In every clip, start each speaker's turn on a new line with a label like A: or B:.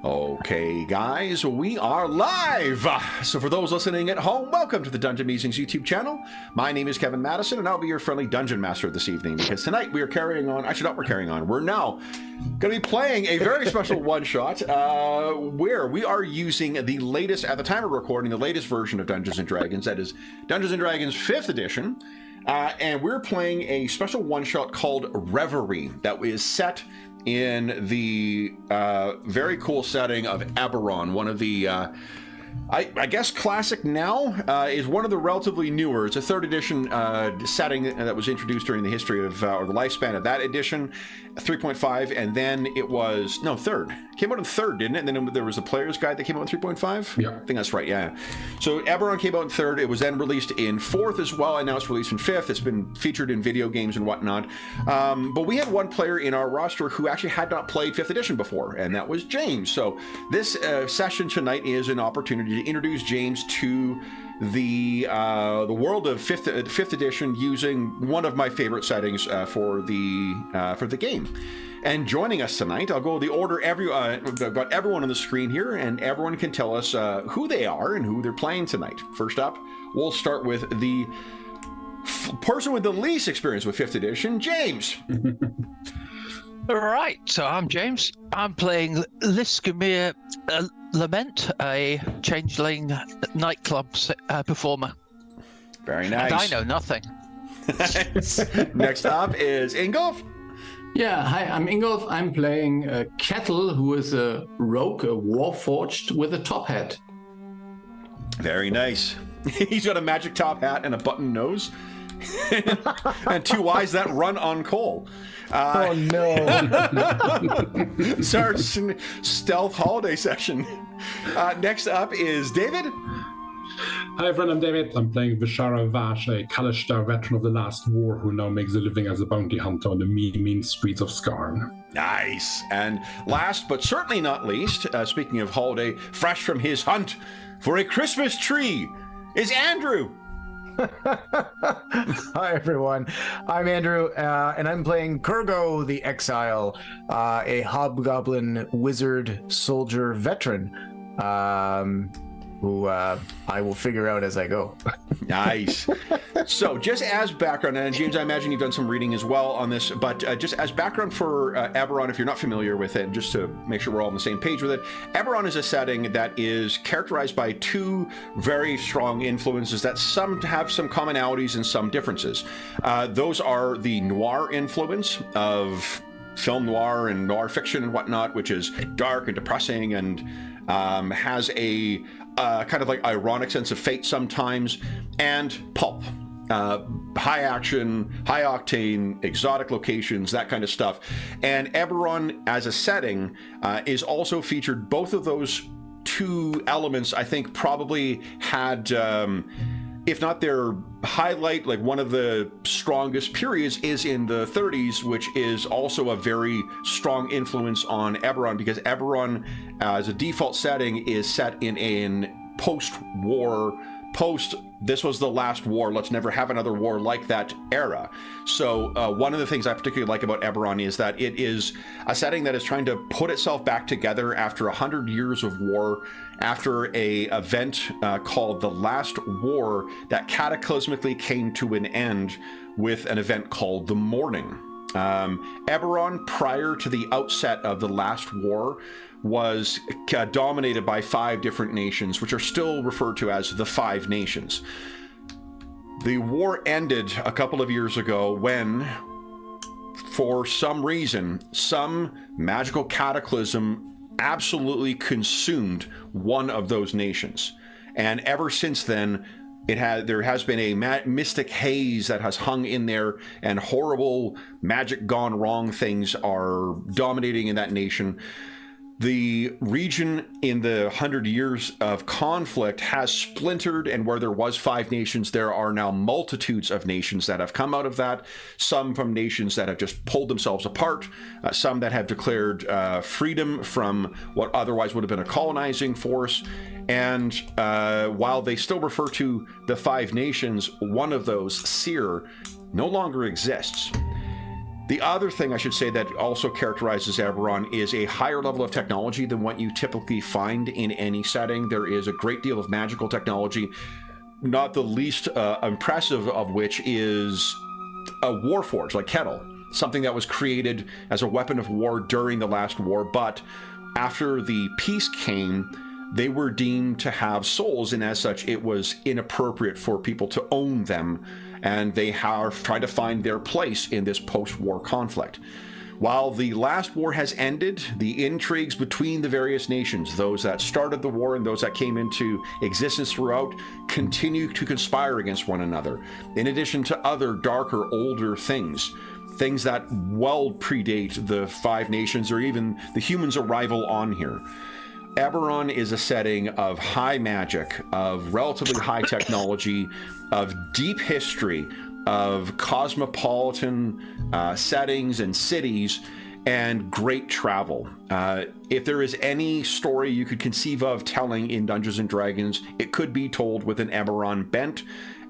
A: Okay, guys, we are live! So for those listening at home, welcome to the Dungeon Musings YouTube channel. My name is Kevin Madison, and I'll be your friendly Dungeon Master this evening, because tonight we are carrying on... Actually, not we're carrying on. We're now going to be playing a very special one-shot, where we are using the latest, at the time of recording, the latest version of Dungeons & Dragons. That is Dungeons & Dragons 5th edition. And we're playing a special one-shot called Reverie that is set in the very cool setting of Eberron, one of the, I guess classic now, is one of the relatively newer. It's a 3rd edition setting that was introduced during the history of, or the lifespan of that edition, 3.5, and then it was, no, 3rd. Came out in 3rd, didn't it? And then there was a player's guide that came out in 3.5?
B: Yeah.
A: I think that's right, yeah. So Eberron came out in 3rd. It was then released in 4th as well, and now it's released in 5th. It's been featured in video games and whatnot. But we had one player in our roster who actually had not played 5th edition before, and that was James. So this session tonight is an opportunity to introduce James to the world of 5th edition using one of my favorite settings for the game. And joining us tonight, I'll go the order. I've got everyone on the screen here, and everyone can tell us who they are and who they're playing tonight. First up, we'll start with the person with the least experience with 5th edition, James.
C: All right, so I'm James. I'm playing Liskamir Lament, a changeling nightclub performer.
A: Very nice.
C: And I know nothing.
A: Next up is Ingolf.
B: Yeah, hi, I'm Ingolf. I'm playing Kettle, who is a rogue, a warforged with a top hat.
A: Very nice. He's got a magic top hat and a button nose. And 2 eyes that run on coal.
D: Oh no!
A: It's our stealth holiday session. Next up is David.
E: Hi everyone, I'm David. I'm playing Vishara Vash, a Kalishtar veteran of the last war who now makes a living as a bounty hunter on the mean streets of Sharn.
A: Nice. And last but certainly not least, speaking of holiday, fresh from his hunt for a Christmas tree, is Andrew.
D: Hi everyone, I'm Andrew, and I'm playing Kurgo the Exile, a hobgoblin wizard soldier veteran, who I will figure out as I go.
A: Nice. So just as background, and James, I imagine you've done some reading as well on this, but just as background for Eberron, if you're not familiar with it, just to make sure we're all on the same page with it, Eberron is a setting that is characterized by 2 very strong influences that some have some commonalities and some differences. Those are the noir influence of film noir and noir fiction and whatnot, which is dark and depressing and has a kind of like ironic sense of fate sometimes, and pulp. High action, high octane, exotic locations, that kind of stuff. And Eberron as a setting is also featured. Both of those 2 elements, I think, probably had, if not their highlight, like one of the strongest periods is in the 30s, which is also a very strong influence on Eberron, because Eberron, as a default setting, is set in post-war, this was the last war, let's never have another war like that era. So one of the things I particularly like about Eberron is that it is a setting that is trying to put itself back together after 100 years of war, after a event called the Last War that cataclysmically came to an end with an event called the Morning. Eberron, prior to the outset of the Last War, was dominated by 5 different nations, which are still referred to as the 5 Nations. The war ended a couple of years ago when, for some reason, some magical cataclysm absolutely consumed one of those nations. And ever since then, there has been a mystic haze that has hung in there, and horrible magic gone wrong things are dominating in that nation. The region in the 100 years of conflict has splintered, and where there was 5 nations, there are now multitudes of nations that have come out of that. Some from nations that have just pulled themselves apart, some that have declared freedom from what otherwise would have been a colonizing force. And while they still refer to the 5 nations, one of those, Seer, no longer exists. The other thing I should say that also characterizes Eberron is a higher level of technology than what you typically find in any setting. There is a great deal of magical technology, not the least impressive of which is a warforge like Kettle, something that was created as a weapon of war during the last war, but after the peace came, they were deemed to have souls, and as such, it was inappropriate for people to own them, and they have tried to find their place in this post-war conflict. While the last war has ended, the intrigues between the various nations, those that started the war and those that came into existence throughout, continue to conspire against one another, in addition to other darker, older things that well predate the Five Nations or even the humans' arrival on here. Eberron is a setting of high magic, of relatively high technology, of deep history, of cosmopolitan settings and cities, and great travel. If there is any story you could conceive of telling in Dungeons & Dragons, it could be told with an Eberron bent,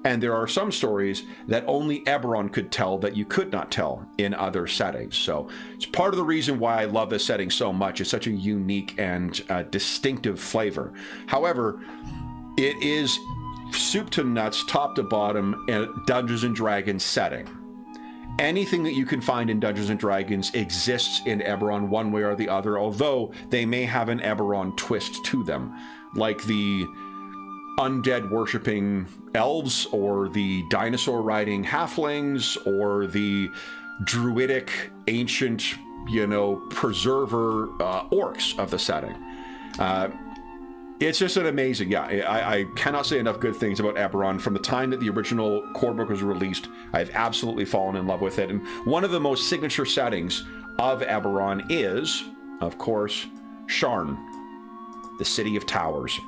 A: and there are some stories that only Eberron could tell that you could not tell in other settings. So it's part of the reason why I love this setting so much. It's such a unique and distinctive flavor. However, it is soup to nuts, top to bottom, a Dungeons & Dragons setting. Anything that you can find in Dungeons & Dragons exists in Eberron one way or the other, although they may have an Eberron twist to them, like the undead worshipping elves, or the dinosaur riding halflings, or the druidic ancient, preserver orcs of the setting. It's just an amazing, I cannot say enough good things about Eberron. From the time that the original core book was released, I've absolutely fallen in love with it. And one of the most signature settings of Eberron is, of course, Sharn, the City of Towers.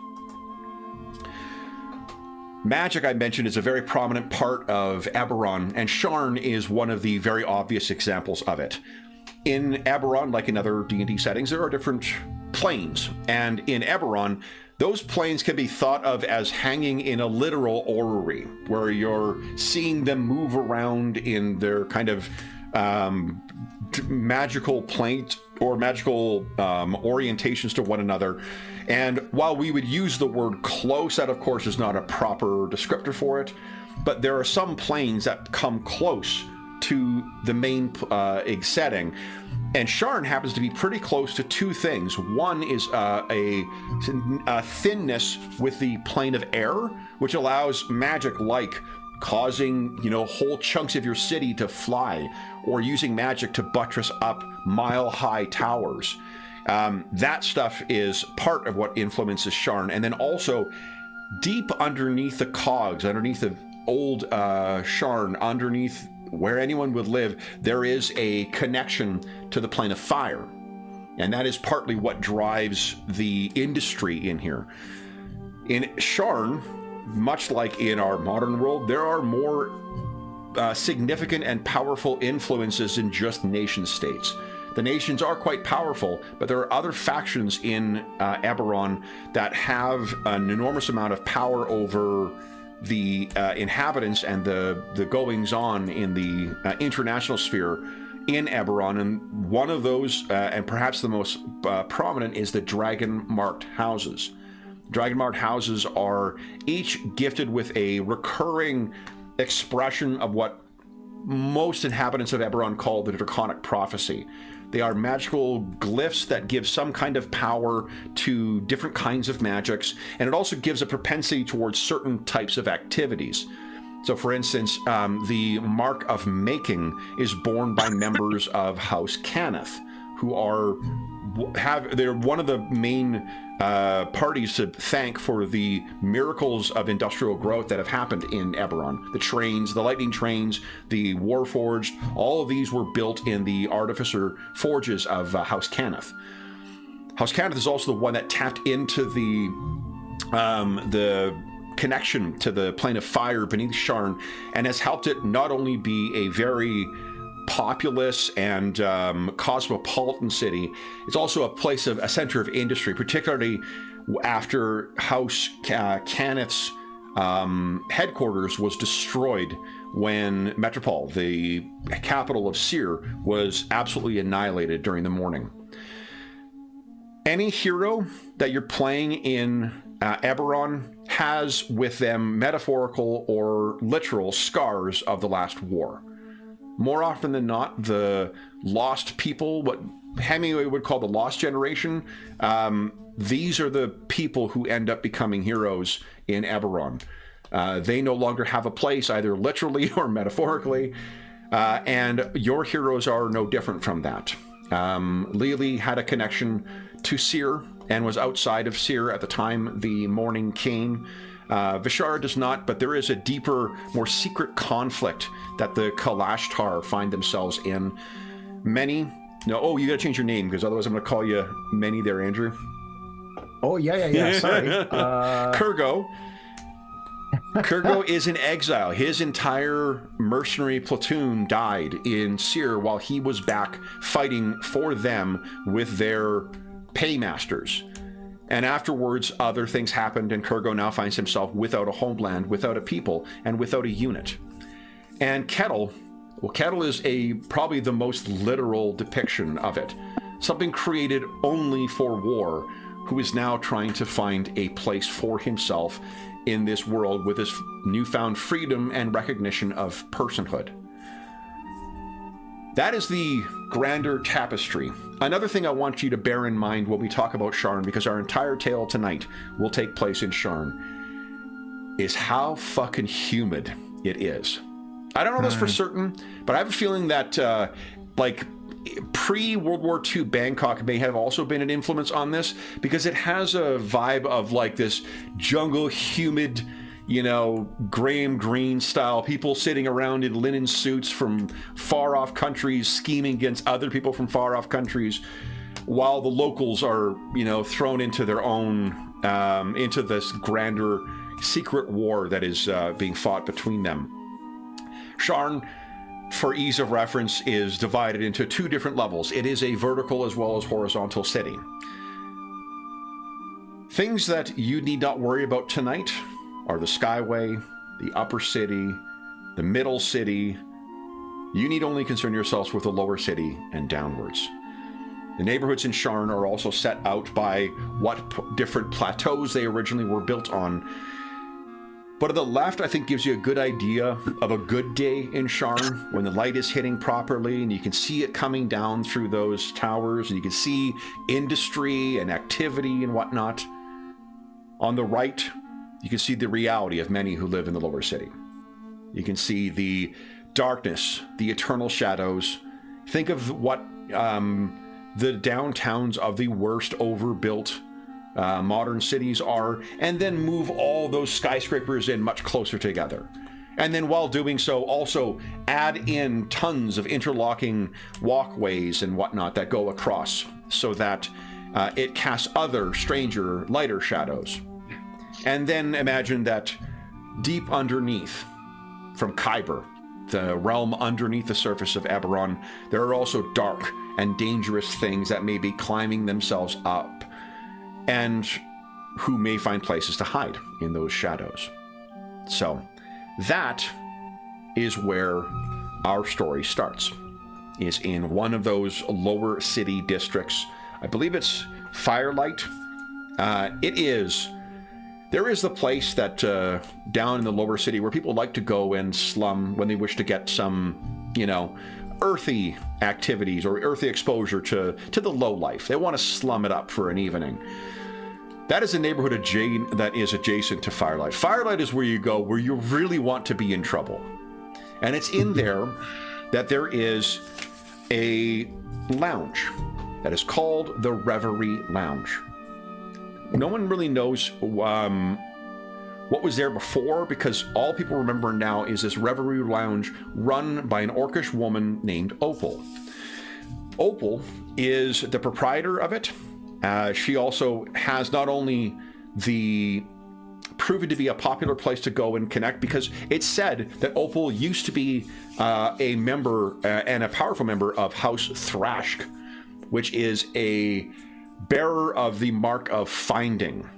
A: Magic, I mentioned, is a very prominent part of Eberron, and Sharn is one of the very obvious examples of it. In Eberron, like in other D&D settings, there are different planes, and in Eberron, those planes can be thought of as hanging in a literal orrery, where you're seeing them move around in their kind of magical planes or magical orientations to one another. And while we would use the word close, that of course is not a proper descriptor for it, but there are some planes that come close to the main setting. And Sharn happens to be pretty close to two things. One is a thinness with the plane of air, which allows magic like causing, whole chunks of your city to fly, or using magic to buttress up mile-high towers. That stuff is part of what influences Sharn. And then also, deep underneath the cogs, underneath the old Sharn, underneath where anyone would live, there is a connection to the plane of fire. And that is partly what drives the industry in here. In Sharn, much like in our modern world, there are more significant and powerful influences than just nation states. The nations are quite powerful, but there are other factions in Eberron that have an enormous amount of power over the inhabitants and the goings-on in the international sphere in Eberron. And one of those, and perhaps the most prominent, is the dragon-marked houses. Dragon-marked houses are each gifted with a recurring expression of what most inhabitants of Eberron call the Draconic Prophecy. They are magical glyphs that give some kind of power to different kinds of magics, and it also gives a propensity towards certain types of activities. So, for instance, the Mark of Making is borne by members of House Cannith, who they're one of the main parties to thank for the miracles of industrial growth that have happened in Eberron. The trains, the lightning trains, the Warforged, all of these were built in the artificer forges of House Cannith. House Cannith is also the one that tapped into the connection to the plane of fire beneath Sharn, and has helped it not only be a very populous and cosmopolitan city, it's also a center of industry, particularly after House Cannith's headquarters was destroyed when Metropole, the capital of Seer, was absolutely annihilated during the morning. Any hero that you're playing in Eberron has with them metaphorical or literal scars of the last war. More often than not, the lost people, what Hemingway would call the lost generation, these are the people who end up becoming heroes in Eberron. They no longer have a place, either literally or metaphorically, and your heroes are no different from that. Lily had a connection to Seer and was outside of Seer at the time the morning came. Vishara does not, but there is a deeper, more secret conflict that the Kalashtar find themselves in. Many... No, oh, you gotta change your name, because otherwise I'm gonna call you Many there, Andrew.
D: Oh, yeah, sorry.
A: Kurgo. Kurgo is in exile. His entire mercenary platoon died in Seer while he was back fighting for them with their paymasters. And afterwards, other things happened, and Kurgo now finds himself without a homeland, without a people, and without a unit. And Kettle, well, Kettle is probably the most literal depiction of it. Something created only for war, who is now trying to find a place for himself in this world with his newfound freedom and recognition of personhood. That is the grander tapestry. Another thing I want you to bear in mind when we talk about Sharn, because our entire tale tonight will take place in Sharn, is how fucking humid it is. I don't know this for certain, but I have a feeling that pre-World War II Bangkok may have also been an influence on this, because it has a vibe of like this jungle, humid, Graham Greene style, people sitting around in linen suits from far off countries scheming against other people from far off countries, while the locals are, thrown into their own, into this grander secret war that is being fought between them. Sharn, for ease of reference, is divided into two different levels. It is a vertical as well as horizontal city. Things that you need not worry about tonight are the Skyway, the Upper City, the Middle City. You need only concern yourselves with the Lower City and downwards. The neighborhoods in Sharn are also set out by what different plateaus they originally were built on. But on the left, I think, gives you a good idea of a good day in Sharn, when the light is hitting properly and you can see it coming down through those towers, and you can see industry and activity and whatnot. On the right, you can see the reality of many who live in the lower city. You can see the darkness, the eternal shadows. Think of what the downtowns of the worst overbuilt modern cities are, and then move all those skyscrapers in much closer together. And then while doing so, also add in tons of interlocking walkways and whatnot that go across, so that it casts other, stranger, lighter shadows. And then imagine that deep underneath, from Khyber, the realm underneath the surface of Eberron, there are also dark and dangerous things that may be climbing themselves up, and who may find places to hide in those shadows. So that is where our story starts, is in one of those lower city districts. I believe it's Firelight. There is the place that down in the lower city where people like to go and slum when they wish to get some, earthy activities or earthy exposure to the low life. They want to slum it up for an evening. That is a neighborhood that is adjacent to Firelight. Firelight is where you go where you really want to be in trouble. And it's in there that there is a lounge that is called the Reverie Lounge. No one really knows what was there before, because all people remember now is this Reverie Lounge run by an orcish woman named Opal. Opal is the proprietor of it. She also has not only proven to be a popular place to go and connect, because it's said that Opal used to be a member and a powerful member of House Thrashk, which is a bearer of the mark of finding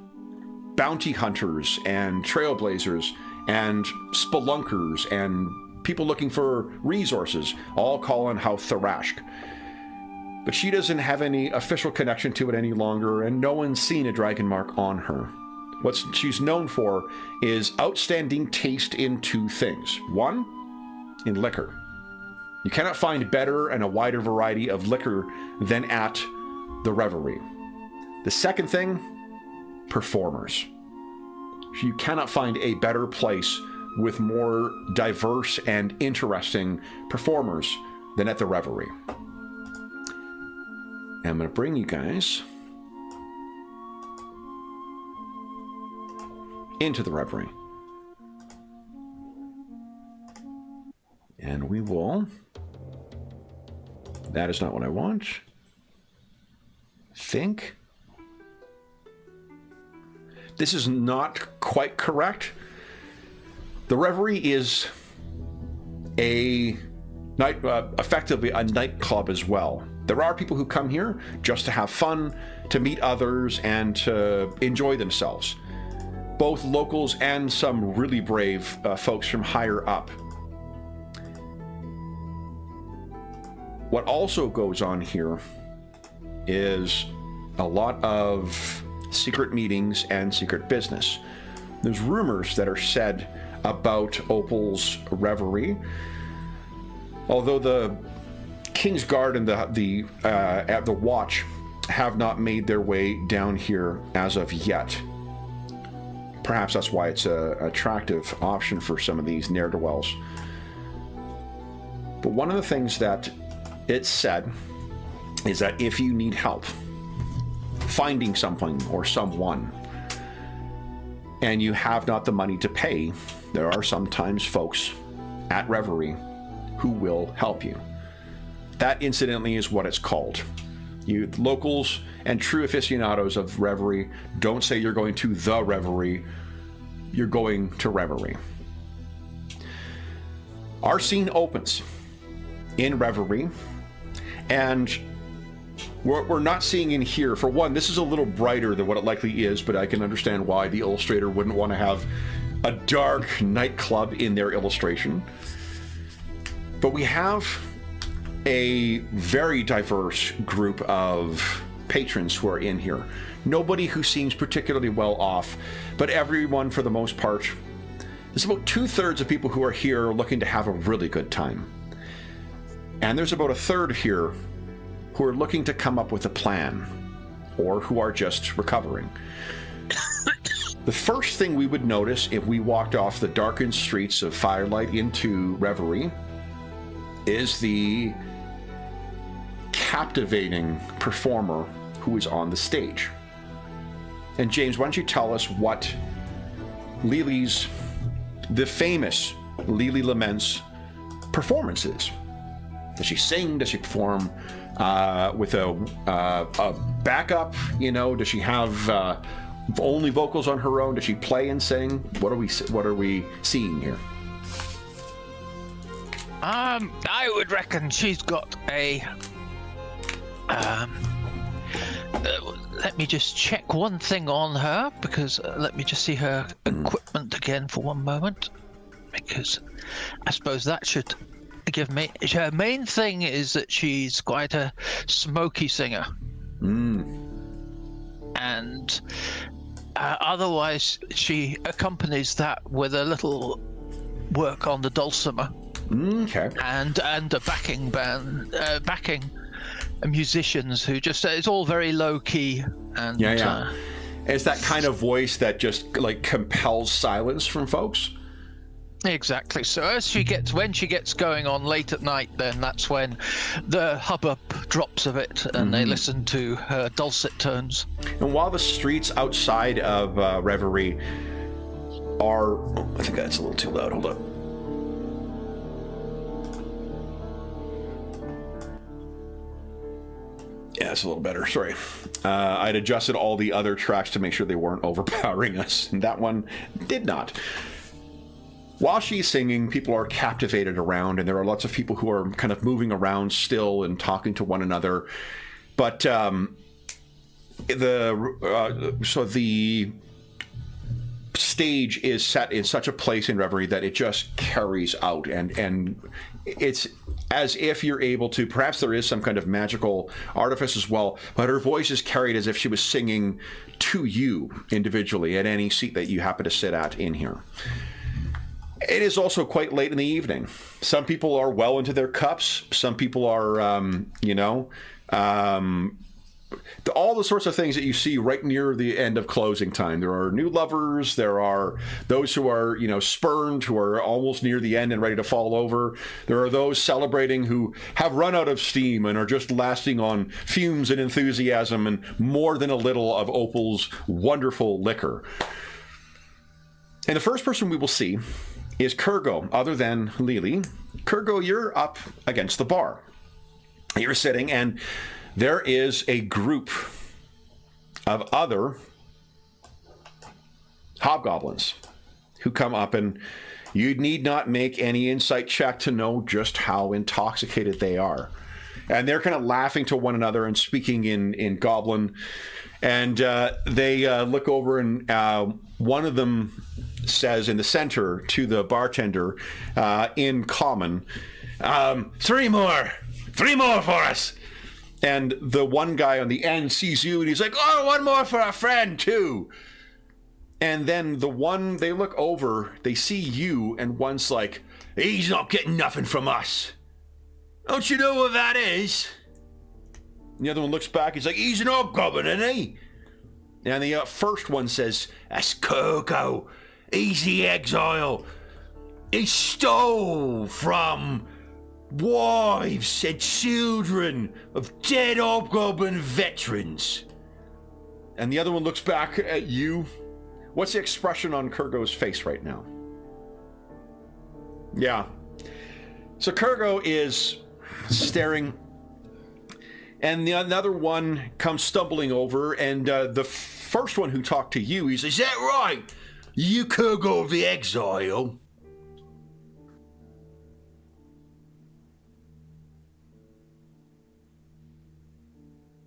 A: bounty hunters and trailblazers and spelunkers and people looking for resources all call on House Tharashk. But she doesn't have any official connection to it any longer, and no one's seen a dragon mark on her. What she's known for is outstanding taste in two things. One, in liquor. You cannot find better and a wider variety of liquor than at the Reverie. The second thing, performers. You cannot find a better place with more diverse and interesting performers than at the Reverie. And I'm going to bring you guys into the Reverie. And we will... That is not what I want. Think. This is not quite correct. The Reverie is a night, effectively a nightclub as well. There are people who come here just to have fun, to meet others, and to enjoy themselves. Both locals and some really brave folks from higher up. What also goes on here is a lot of secret meetings and secret business. There's rumors that are said about Opal's Reverie. Although the King's Guard and the Watch have not made their way down here as of yet. Perhaps that's why it's an attractive option for some of these ne'er-do-wells. But one of the things that it's said is that if you need help finding something or someone, and you have not the money to pay, there are sometimes folks at Reverie who will help you. That, incidentally, is what it's called. You locals and true aficionados of Reverie don't say you're going to the Reverie, you're going to Reverie. Our scene opens in Reverie, and what we're not seeing in here, for one, this is a little brighter than what it likely is, but I can understand why the illustrator wouldn't want to have a dark nightclub in their illustration. But we have a very diverse group of patrons who are in here. Nobody who seems particularly well off, but everyone, for the most part, there's about 2/3 of people who are here looking to have a really good time. And there's about 1/3 here who are looking to come up with a plan, or who are just recovering. The first thing we would notice if we walked off the darkened streets of Firelight into Reverie is the captivating performer who is on the stage. And James, why don't you tell us what the famous Lily Lament's performance is? Does she sing? Does she perform with a backup? You know, does she have only vocals on her own? Does she play and sing? What are we seeing here?
C: I would reckon she's got a. Let me just check one thing on her, because let me just see her equipment again for one moment, because I suppose that should give me. Her main thing is that she's quite a smoky singer, and otherwise she accompanies that with a little work on the dulcimer.
A: Okay.
C: And a backing band, musicians who just, it's all very low key. And
A: it's that kind of voice that just like compels silence from folks.
C: Exactly. So when she gets going on late at night, then that's when the hubbub drops of it, and they listen to her dulcet tones.
A: And while the streets outside of Reverie are, I think that's a little too loud. Hold up. Yeah, it's a little better. Sorry. I'd adjusted all the other tracks to make sure they weren't overpowering us, and that one did not. While she's singing, people are captivated around, and there are lots of people who are kind of moving around still and talking to one another. But the stage is set in such a place in Reverie that it just carries out, and it's as if you're able to, perhaps there is some kind of magical artifice as well, but her voice is carried as if she was singing to you individually at any seat that you happen to sit at in here. It is also quite late in the evening. Some people are well into their cups. Some people are, all the sorts of things that you see right near the end of closing time. There are new lovers. There are those who are, spurned, who are almost near the end and ready to fall over. There are those celebrating who have run out of steam and are just lasting on fumes and enthusiasm and more than a little of Opal's wonderful liquor. And the first person we will see is Kurgo, other than Lily. Kurgo, you're up against the bar. You're sitting, and there is a group of other hobgoblins who come up, and you need not make any insight check to know just how intoxicated they are. And they're kind of laughing to one another and speaking in Goblin. And they look over, and one of them says in the center to the bartender in common, 3 more for us. And the one guy on the end sees you, and he's like, oh, 1 more for our friend too. And then they look over, they see you, and one's like, he's not getting nothing from us. Don't you know what that is? And the other one looks back, he's like, he's an hobgoblin, isn't he? And the first one says, that's Kurgo. He's the exile. He stole from wives and children of dead hobgoblin veterans. And the other one looks back at you. What's the expression on Kurgo's face right now? Yeah. So Kurgo is staring, and the another one comes stumbling over, and the first one who talked to you, he says, is that right? You Kurgo of the exile?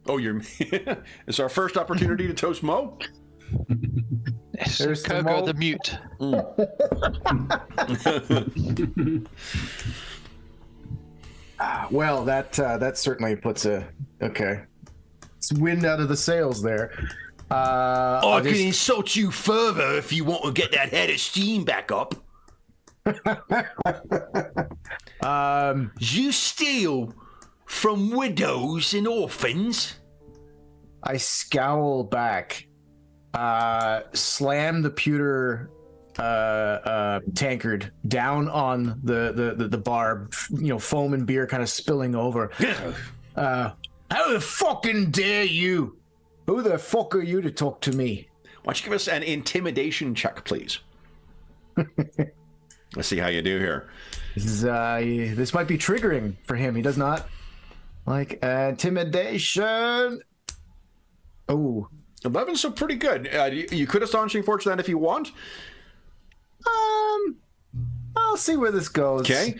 A: Oh, it's our first opportunity to toast Mo?
C: Yes,
D: There's the
C: Kurgo
D: Mo.
C: the mute.
D: Well, that certainly puts it's wind out of the sails there.
A: I can insult you further if you want to get that head of steam back up. You steal from widows and orphans?
D: I scowl back, slam the pewter tankard down on the bar, foam and beer kind of spilling over. How the fucking dare you? Who the fuck are you to talk to me?
A: Why don't you give us an intimidation check, please? Let's see how you do here.
D: This might be triggering for him. He does not like intimidation. Oh,
A: 11's so pretty good. You could astonishing fortune that if you want.
D: I'll see where this goes.
A: Okay.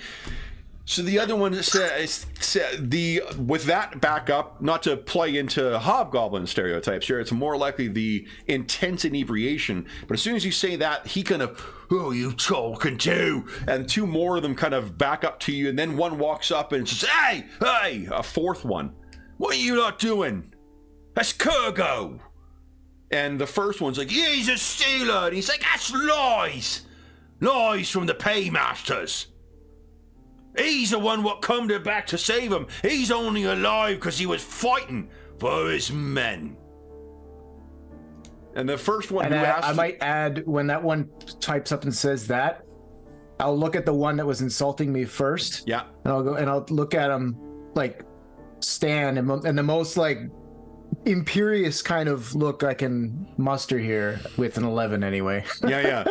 A: So the other one says with that backup, not to play into hobgoblin stereotypes here, it's more likely the intense inebriation. But as soon as you say that, he kind of, who are you talking to? And 2 more of them kind of back up to you, and then one walks up and says, hey, a fourth one. What are you lot doing? That's Kurgo. And the first one's like, yeah, he's a stealer. And he's like, that's lies. Lies from the paymasters. He's the one what come back to save him. He's only alive because he was fighting for his men. And the first one
D: And
A: who asked...
D: I might add, when that one types up and says that, I'll look at the one that was insulting me first.
A: Yeah.
D: And I'll look at him like Stan and the most like imperious kind of look I can muster here with an 11 anyway.
A: Yeah.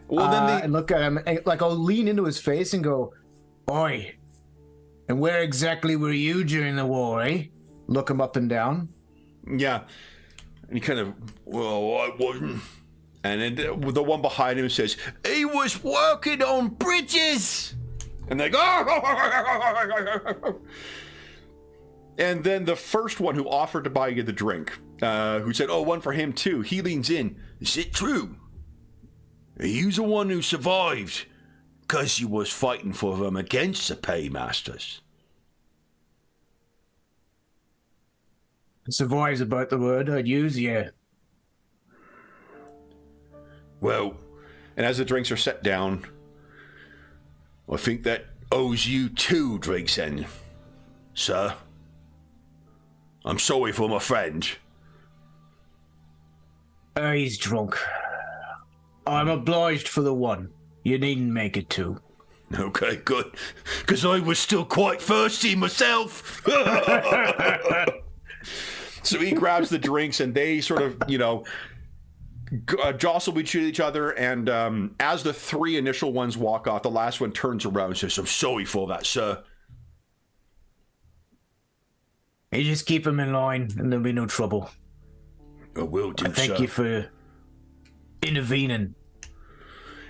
A: Well, then
D: and look at him, and, like, I'll lean into his face and go, oi, and where exactly were you during the war, eh? Look him up and down.
A: Yeah. And he kind of, well, I wasn't. And then the one behind him says, he was working on bridges. And they go, and then the first one who offered to buy you the drink, who said, oh, one for him too, he leans in. Is it true? Are you the one who survived? 'Cause you was fighting for them against the paymasters.
D: Survives about the word I'd use, yeah.
A: Well, and as the drinks are set down, I think that owes you 2 drinks then, sir. I'm sorry for my friend.
D: He's drunk. I'm obliged for the one. You needn't make it 2.
A: Okay, good. Because I was still quite thirsty myself. So he grabs the drinks and they sort of, jostle each other. And as the 3 initial ones walk off, the last one turns around and says, I'm sorry for that, sir.
D: You just keep him in line and there'll be no trouble.
A: I will do,
D: Thank you for intervening.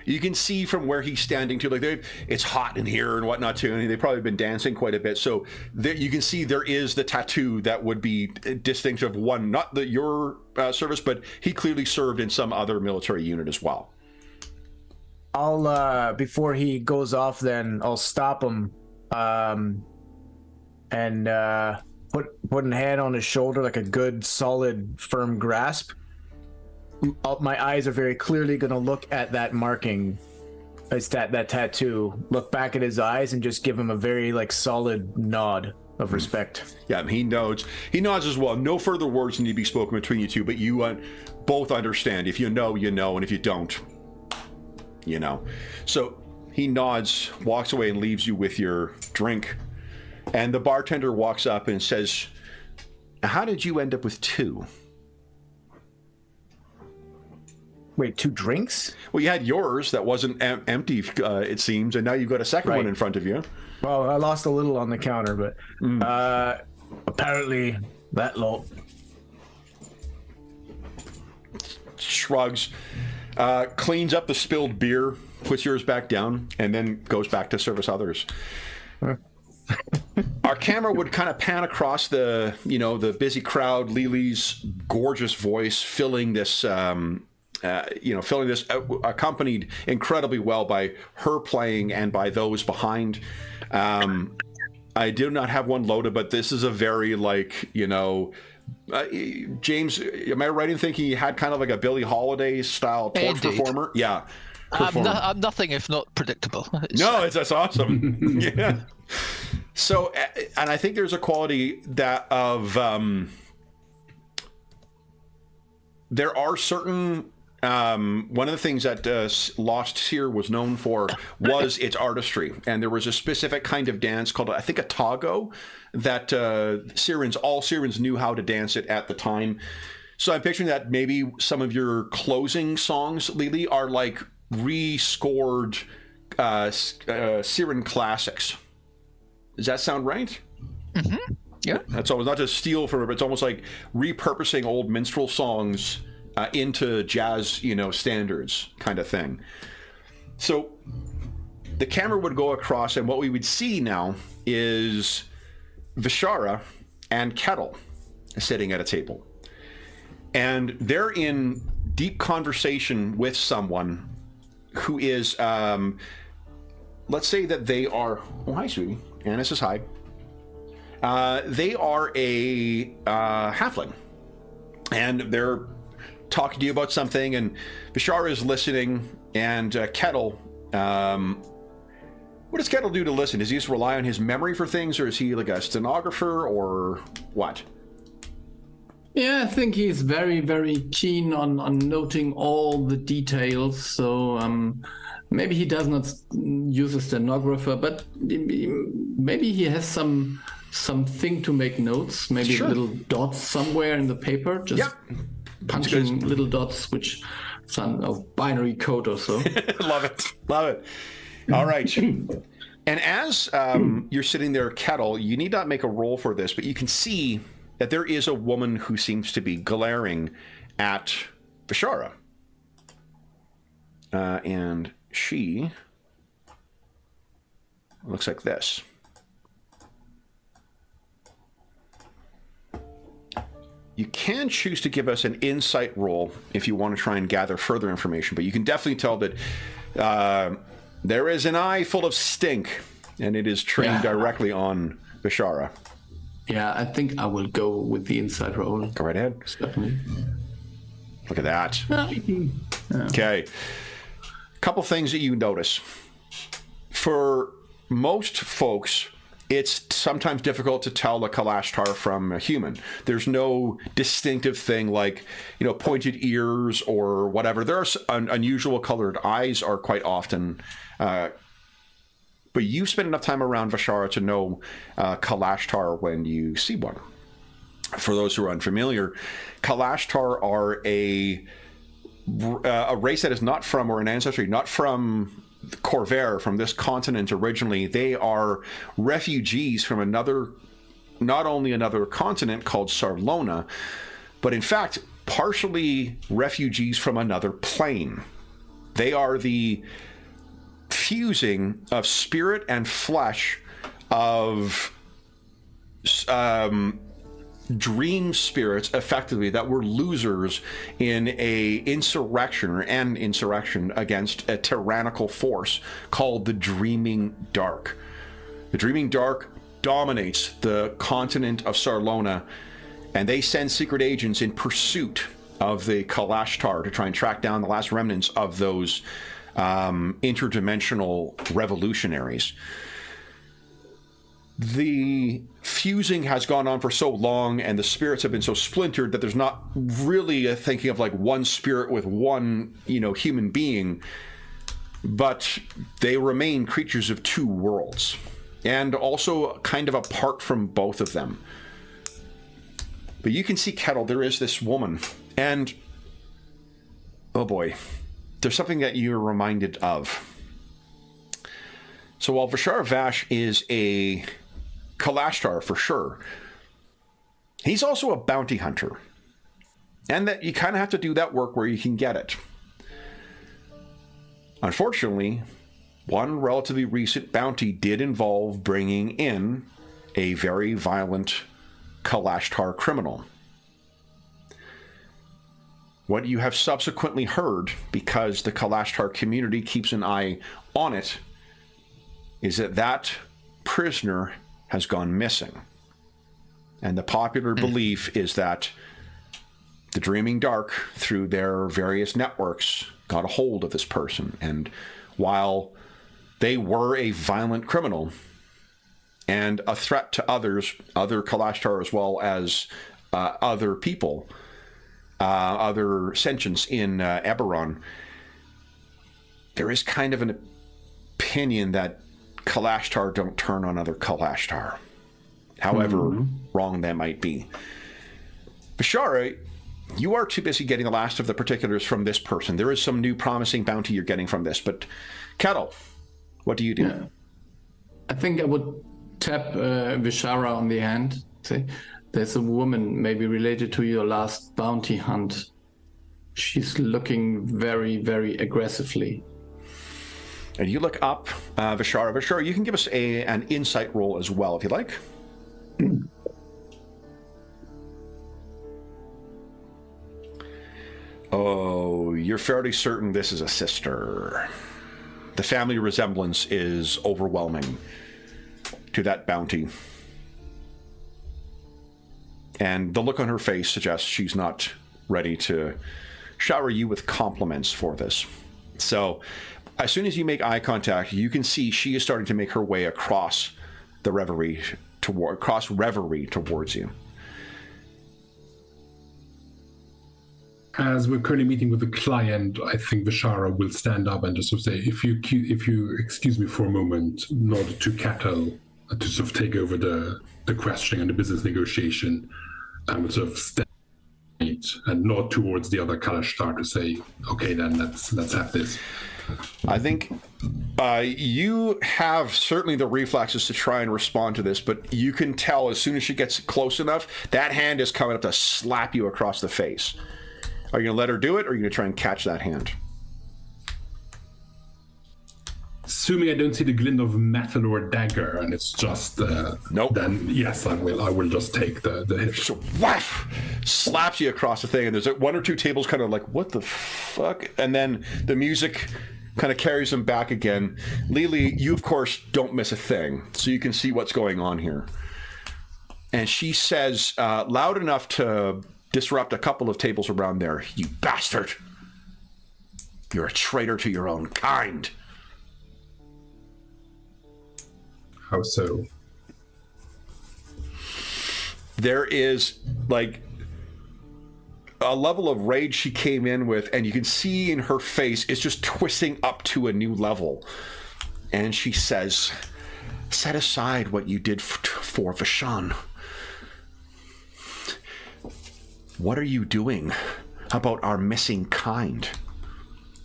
A: You can see from where he's standing too, it's hot in here and whatnot too, and they've probably been dancing quite a bit. So there, you can see there is the tattoo that would be distinctive. One, not your service, but he clearly served in some other military unit as well.
D: I'll before he goes off, then I'll stop him, and put a hand on his shoulder like a good, solid, firm grasp. My eyes are very clearly going to look at that marking, that tattoo, look back at his eyes and just give him a very solid nod of respect.
A: Yeah, he nods. He nods as well. No further words need to be spoken between you two, but you both understand. If you know, you know, and if you don't, you know. So he nods, walks away, and leaves you with your drink. And the bartender walks up and says, how did you end up with 2?
D: Wait, 2 drinks?
A: Well, you had yours that wasn't empty, it seems, and now you've got a second one in front of you.
D: Well, I lost a little on the counter, but apparently that lot.
A: Shrugs, cleans up the spilled beer, puts yours back down, and then goes back to service others. Our camera would kind of pan across the busy crowd, Lily's gorgeous voice filling this... accompanied incredibly well by her playing and by those behind. I do not have one loaded, but this is a very James, am I right in thinking he had kind of like a Billie Holiday style torch performer? Yeah.
C: I'm nothing if not predictable.
A: That's awesome. Yeah. So, and I think there's a quality that of there are certain one of the things that Lost Seer was known for was its artistry, and there was a specific kind of dance called, I think, a tago that all Sirens knew how to dance it at the time. So I'm picturing that maybe some of your closing songs, Lily, are like rescored Siren classics. Does that sound right?
C: Mm-hmm. Yeah.
A: That's always not to steal from it, but it's almost like repurposing old minstrel songs into jazz, standards kind of thing. So the camera would go across, and what we would see now is Vishara and Kettle sitting at a table. And they're in deep conversation with someone who is, let's say that they are, oh, hi, sweetie. Anna says hi. They are a halfling. And they're talking to you about something, and Vishara is listening, and Kettle, what does Kettle do to listen? Does he just rely on his memory for things, or is he like a stenographer, or what?
B: Yeah, I think he's very, very keen on noting all the details. So maybe he does not use a stenographer, but maybe he has something to make notes. Maybe little dots somewhere in the paper. Just punching little dots, which sound of binary code or so.
A: Love it. All right. And as you're sitting there, Kettle, you need not make a roll for this, but you can see that there is a woman who seems to be glaring at Vishara. And she looks like this. You can choose to give us an insight roll if you want to try and gather further information, but you can definitely tell that there is an eye full of stink, and it is trained directly on Vishara.
B: Yeah, I think I will go with the insight roll.
A: Go right ahead.
B: Certainly.
A: Look at that. Okay. Couple things that you notice. For most folks, it's sometimes difficult to tell a Kalashtar from a human. There's no distinctive thing like, pointed ears or whatever. There are unusual colored eyes are quite often, but you've spent enough time around Vishara to know Kalashtar when you see one. For those who are unfamiliar, Kalashtar are a race that is not from, or an ancestry not from Corvair, from this continent originally. They are refugees from not only another continent called Sarlona, but in fact, partially refugees from another plane. They are the fusing of spirit and flesh of dream spirits, effectively, that were losers in an insurrection against a tyrannical force called the Dreaming Dark. The Dreaming Dark dominates the continent of Sarlona, and they send secret agents in pursuit of the Kalashtar to try and track down the last remnants of those interdimensional revolutionaries. The fusing has gone on for so long, and the spirits have been so splintered that there's not really a thinking of like one spirit with one, human being, but they remain creatures of two worlds, and also kind of apart from both of them. But you can see, Kettle, there is this woman, and oh boy, there's something that you're reminded of. So while Vishara Vash is a Kalashtar for sure, he's also a bounty hunter. And that you kind of have to do that work where you can get it. Unfortunately, one relatively recent bounty did involve bringing in a very violent Kalashtar criminal. What you have subsequently heard, because the Kalashtar community keeps an eye on it, is that prisoner has gone missing. And the popular belief is that the Dreaming Dark, through their various networks, got a hold of this person. And while they were a violent criminal and a threat to others, other Kalashtar as well as other people, other sentients in Eberron, there is kind of an opinion that Kalashtar don't turn on other Kalashtar, however wrong that might be. Vishara, you are too busy getting the last of the particulars from this person. There is some new promising bounty you're getting from this, but Kettle, what do you do?
B: Yeah. I think I would tap Vishara on the hand, say, there's a woman maybe related to your last bounty hunt. She's looking very, very aggressively.
A: And you look up Vishara. Vishara, you can give us an insight roll as well, if you like. Oh, you're fairly certain this is a sister. The family resemblance is overwhelming to that bounty. And the look on her face suggests she's not ready to shower you with compliments for this. So as soon as you make eye contact, you can see she is starting to make her way across the Reverie towards you.
E: As we're currently meeting with the client, I think Vishara will stand up and just sort of say, if you excuse me for a moment, in order to Kettle to sort of take over the questioning and the business negotiation, and would sort of stand and nod towards the other Kalashtar to say, okay, then let's have this.
A: I think you have certainly the reflexes to try and respond to this, but you can tell as soon as she gets close enough, that hand is coming up to slap you across the face. Are you going to let her do it, or are you going to try and catch that hand?
E: assuming I don't see the glint of metal or dagger, and it's just
A: Nope.
E: Then yes, I will just take the hit.
A: So whaff, slaps you across the thing, and there's one or two tables kind of like, what the fuck? And then the music kind of carries them back again. Lily, you of course don't miss a thing, so you can see what's going on here. And she says, loud enough to disrupt a couple of tables around there, "You bastard! You're a traitor to your own kind."
E: How so?
A: There is like a level of rage she came in with, and you can see in her face it's just twisting up to a new level. And she says, "Set aside what you did for Vashon. What are you doing about our missing kind?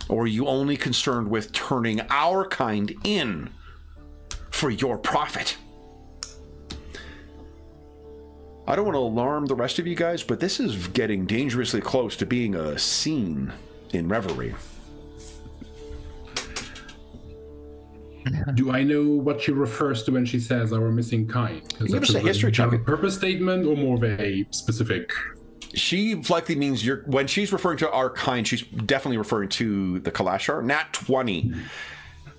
A: Or are you only concerned with turning our kind in for your profit?" I don't want to alarm the rest of you guys, but this is getting dangerously close to being a scene in Reverie.
E: Do I know what she refers to when she says our missing kind?
A: Give us a history check.
E: A purpose statement or more of a specific?
A: She likely means when she's referring to our kind, she's definitely referring to the Kalashar. Nat 20.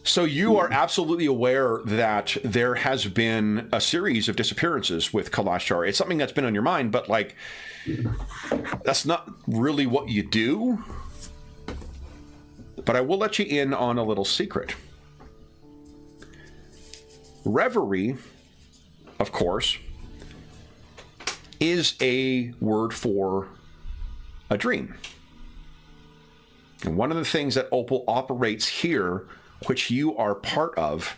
A: So you are absolutely aware that there has been a series of disappearances with Kalashar. It's something that's been on your mind, but like, that's not really what you do. But I will let you in on a little secret. Reverie, of course, is a word for a dream. And one of the things that Opal operates here, which you are part of,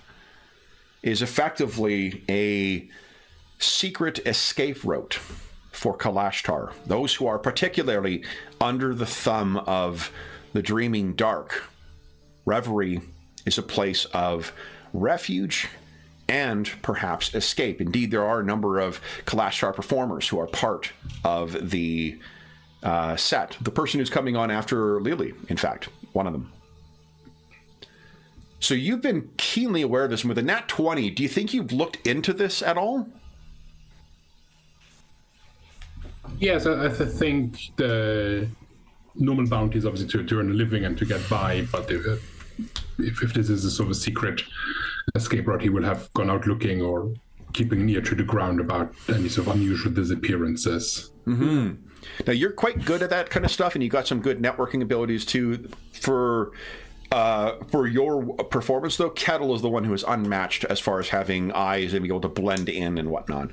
A: is effectively a secret escape route for Kalashtar. Those who are particularly under the thumb of the Dreaming Dark. Reverie is a place of refuge and perhaps escape. Indeed, there are a number of Kalashtar performers who are part of the set. The person who's coming on after Lily, in fact, one of them. So you've been keenly aware of this. And with a nat 20, do you think you've looked into this at all?
E: Yes, I think the normal bounty is obviously to earn a living and to get by, but if this is a sort of a secret escape route, he will have gone out looking or keeping an ear to the ground about any sort of unusual disappearances.
A: Mm-hmm. Now, you're quite good at that kind of stuff, and you got some good networking abilities too. For your performance, though, Kettle is the one who is unmatched as far as having eyes and being able to blend in and whatnot.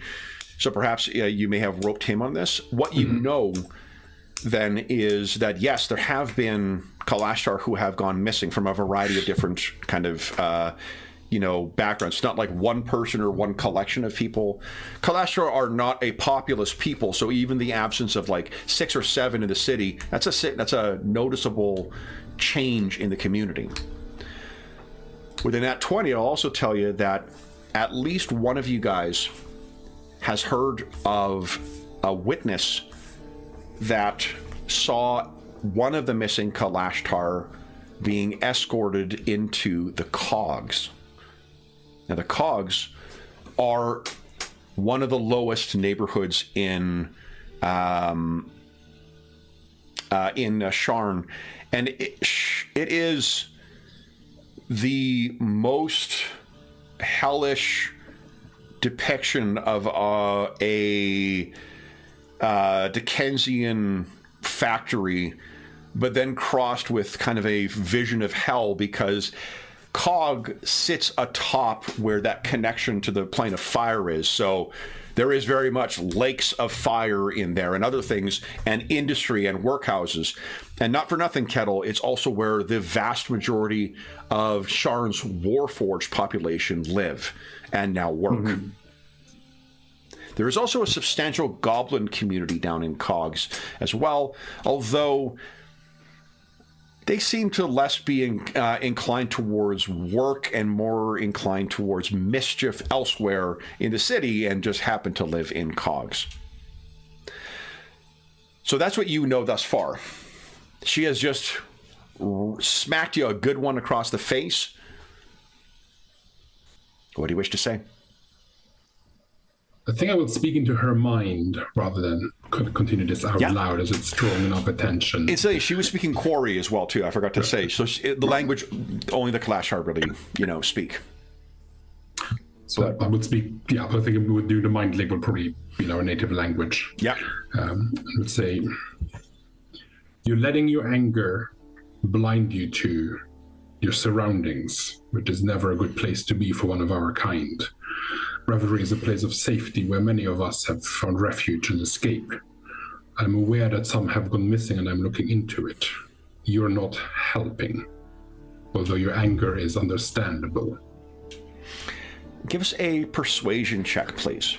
A: So perhaps you may have roped him on this. What you know then is that, yes, there have been Kalashtar who have gone missing from a variety of different kind of backgrounds. It's not like one person or one collection of people. Kalashtar are not a populous people, so even the absence of like 6 or 7 in the city, that's a noticeable change in the community. Within that 20, I'll also tell you that at least one of you guys has heard of a witness that saw one of the missing Kalashtar being escorted into the Cogs. Now, the Cogs are one of the lowest neighborhoods in Sharn, and it is the most hellish depiction of a Dickensian factory, but then crossed with kind of a vision of hell, because Cog sits atop where that connection to the plane of fire is. So there is very much lakes of fire in there and other things, and industry and workhouses. And not for nothing, Kettle, it's also where the vast majority of Sharn's Warforged population live and now work. Mm-hmm. There is also a substantial goblin community down in Cogs as well, although they seem to less be inclined towards work and more inclined towards mischief elsewhere in the city, and just happen to live in Cogs. So that's what you know thus far. She has just smacked you a good one across the face, What do you wish to say?
E: I think I would speak into her mind rather than continue this out loud, as it's drawing enough attention.
A: She was speaking Quarry as well too. I forgot to say. So the language only the Kalashtar really, speak.
E: So I would speak. Yeah, I think we would do the mind link would probably be our native language.
A: Yeah.
E: I would say, you're letting your anger blind you to your surroundings, which is never a good place to be for one of our kind. Reverie is a place of safety where many of us have found refuge and escape. I'm aware that some have gone missing and I'm looking into it. You're not helping, although your anger is understandable.
A: Give us a persuasion check, please.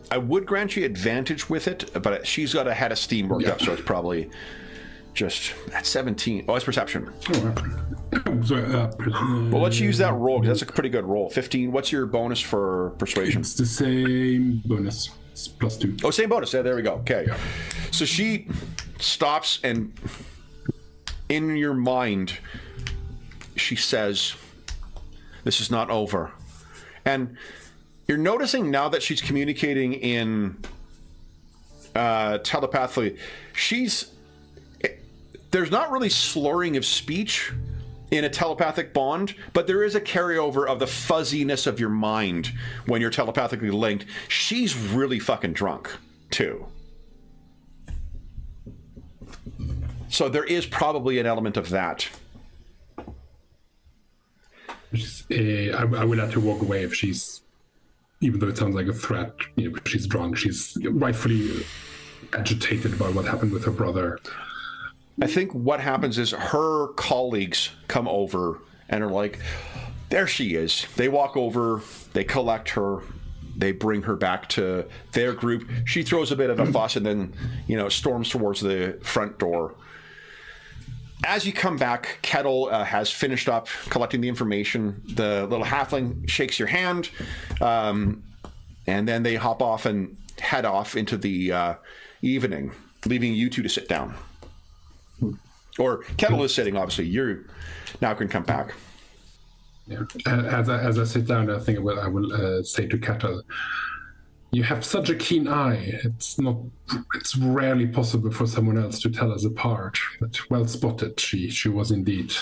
A: I would grant you advantage with it, but she's got a head of steam worked up, so it's probably just at 17. Oh, it's perception. Well, let's use that roll, because that's a pretty good roll. 15. What's your bonus for persuasion?
E: It's the same bonus. It's +2.
A: Oh, same bonus. Yeah, there we go. Okay. Yeah. So she stops, and in your mind, she says, "This is not over." And you're noticing now that she's communicating in telepathically, there's not really slurring of speech in a telepathic bond, but there is a carryover of the fuzziness of your mind when you're telepathically linked. She's really fucking drunk, too. So there is probably an element of that.
E: I would have to walk away if she's, even though it sounds like a threat, she's drunk, she's rightfully agitated by what happened with her brother.
A: I think what happens is her colleagues come over and are like, there she is. They walk over, they collect her, they bring her back to their group. She throws a bit of a fuss and then, storms towards the front door. As you come back, Kettle has finished up collecting the information. The little halfling shakes your hand, and then they hop off and head off into the evening, leaving you two to sit down. Or Kettle is sitting, obviously. You now can come back.
E: Yeah. As I sit down, I think I will say to Kettle, you have such a keen eye. It's rarely possible for someone else to tell us apart. But well spotted. She was indeed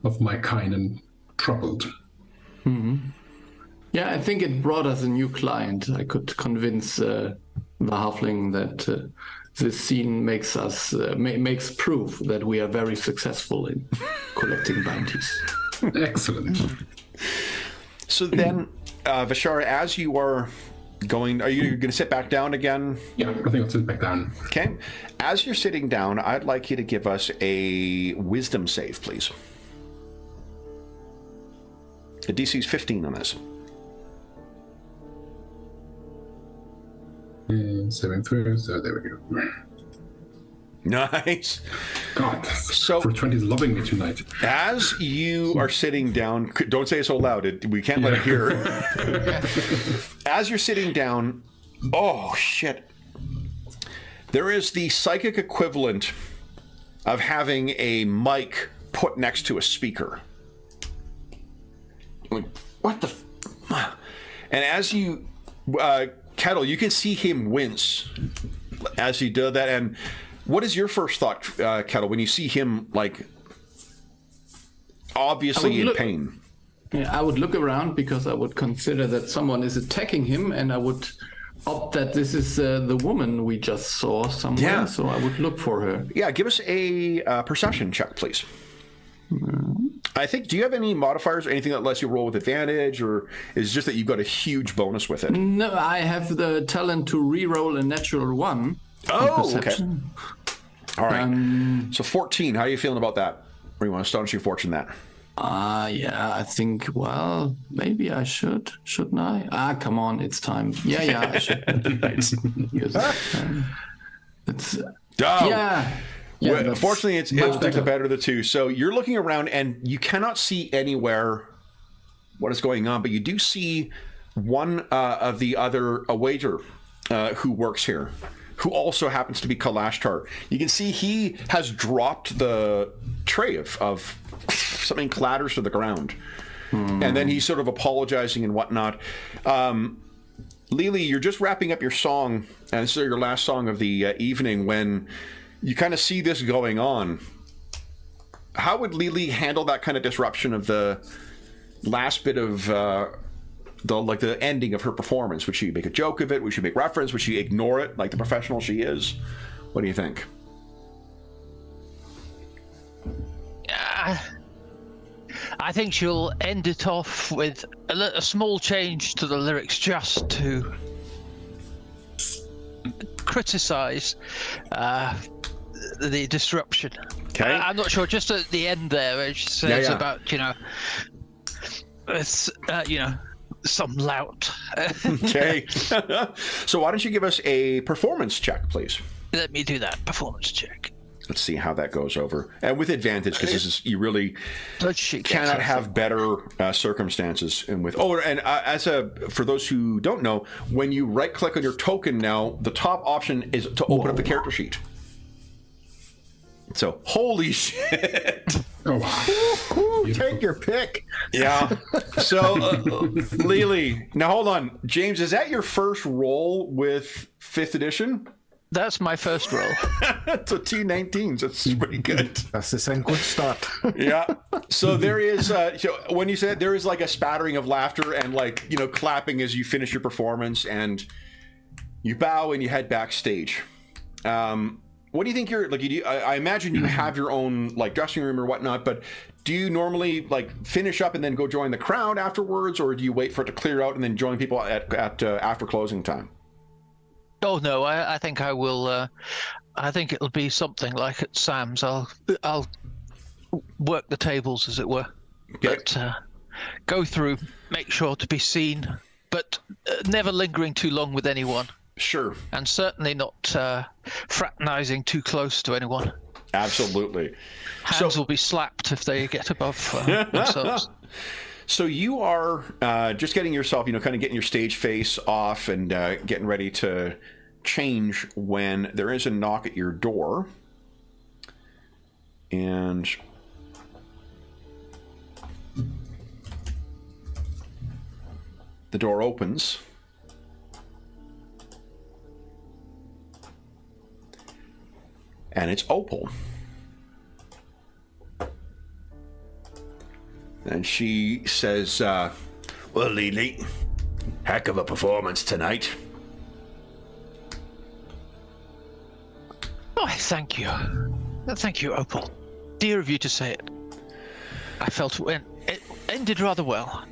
E: of my kind and troubled.
B: Mm-hmm. Yeah, I think it brought us a new client. I could convince the halfling that this scene makes us makes proof that we are very successful in collecting bounties.
E: Excellent.
A: So then, Vishara, as you are going, are you going to sit back down again?
E: Yeah, I think I'll sit back down.
A: Okay. As you're sitting down, I'd like you to give us a wisdom save, please. The DC is 15 on this.
E: Saving through, so there we go.
A: Nice.
E: God,
A: so
E: 420 is loving me tonight.
A: As you are sitting down, don't say it so loud. We can't let it hear. As you're sitting down, oh shit. There is the psychic equivalent of having a mic put next to a speaker. Like, what the? And as you, Kettle, you can see him wince as he did that. And what is your first thought, Kettle, when you see him, like, obviously in pain?
B: Yeah, I would look around because I would consider that someone is attacking him, and I would opt that this is the woman we just saw somewhere. Yeah. So I would look for her.
A: Yeah, give us a perception check, please. I think, do you have any modifiers or anything that lets you roll with advantage, or is it just that you've got a huge bonus with it?
B: No, I have the talent to re-roll a natural 1.
A: Oh, okay. All right. So 14, how are you feeling about that? Or you want to astonish your fortune that?
B: Yeah, I think, well, maybe I should. Shouldn't I? Come on, it's time. Yeah, I should. Use it. It's... Yeah.
A: Yeah, fortunately, it'll take the better of the two. So you're looking around, and you cannot see anywhere what is going on, but you do see one of the other waiter who works here, who also happens to be Kalashtar. You can see he has dropped the tray of something clatters to the ground. And then he's sort of apologizing and whatnot. Lily, you're just wrapping up your song, and this is your last song of the evening, when you kind of see this going on. How would Lily handle that kind of disruption of the last bit of the ending of her performance? Would she make a joke of it? Would she make reference? Would she ignore it like the professional she is? What do you think?
C: I think she'll end it off with a small change to the lyrics, just to criticize the disruption.
A: Okay.
C: I'm not sure. Just at the end there, where she says about it's some lout.
A: Okay. So why don't you give us a performance check, please?
C: Let me do that performance check.
A: Let's see how that goes over, and with advantage, because this is, you really cannot have better circumstances. And with for those who don't know, when you right click on your token now, the top option is to open up the character sheet. So holy shit!
E: Oh wow!
D: Take your pick.
A: Yeah. So Lily, now hold on, James, is that your first roll with 5th edition?
C: That's my first roll.
A: So T19s, that's pretty good.
D: That's a good start.
A: Yeah. So there is, when you said there is like a spattering of laughter and clapping as you finish your performance, and you bow and you head backstage. What do you think you're like? I imagine you have your own dressing room or whatnot, but do you normally finish up and then go join the crowd afterwards, or do you wait for it to clear out and then join people at after closing time?
C: Oh no, I think I will. I think it'll be something like at Sam's. I'll work the tables, as it were, but go through, make sure to be seen, but never lingering too long with anyone.
A: Sure.
C: And certainly not fraternizing too close to anyone.
A: Absolutely.
C: Hands will be slapped if they get above themselves.
A: So you are just getting yourself, kind of getting your stage face off and getting ready to change when there is a knock at your door. And the door opens. And it's Opal. And she says, well, Lily, heck of a performance tonight.
C: Oh, thank you. Thank you, Opal. Dear of you to say it. I felt it ended rather well.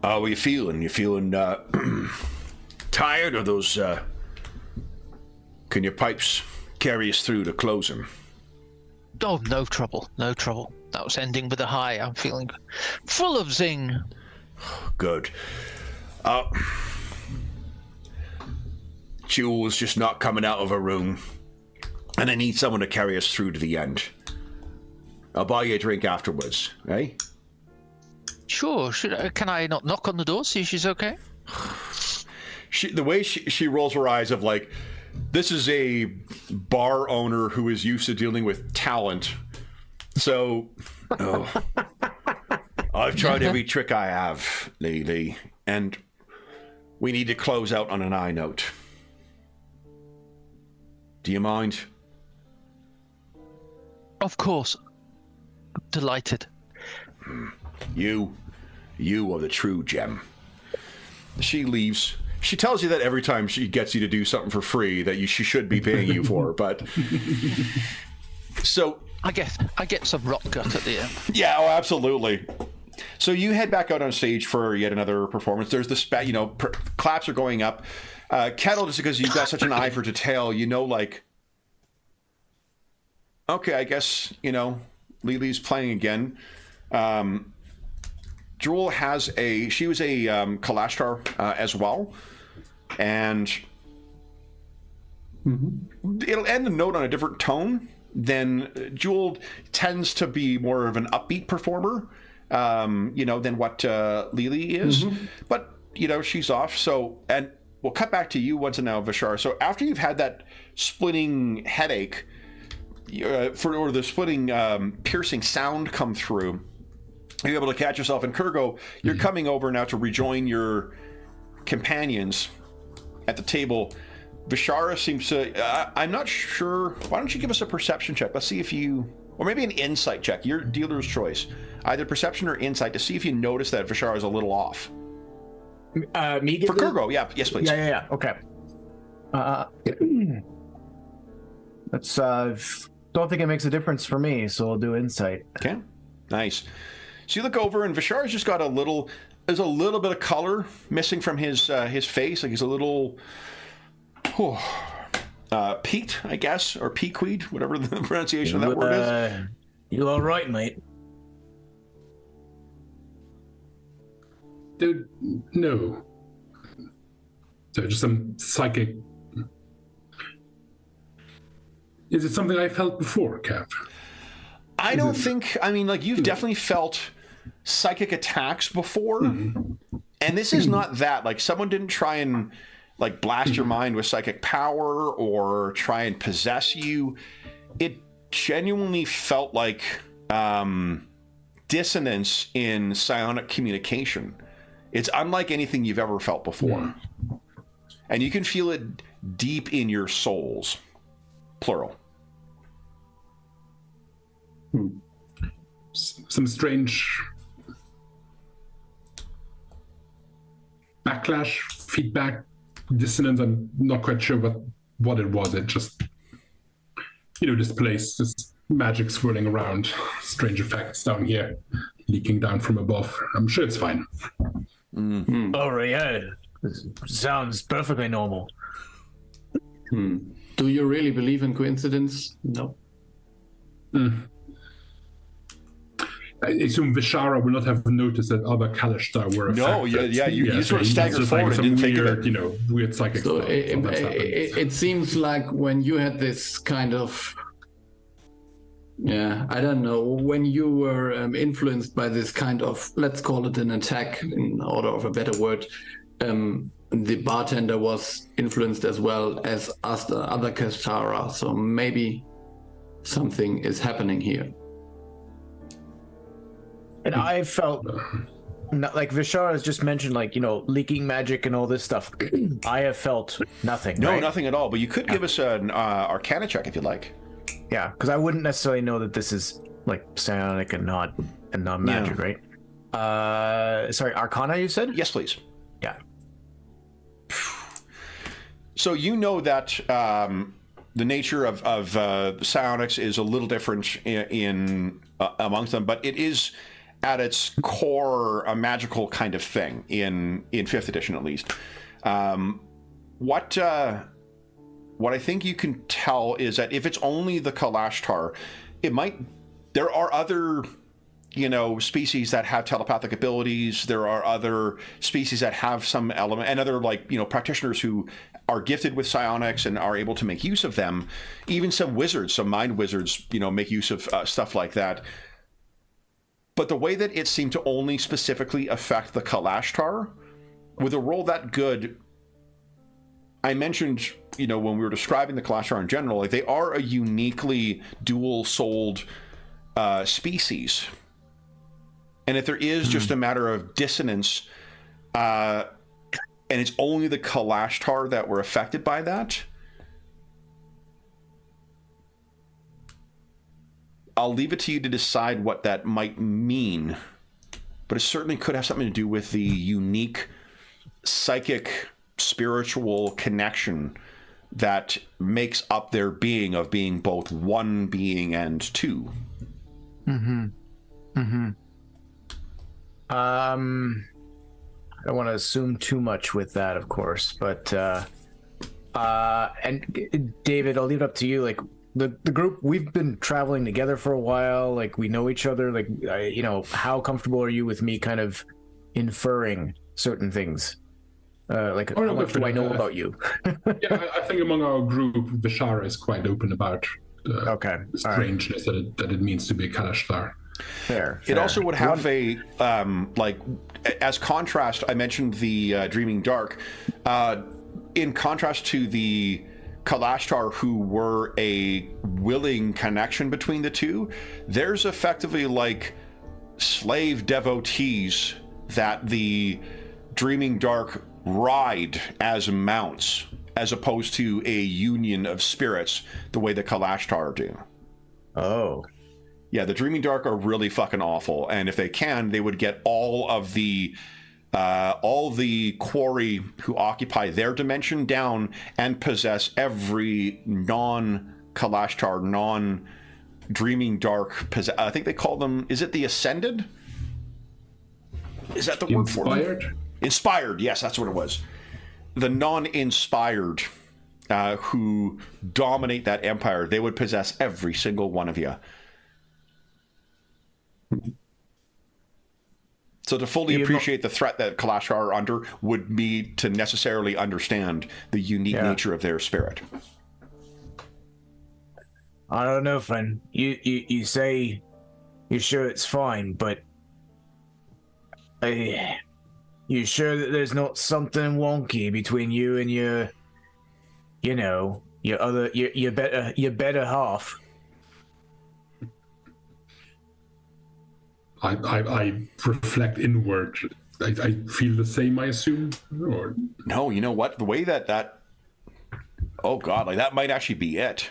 A: How are you feeling? You feeling tired, or those... Can your pipes carry us through to close them?
C: Oh, no trouble, no trouble. That was ending with a high. I'm feeling full of zing.
A: Good. Jewel's just not coming out of her room, and I need someone to carry us through to the end. I'll buy you a drink afterwards, eh?
C: Sure. Can I not knock on the door, see if she's okay?
A: The way she rolls her eyes of this is a bar owner who is used to dealing with talent. So, I've tried every trick I have, Lily, and we need to close out on an high note. Do you mind?
C: Of course. Delighted.
A: You are the true gem. She leaves. She tells you that every time she gets you to do something for free that she should be paying you for, but... So...
C: I get some rot gut at the end.
A: Yeah, oh, absolutely. So you head back out on stage for yet another performance. There's this, claps are going up. Kettle, just because you've got such an eye for detail, okay, I guess, Lily's playing again. Jewel she was a Kalashtar as well. And it'll end the note on a different tone. Then Jewel tends to be more of an upbeat performer, than what Lily is. But, she's off. So, and we'll cut back to you once and now, Vishar. So after you've had that splitting headache, or the splitting, piercing sound come through, you're able to catch yourself. And Kurgo, you're coming over now to rejoin your companions at the table. Vishara seems to... I'm not sure. Why don't you give us a perception check? Let's see if you... Or maybe an insight check. Your dealer's choice. Either perception or insight to see if you notice that Vishara is a little off.
D: Me
A: For Kurgo, yeah. Yes, please.
D: Yeah. Okay. That's don't think it makes a difference for me, so I'll do insight.
A: Okay. Nice. So you look over, and Vishara's just got there's a little bit of color missing from his face. Like he's a little peaked, I guess, or pequed, whatever the pronunciation of that word is.
D: You all right, mate?
E: Dude, no. So just some psychic... Is it something I felt before, Cav?
A: I don't think... I mean, like, you've definitely felt psychic attacks before. And this is not that. Like, someone didn't try and, like, blast your mind with psychic power or try and possess you. It genuinely felt like dissonance in psionic communication. It's unlike anything you've ever felt before. And you can feel it deep in your souls. Plural.
E: Some strange backlash, feedback, dissonance. I'm not quite sure what it was. It just, this place, this magic swirling around, strange effects down here, leaking down from above. I'm sure it's fine.
D: Oh, yeah. Sounds perfectly normal.
B: Do you really believe in coincidence? No.
E: I assume Vishara will not have noticed that other Kalishtar were affected.
A: No, you sort of staggered forward and didn't think of it.
E: Weird psychic
B: So
E: stuff.
B: it seems like when you had this kind of... Yeah, I don't know. When you were influenced by this kind of, let's call it an attack in order of a better word, the bartender was influenced as well as us, the other Kastara. So maybe something is happening here.
D: And I felt, like Vishara has just mentioned, like, leaking magic and all this stuff. I have felt nothing.
A: No,
D: right?
A: nothing at all. But you could give us an Arcana check if you'd like.
D: Yeah, because I wouldn't necessarily know that this is like psionic and not magic, right? Sorry, Arcana, you said?
A: Yes, please.
D: Yeah.
A: So you know that the nature of psionics is a little different in amongst them, but it is at its core a magical kind of thing in 5th edition at least. What I think you can tell is that if it's only the Kalashtar, there are other, species that have telepathic abilities. There are other species that have some element, and other practitioners who are gifted with psionics and are able to make use of them. Even some wizards, some mind wizards, make use of stuff like that. But the way that it seemed to only specifically affect the Kalashtar, with a roll that good, I mentioned, when we were describing the Kalashtar in general, like they are a uniquely dual-souled species. And if there is just a matter of dissonance, and it's only the Kalashtar that were affected by that, I'll leave it to you to decide what that might mean. But it certainly could have something to do with the unique psychic, spiritual connection that makes up their being of being both one being and two.
D: I don't want to assume too much with that, of course, but and David, I'll leave it up to you. Like the group, we've been traveling together for a while. Like we know each other. Like how comfortable are you with me kind of inferring certain things? How much do I know about you?
E: Yeah, I think among our group, Vishara is quite open about the strangeness that it means to be a Kalashtar.
D: Fair.
A: It also would have a as contrast. I mentioned the Dreaming Dark. In contrast to the Kalashtar, who were a willing connection between the two, there's effectively like slave devotees that the Dreaming Dark ride as mounts, as opposed to a union of spirits the way the Kalashtar do.
D: Oh.
A: Yeah, the Dreaming Dark are really fucking awful, and if they can, they would get all the quarry who occupy their dimension down and possess every non-Kalashtar, non-Dreaming Dark. I think they call them. Is it the Ascended? Is that the word for them? Inspired. Yes, that's what it was. The non-inspired who dominate that empire. They would possess every single one of you. So to fully appreciate the threat that Kalashtar are under would be to necessarily understand the unique nature of their spirit.
D: I don't know, friend. You say you're sure it's fine, but you sure that there's not something wonky between you and your better half?
E: I reflect inward. I feel the same, I assume? Or...
A: No, you know what? The way that... Oh, God, like, that might actually be it.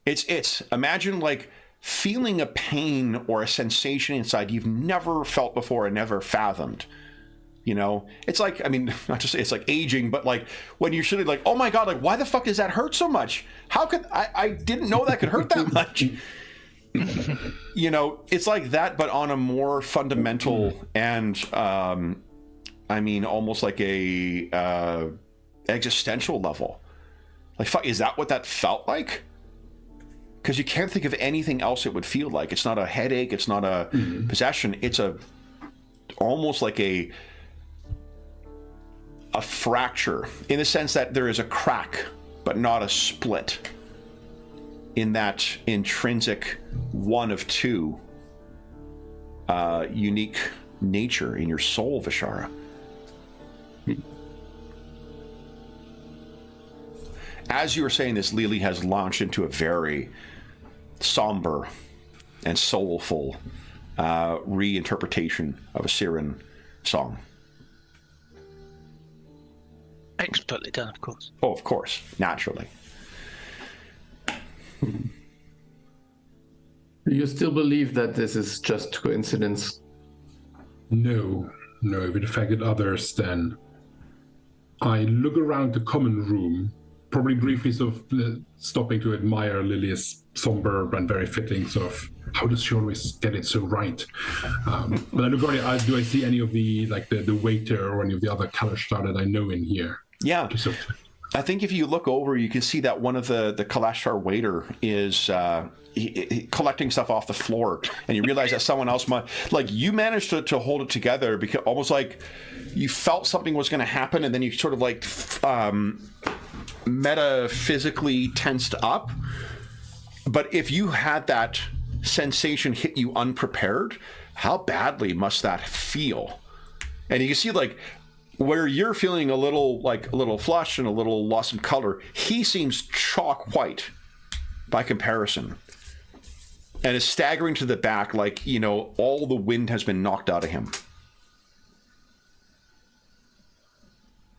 A: It's imagine, like, feeling a pain or a sensation inside you've never felt before and never fathomed. You know? It's like, I mean, not to say it's like aging, but, like, when you're sitting like, oh, my God, like, why the fuck does that hurt so much? How could... I didn't know that could hurt that much. You know, it's like that, but on a more fundamental and, I mean, almost like a existential level. Like, fuck, is that what that felt like? Because you can't think of anything else it would feel like. It's not a headache. It's not a possession. It's almost like a fracture, in the sense that there is a crack, but not a split. In that intrinsic one of two unique nature in your soul, Vishara. As you were saying this, Lily has launched into a very somber and soulful reinterpretation of a Siren song.
C: Expertly done, of course.
A: Oh, of course, naturally.
B: Do you still believe that this is just coincidence?
E: No. If it affected others, then I look around the common room, probably briefly sort of stopping to admire Lily's somber and very fitting sort of, how does she always get it so right? But I look around, do I see any of the, like the waiter or any of the other Kalashtar that I know in here?
A: Yeah. I think if you look over, you can see that one of the Kalashtar waiter is he collecting stuff off the floor, and you realize that someone else might, like, you managed to hold it together, because almost like you felt something was going to happen, and then you sort of like metaphysically tensed up. But if you had that sensation hit you unprepared, how badly must that feel? And you can see, like, where you're feeling a little flush and a little loss in color, he seems chalk white by comparison, and is staggering to the back like, you know, all the wind has been knocked out of him.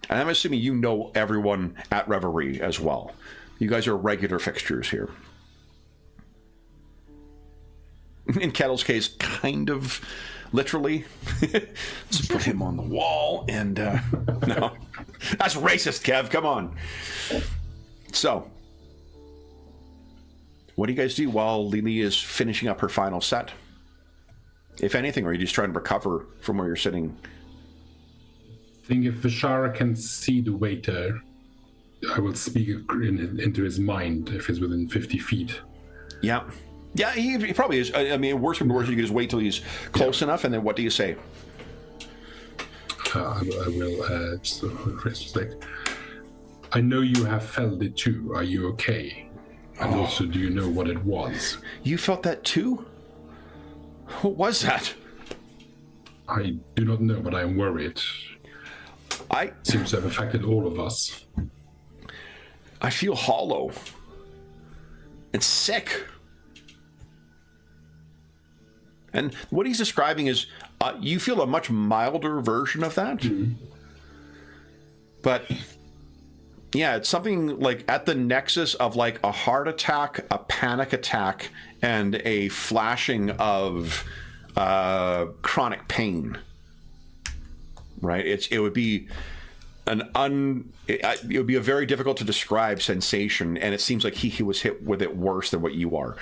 A: And I'm assuming you know everyone at Reverie as well. You guys are regular fixtures here. In Kettle's case, kind of literally. Let's put him on the wall and no. That's racist, Kev. Come on. So, what do you guys do while Lily is finishing up her final set? If anything, or are you just trying to recover from where you're sitting?
E: I think if Vishara can see the waiter, I will speak into his mind if he's within 50 feet.
A: Yeah. Yeah, he probably is. I mean, worse than worse, you can just wait till he's close enough, and then what do you say?
E: I will just rephrase this. Like, I know you have felt it too. Are you okay? And also, do you know what it was?
A: You felt that too? What was that?
E: I do not know, but I am worried. It seems to have affected all of us.
A: I feel hollow and sick. And what he's describing is you feel a much milder version of that. But yeah, it's something like at the nexus of like a heart attack, a panic attack, and a flashing of chronic pain. Right? It would be it would be a very difficult to describe sensation, and it seems like he was hit with it worse than what you are.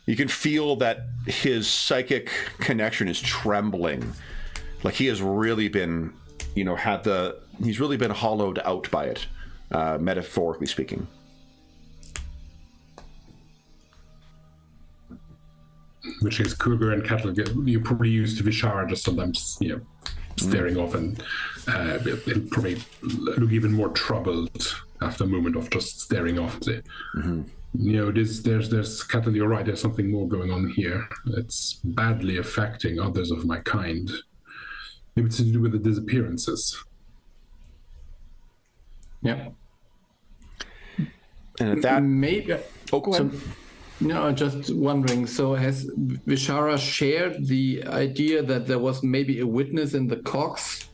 A: You can feel that his psychic connection is trembling, like he has really been, he's really been hollowed out by it, metaphorically speaking.
E: Which is Cougar and Cattle. You're probably used to Vishara just sometimes, staring off, and it'll probably look even more troubled after a moment of just staring off. There's Cattle, you're right, there's something more going on here. It's badly affecting others of my kind. Maybe it's to do with the disappearances.
B: Yeah.
A: And at that...
B: Maybe...
A: Oh, go ahead.
B: No, just wondering, so has Vishara shared the idea that there was maybe a witness in the Cox?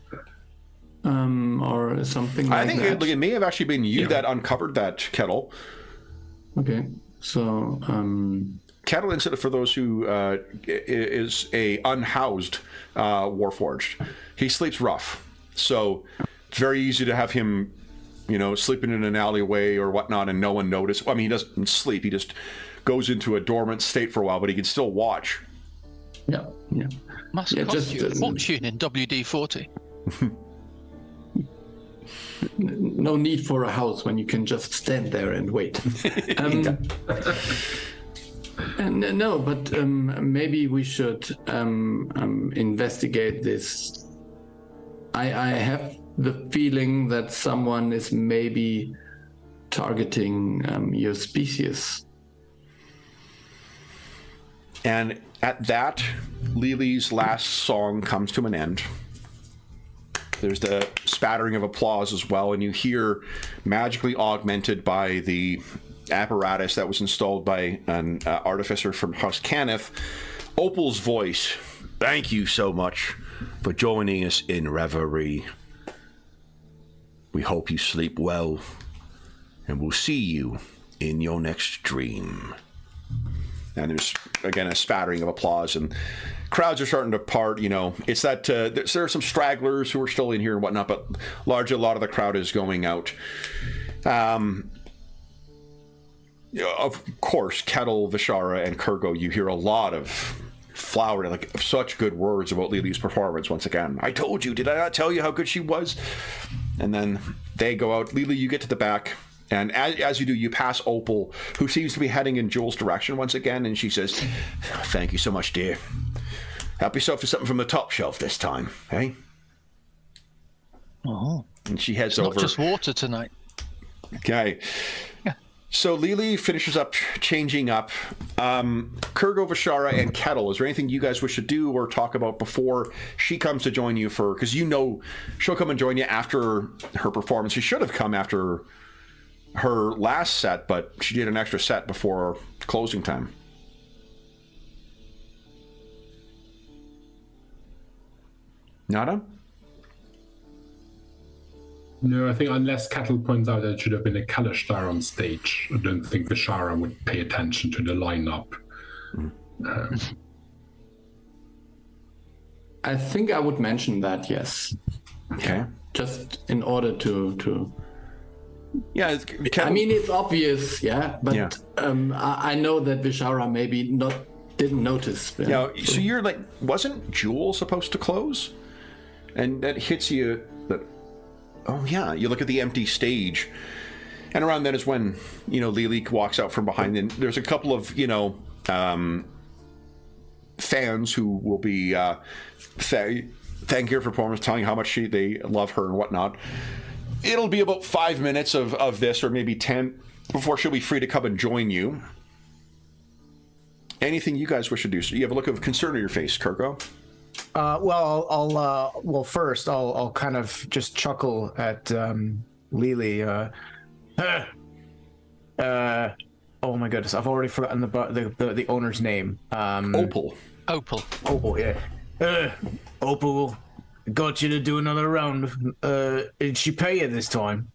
B: Or something like that?
A: I think it may have actually been you that uncovered that, Kettle.
B: Okay, so...
A: Kettle, instead of, for those who is a unhoused Warforged, he sleeps rough. So it's very easy to have him, sleeping in an alleyway or whatnot and no one notice. I mean, he doesn't sleep, he just goes into a dormant state for a while, but he can still watch.
B: Yeah.
C: Must cost you a fortune in WD-40.
B: No need for a house when you can just stand there and wait. No, but maybe we should investigate this. I have the feeling that someone is maybe targeting your species.
A: And at that, Lily's last song comes to an end. There's the spattering of applause as well, and you hear, magically augmented by the apparatus that was installed by an artificer from House Cannith, Opal's voice. Thank you so much for joining us in Reverie. We hope you sleep well, and we'll see you in your next dream. And there's, again, a spattering of applause, and crowds are starting to part. It's that there are some stragglers who are still in here and whatnot, but largely a lot of the crowd is going out. Of course, Kettle, Vishara, and Kurgo, you hear a lot of flowering, like such good words about Lily's performance once again. I told you, did I not tell you how good she was? And then they go out. Lily, you get to the back. And as you do, you pass Opal, who seems to be heading in Jules' direction once again, and she says, "Thank you so much, dear. Help yourself to something from the top shelf this time, eh?"
C: Oh.
A: And she heads
C: it's
A: over.
C: Not just water tonight.
A: Okay.
C: Yeah.
A: So Lily finishes up changing up. Kurgo, Vishara, and Kettle, is there anything you guys wish to do or talk about before she comes to join you because she'll come and join you after her performance. She should have come after her last set, but she did an extra set before closing time. Nada?
E: No, I think unless Cattle points out that it should have been a Kalashtar on stage, I don't think Vishara would pay attention to the lineup.
B: I think I would mention that, yes.
A: Okay.
B: Just in order to...
A: Yeah,
B: I mean, it's obvious, yeah, but yeah. I know that Vishara maybe didn't notice.
A: Yeah, so you're like, wasn't Jewel supposed to close? And that hits you that, oh yeah, you look at the empty stage, and around then is when, Lily walks out from behind, and there's a couple of, fans who will be thanking her for performance, telling how much they love her and whatnot. It'll be about 5 minutes of this, or maybe 10, before she'll be free to come and join you. Anything you guys wish to do? So you have a look of concern on your face, Kurgo.
D: Well, first I'll kind of just chuckle at Lily. Oh Oh my goodness, I've already forgotten the owner's name.
A: Opal.
C: Opal.
D: Opal, yeah. Opal, got you to do another round. Did she pay you this time?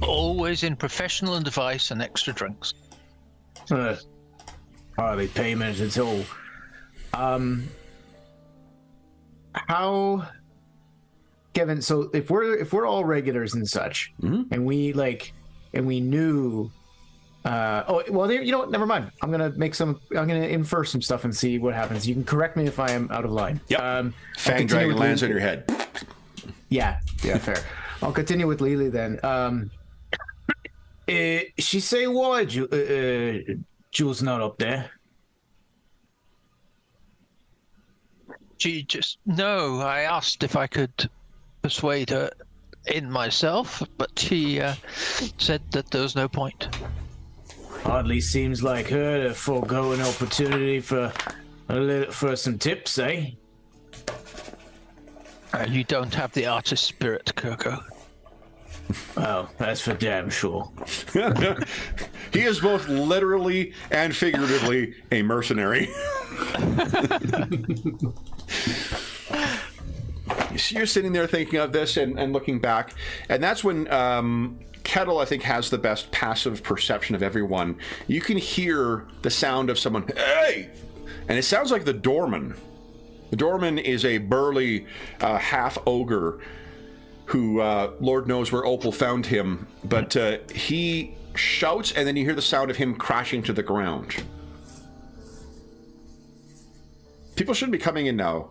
C: Always in professional advice and extra drinks.
D: Hardly payment at all. How, Kevin? So if we're all regulars and such, and we knew, oh well, you know what? Never mind. I'm gonna infer some stuff and see what happens. You can correct me if I am out of line.
A: Yep. Fang dragon lands on your head.
D: Yeah, fair. I'll continue with Lily then. She say why Jules not up there?
C: No, I asked if I could persuade her in myself, but she said that there was no point.
D: Hardly seems like her to forego an opportunity for some tips, eh?
C: You don't have the artist spirit, Kirko.
D: Oh, that's for damn sure.
A: He is both literally and figuratively a mercenary. You're sitting there thinking of this and looking back, and that's when Kettle, I think, has the best passive perception of everyone. You can hear the sound of someone, hey! And it sounds like the doorman. The doorman is a burly half-ogre who, Lord knows where Opal found him, but he shouts, and then you hear the sound of him crashing to the ground. People should be coming in now.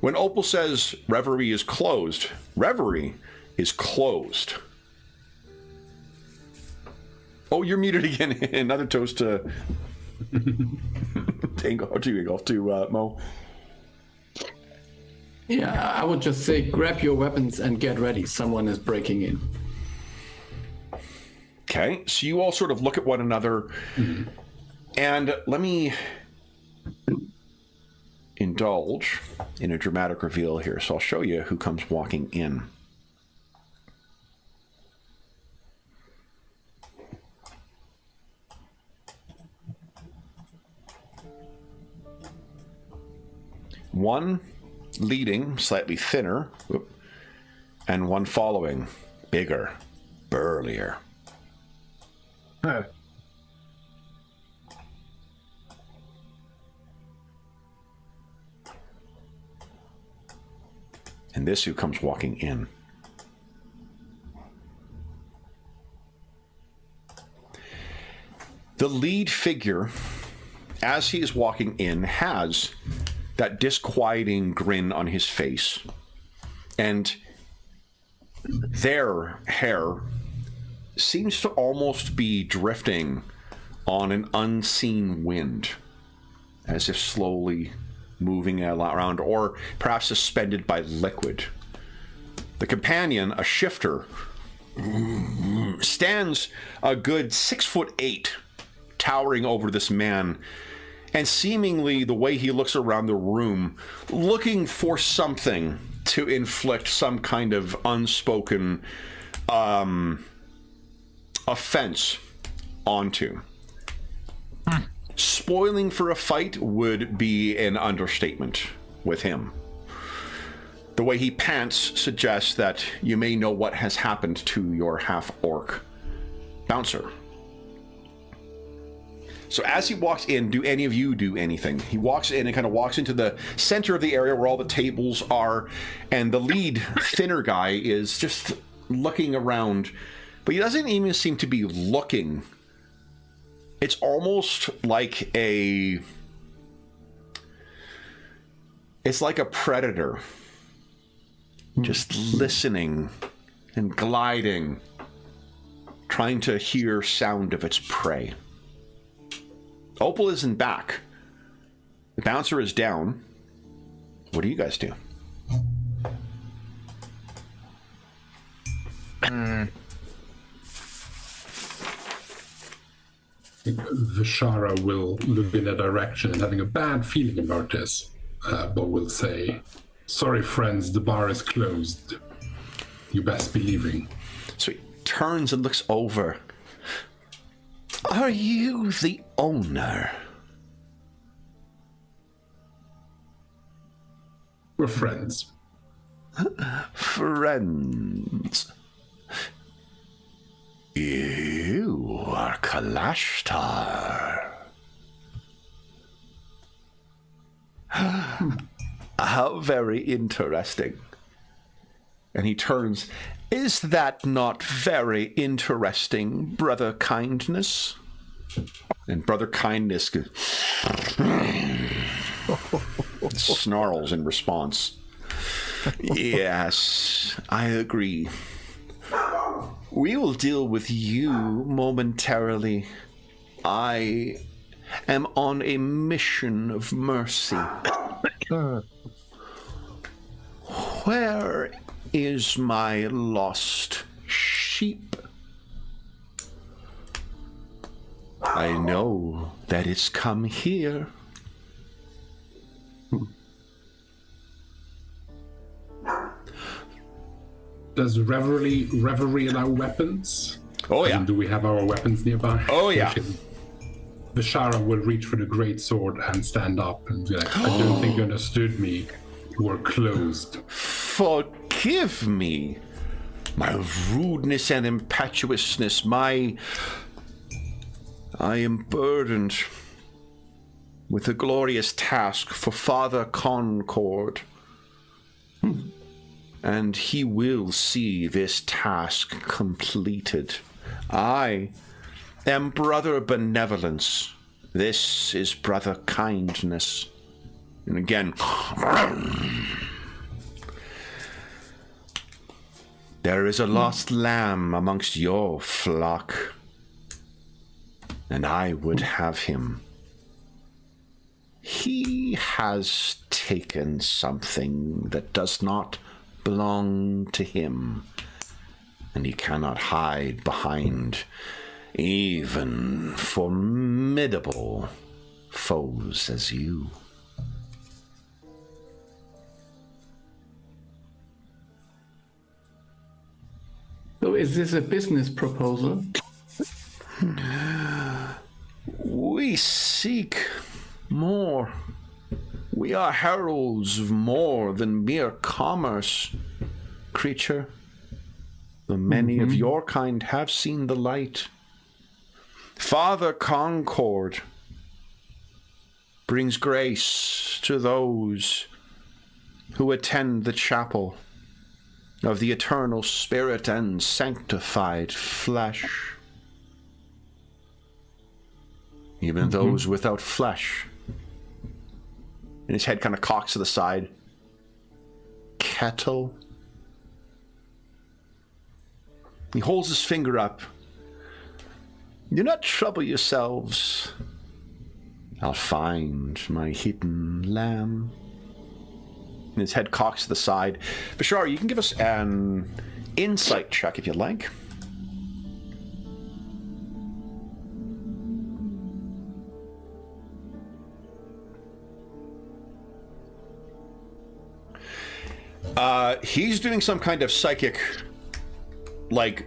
A: When Opal says Reverie is closed, Reverie is closed. Oh, you're muted again. Another toast to to Mo.
B: Yeah, I would just say grab your weapons and get ready. Someone is breaking in.
A: Okay, so you all sort of look at one another, and let me indulge in a dramatic reveal here. So I'll show you who comes walking in. One leading, slightly thinner, and one following, bigger, burlier.
D: Huh.
A: And this who comes walking in. The lead figure, as he is walking in, has that disquieting grin on his face. And their hair seems to almost be drifting on an unseen wind, as if slowly moving around, or perhaps suspended by liquid. The companion, a shifter, stands a good 6'8", towering over this man, and seemingly the way he looks around the room, looking for something to inflict some kind of unspoken offense onto. Spoiling for a fight would be an understatement with him. The way he pants suggests that you may know what has happened to your half-orc bouncer. So as he walks in, do any of you do anything? He walks in and kind of walks into the center of the area where all the tables are, and the lead thinner guy is just looking around, but he doesn't even seem to be looking. It's almost like it's like a predator, just listening and gliding, trying to hear sound of its prey. Opal isn't back. The bouncer is down. What do you guys do?
E: Vishara will look in a direction and having a bad feeling about this, but will say, "Sorry, friends, the bar is closed. You best be leaving."
A: Sweet. turns and looks over. Are you the owner?
E: We're friends.
A: Friends. You are Kalashtar. How very interesting. And he turns. Is that not very interesting, Brother Kindness? And Brother Kindness snarls in response. Yes, I agree. We will deal with you momentarily. I am on a mission of mercy. Where is my lost sheep? I know that it's come here.
E: Does Reverie allow weapons?
A: Oh, yeah.
E: And do we have our weapons nearby?
A: Oh, yeah.
E: Vishara will reach for the great sword and stand up and be like, I don't think you understood me. We're closed.
A: Forgive me. My rudeness and impetuousness, I am burdened with a glorious task for Father Concord. And he will see this task completed. I am Brother Benevolence. This is Brother Kindness. And again, there is a lost lamb amongst your flock, and I would have him. He has taken something that does not belong to him, and he cannot hide behind even formidable foes as you.
B: So is this a business proposal?
A: We seek more. We are heralds of more than mere commerce, creature. The many of your kind have seen the light. Father Concord brings grace to those who attend the chapel of the eternal spirit and sanctified flesh. Even those without flesh. And his head kind of cocks to the side. Kettle. He holds his finger up. Do not trouble yourselves. I'll find my hidden lamb. And his head cocks to the side. Bashar, you can give us an insight check if you'd like. He's doing some kind of psychic, like,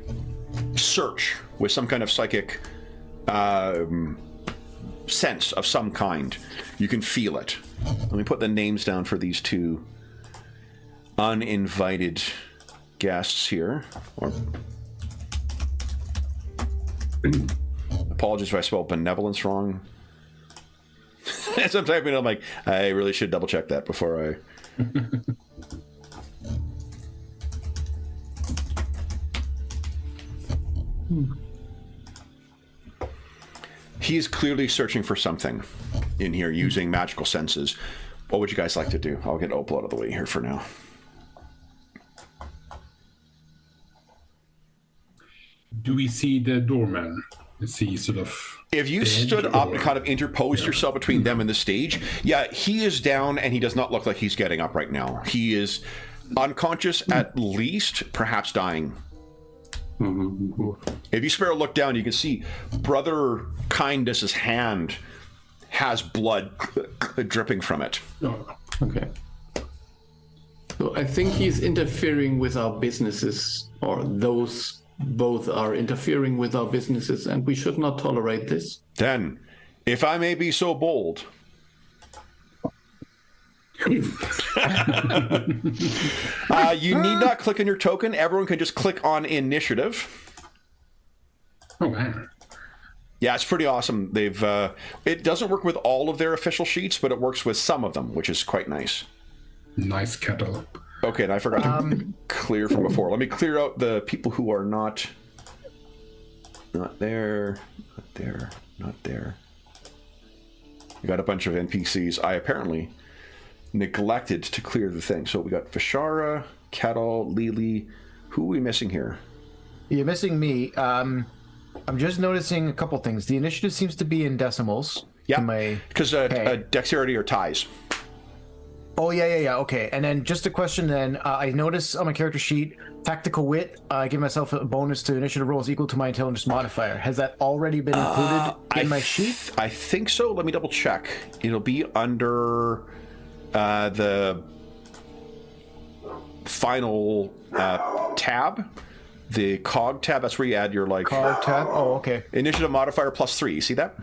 A: search with some kind of psychic sense of some kind. You can feel it. Let me put the names down for these two uninvited guests here. Apologies if I spelled benevolence wrong. As I'm typing, I'm like, I really should double check that before I... He's clearly searching for something in here using magical senses. What would you guys like to do? I'll get Opal out of the way here for now.
E: Do we see the doorman? Is he sort of...
A: If you stood up and kind of interposed yourself between them and the stage, yeah, he is down and he does not look like he's getting up right now. He is unconscious, at least, perhaps dying. If you spare a look down, you can see Brother Kindness's hand has blood dripping from it.
E: Oh.
B: Okay. So I think he's interfering with our businesses, or those both are interfering with our businesses, and we should not tolerate this.
A: Then, if I may be so bold, you need not click on your token. Everyone can just click on initiative.
E: Oh, man.
A: Yeah, it's pretty awesome. They've it doesn't work with all of their official sheets, but it works with some of them, which is quite nice.
E: Nice kettle.
A: Okay, and I forgot to clear from before. Let me clear out the people who are not there, not there, not there. We got a bunch of NPCs. I apparently neglected to clear the thing. So we got Vishara, Kettle, Lily. Who are we missing here?
D: You're missing me. I'm just noticing a couple things. The initiative seems to be in decimals.
A: Yeah, because dexterity or ties.
D: Oh, yeah. Okay. And then just a question then. I notice on my character sheet, tactical wit, I give myself a bonus to initiative rolls equal to my intelligence modifier. Has that already been included in my sheet?
A: I think so. Let me double check. It'll be under the final tab. The cog tab, that's where you add your
D: Cog tab? Oh, okay.
A: Initiative modifier +3. You see that?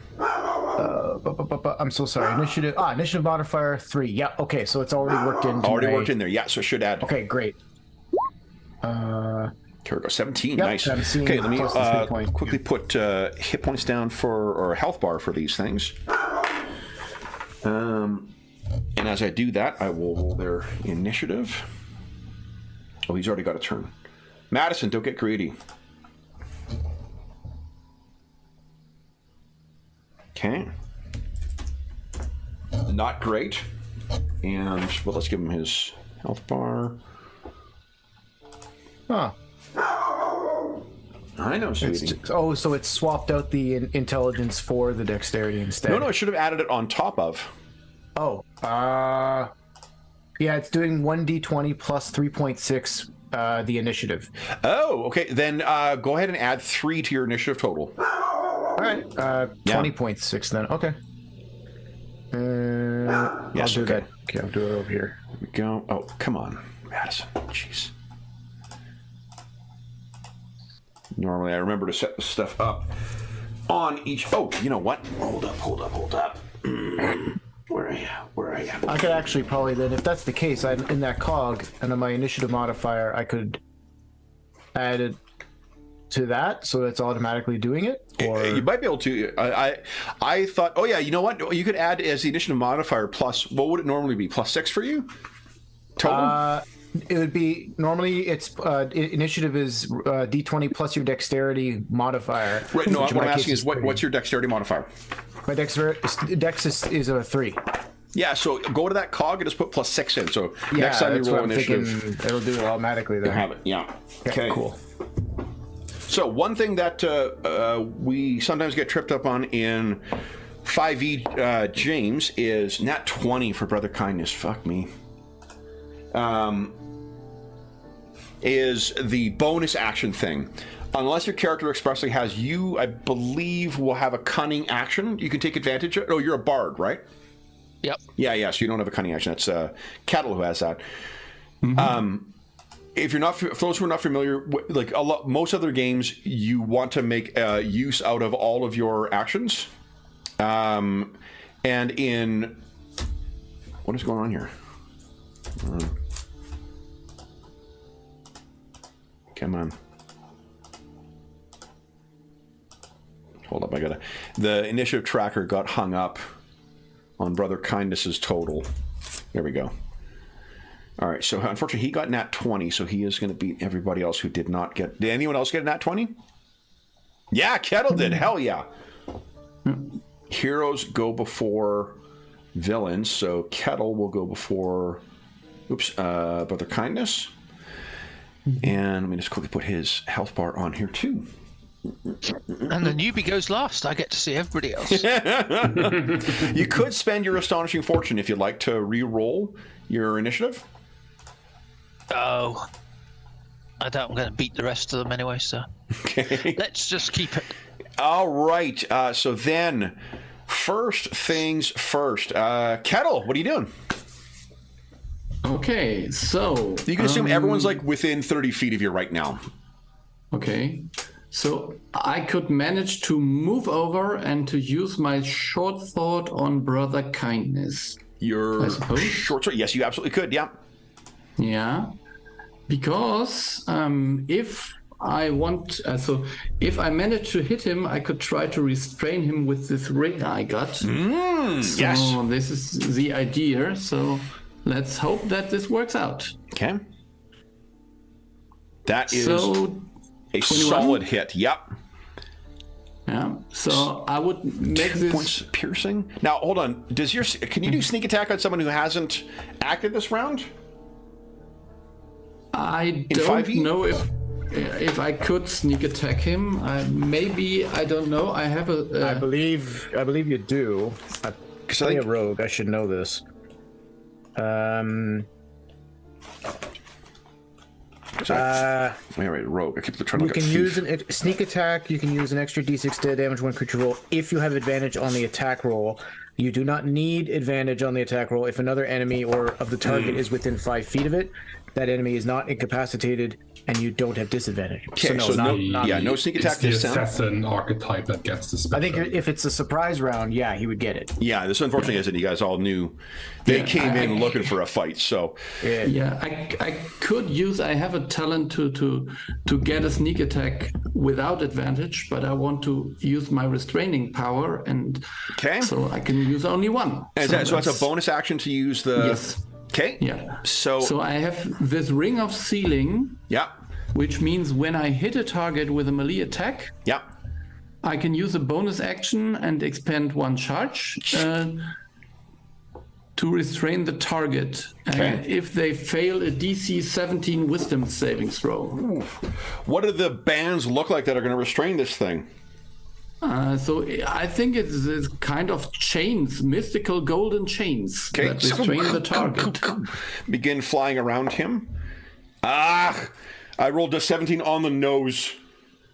D: I'm so sorry. Initiative modifier 3. Yeah, okay, so it's already worked in.
A: Worked in there, yeah, so it should add.
D: Okay, great.
A: Here we go, 17,
D: yep,
A: nice.
D: 17
A: okay, let me quickly
D: yeah.
A: put hit points down or a health bar for these things. And as I do that, I will roll their initiative. Oh, he's already got a turn. Madison, don't get greedy. Okay. Not great. And, well, let's give him his health bar.
D: Huh.
A: I know, sweetie.
D: So it's swapped out the intelligence for the dexterity instead.
A: No, I should have added it on top of.
D: Oh. Yeah, it's doing 1d20 plus 3.6 the initiative.
A: Oh, okay. Then go ahead and add 3 to your initiative total.
D: All right. 20.6 then. Okay.
A: Yes,
D: I'll do
A: okay.
D: that. Okay, I'll do it over here.
A: Here we go. Oh, come on, Madison. Jeez. Normally, I remember to set the stuff up on each. Oh, you know what? Hold up. Where are you?
D: I could actually probably then, if that's the case, I'm in that cog, and on my initiative modifier, I could add it to that, so it's automatically doing it. Or
A: You might be able to. I thought. Oh yeah, you know what? You could add as the initiative modifier plus. What would it normally be? +6 for you? Total.
D: It would be normally it's initiative is d20 plus your dexterity modifier.
A: Right. No, what I'm asking is what's your dexterity modifier?
D: My dex is a 3.
A: Yeah, so go to that cog and just put +6 in. So
D: Yeah,
A: next time you
D: that's
A: roll
D: what I'm
A: initiative,
D: thinking. It'll do it automatically then.
A: have it. Yeah.
D: Okay, cool.
A: So one thing that we sometimes get tripped up on in 5e James is nat 20 for Brother Kindness. Fuck me. Is the bonus action thing. Unless your character expressly has you, I believe, will have a cunning action you can take advantage of. Oh, you're a bard, right?
C: Yep.
A: Yeah, so you don't have a cunning action. That's Kettle who has that. If you're not, for those who are not familiar, like most other games, you want to make use out of all of your actions. And in what is going on here? Come on. Hold up, the initiative tracker got hung up on Brother Kindness's total. There we go. All right, so unfortunately he got nat 20, so he is going to beat everybody else who did not get. Did anyone else get a nat 20? Yeah, Kettle did. Hell yeah. Heroes go before villains, so Kettle will go before. Brother Kindness. And let me just quickly put his health bar on here too.
C: And the newbie goes last. I get to see everybody else.
A: You could spend your astonishing fortune if you'd like to re-roll your initiative.
C: Oh, I doubt I'm going to beat the rest of them anyway, so
A: Okay.
C: let's just keep it.
A: All right. So then, first things first. Kettle, what are you doing?
B: Okay, so
A: You can assume everyone's like within 30 feet of you right now.
B: Okay. So I could manage to move over and to use my short thought on Brother Kindness.
A: Your
B: I suppose.
A: short sword. Yes, you absolutely could. Yeah.
B: Yeah. Because if I want, if I manage to hit him, I could try to restrain him with this ring I got. So
A: yes.
B: this is the idea. So let's hope that this works out.
A: Okay. That is
B: So
A: a
B: 21?
A: solid hit. Yep.
B: Yeah. So I would make
A: 2
B: this.
A: points piercing. Now hold on. Can you do sneak attack on someone who hasn't acted this round?
B: I
A: In
B: don't
A: 5e?
B: know if I could sneak attack him. Maybe, I don't know. I have a.
D: I believe you do. I'm a rogue. I should know this.
A: Wait, rogue. I keep trying to
D: You
A: look at
D: can
A: thief.
D: use a sneak attack. You can use an extra d6 damage when creature roll if you have advantage on the attack roll. You do not need advantage on the attack roll if another enemy or of the target is within 5 feet of it. That enemy is not incapacitated, and you don't have disadvantage.
A: Okay, so no sneak attack
E: It's the
A: this time.
E: assassin archetype that gets the special.
D: I think if it's a surprise round, yeah, he would get it.
A: Yeah, this unfortunately isn't. You guys all knew they came in looking for a fight. So
B: Yeah, I could use. I have a talent to get a sneak attack without advantage, but I want to use my restraining power, and so I can use only one.
A: So that's a bonus action to use the.
B: Yes.
A: Okay.
B: Yeah.
A: So
B: I have this ring of sealing.
A: Yeah.
B: Which means when I hit a target with a melee attack.
A: Yeah.
B: I can use a bonus action and expend one charge to restrain the target if they fail a DC 17 Wisdom saving throw.
A: Ooh. What do the bands look like that are going to restrain this thing?
B: So I think it's kind of chains, mystical golden chains that restrain the target.
A: Begin flying around him. I rolled a 17 on the nose.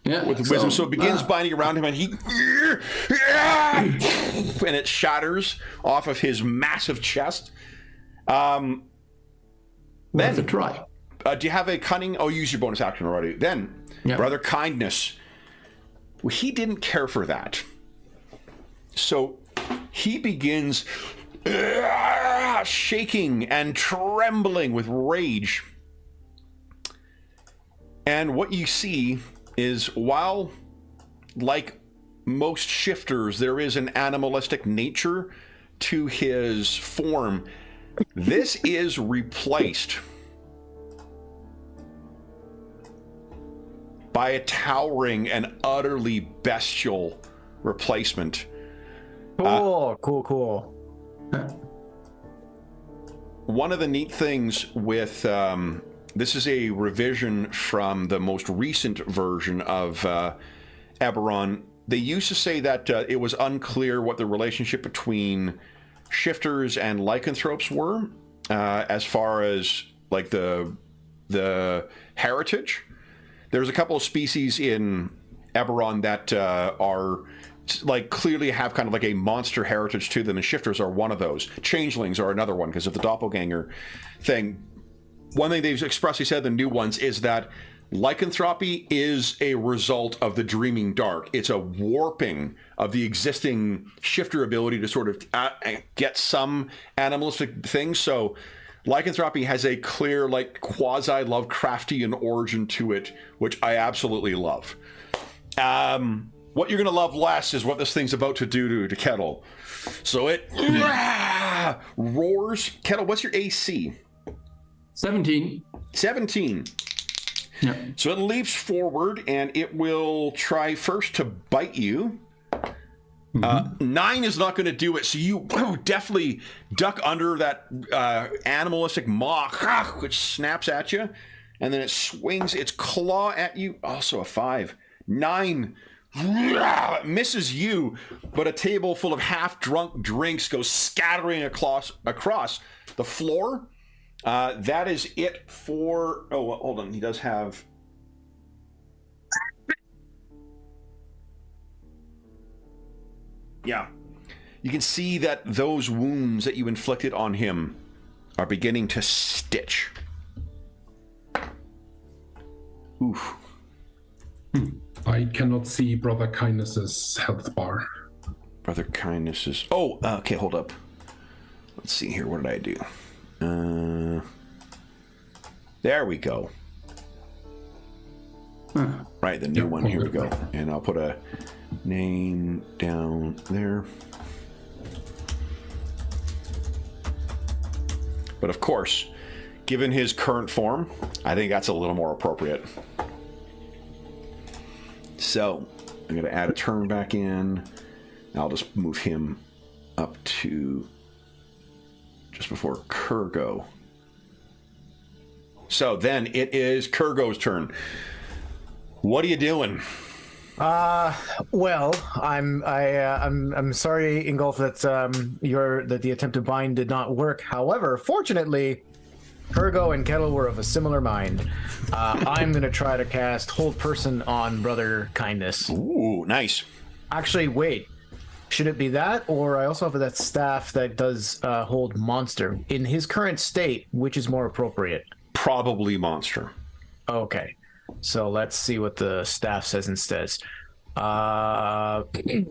B: Yeah,
A: with wisdom, so it begins binding around him, and and it shatters off of his massive chest.
B: Then a try.
A: Do you have a cunning? Oh, use your bonus action already. Then, Brother Kindness. Well, he didn't care for that, so he begins shaking and trembling with rage. And what you see is, while, like most shifters, there is an animalistic nature to his form, this is replaced by a towering and utterly bestial replacement.
D: Cool.
A: One of the neat things with this is a revision from the most recent version of Eberron. They used to say that it was unclear what the relationship between shifters and lycanthropes were, as far as like the heritage. There's a couple of species in Eberron that are like clearly have kind of like a monster heritage to them, and shifters are one of those. Changelings are another one because of the doppelganger thing. One thing they've expressly said, the new ones, is that lycanthropy is a result of the dreaming dark. It's a warping of the existing shifter ability to sort of get some animalistic things. So lycanthropy has a clear, like, quasi-Lovecraftian origin to it, which I absolutely love. What you're going to love less is what this thing's about to do to Kettle. So it roars. Kettle, what's your AC?
B: 17.
A: Yeah. So it leaps forward, and it will try first to bite you. 9 is not going to do it, so you definitely duck under that animalistic maw, which snaps at you, and then it swings its claw at you. Also a 5. 9 misses you, but a table full of half-drunk drinks goes scattering across the floor. That is it for... Oh, well, hold on. He does have... Yeah. You can see that those wounds that you inflicted on him are beginning to stitch. Oof.
E: I cannot see Brother Kindness's health bar.
A: Brother Kindness is... Oh, okay, hold up. Let's see here. What did I do? There we go. Right, the new one. Here we go. And I'll put a name down there. But of course, given his current form, I think that's a little more appropriate. So, I'm going to add a turn back in. I'll just move him up to just before Kurgo. So then it is Kurgo's turn. What are you doing?
D: Well, I'm sorry, Ingolf, that the attempt to bind did not work. However, fortunately, Kurgo and Kettle were of a similar mind. I'm gonna try to cast Hold Person on Brother Kindness.
A: Ooh, nice.
D: Actually, wait. Should it be that, or I also have that staff that does Hold Monster? In his current state, which is more appropriate?
A: Probably Monster.
D: Okay. So let's see what the staff says instead. Okay.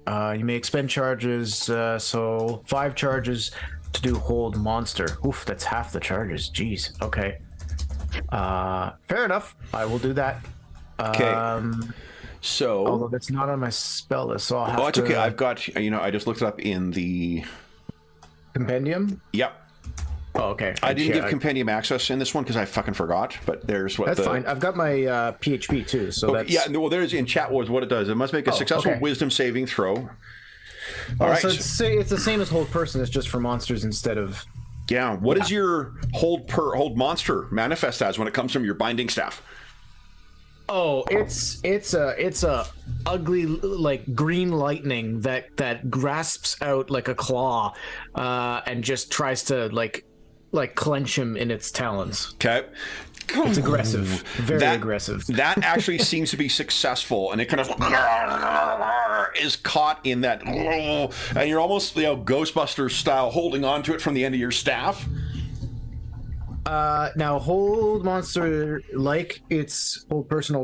D: You may expend charges, so 5 charges to do Hold Monster. Oof, that's half the charges. Jeez. Okay. Fair enough. I will do that.
A: Okay. So...
D: Although that's not on my spell list, so I'll have to...
A: Oh, it's okay. I've got... I just looked it up in the...
D: Compendium?
A: Yep.
D: Oh, okay.
A: I didn't give Compendium access in this one because I fucking forgot, but there's what
D: That's fine. I've got my PHP too, so that's...
A: Yeah, well, there's in chat was what it does. It must make a successful Wisdom saving throw. All right.
D: So it's the same as Hold Person, it's just for monsters instead of...
A: Yeah. What is your Hold Monster manifest as when it comes from your binding staff?
D: Oh, it's a ugly like green lightning that grasps out like a claw, and just tries to like clench him in its talons.
A: Okay.
D: It's aggressive, very aggressive.
A: That actually seems to be successful, and it kind of is caught in that, and you're almost Ghostbusters style holding on to it from the end of your staff.
D: Now, Hold Monster, like its Hold Personal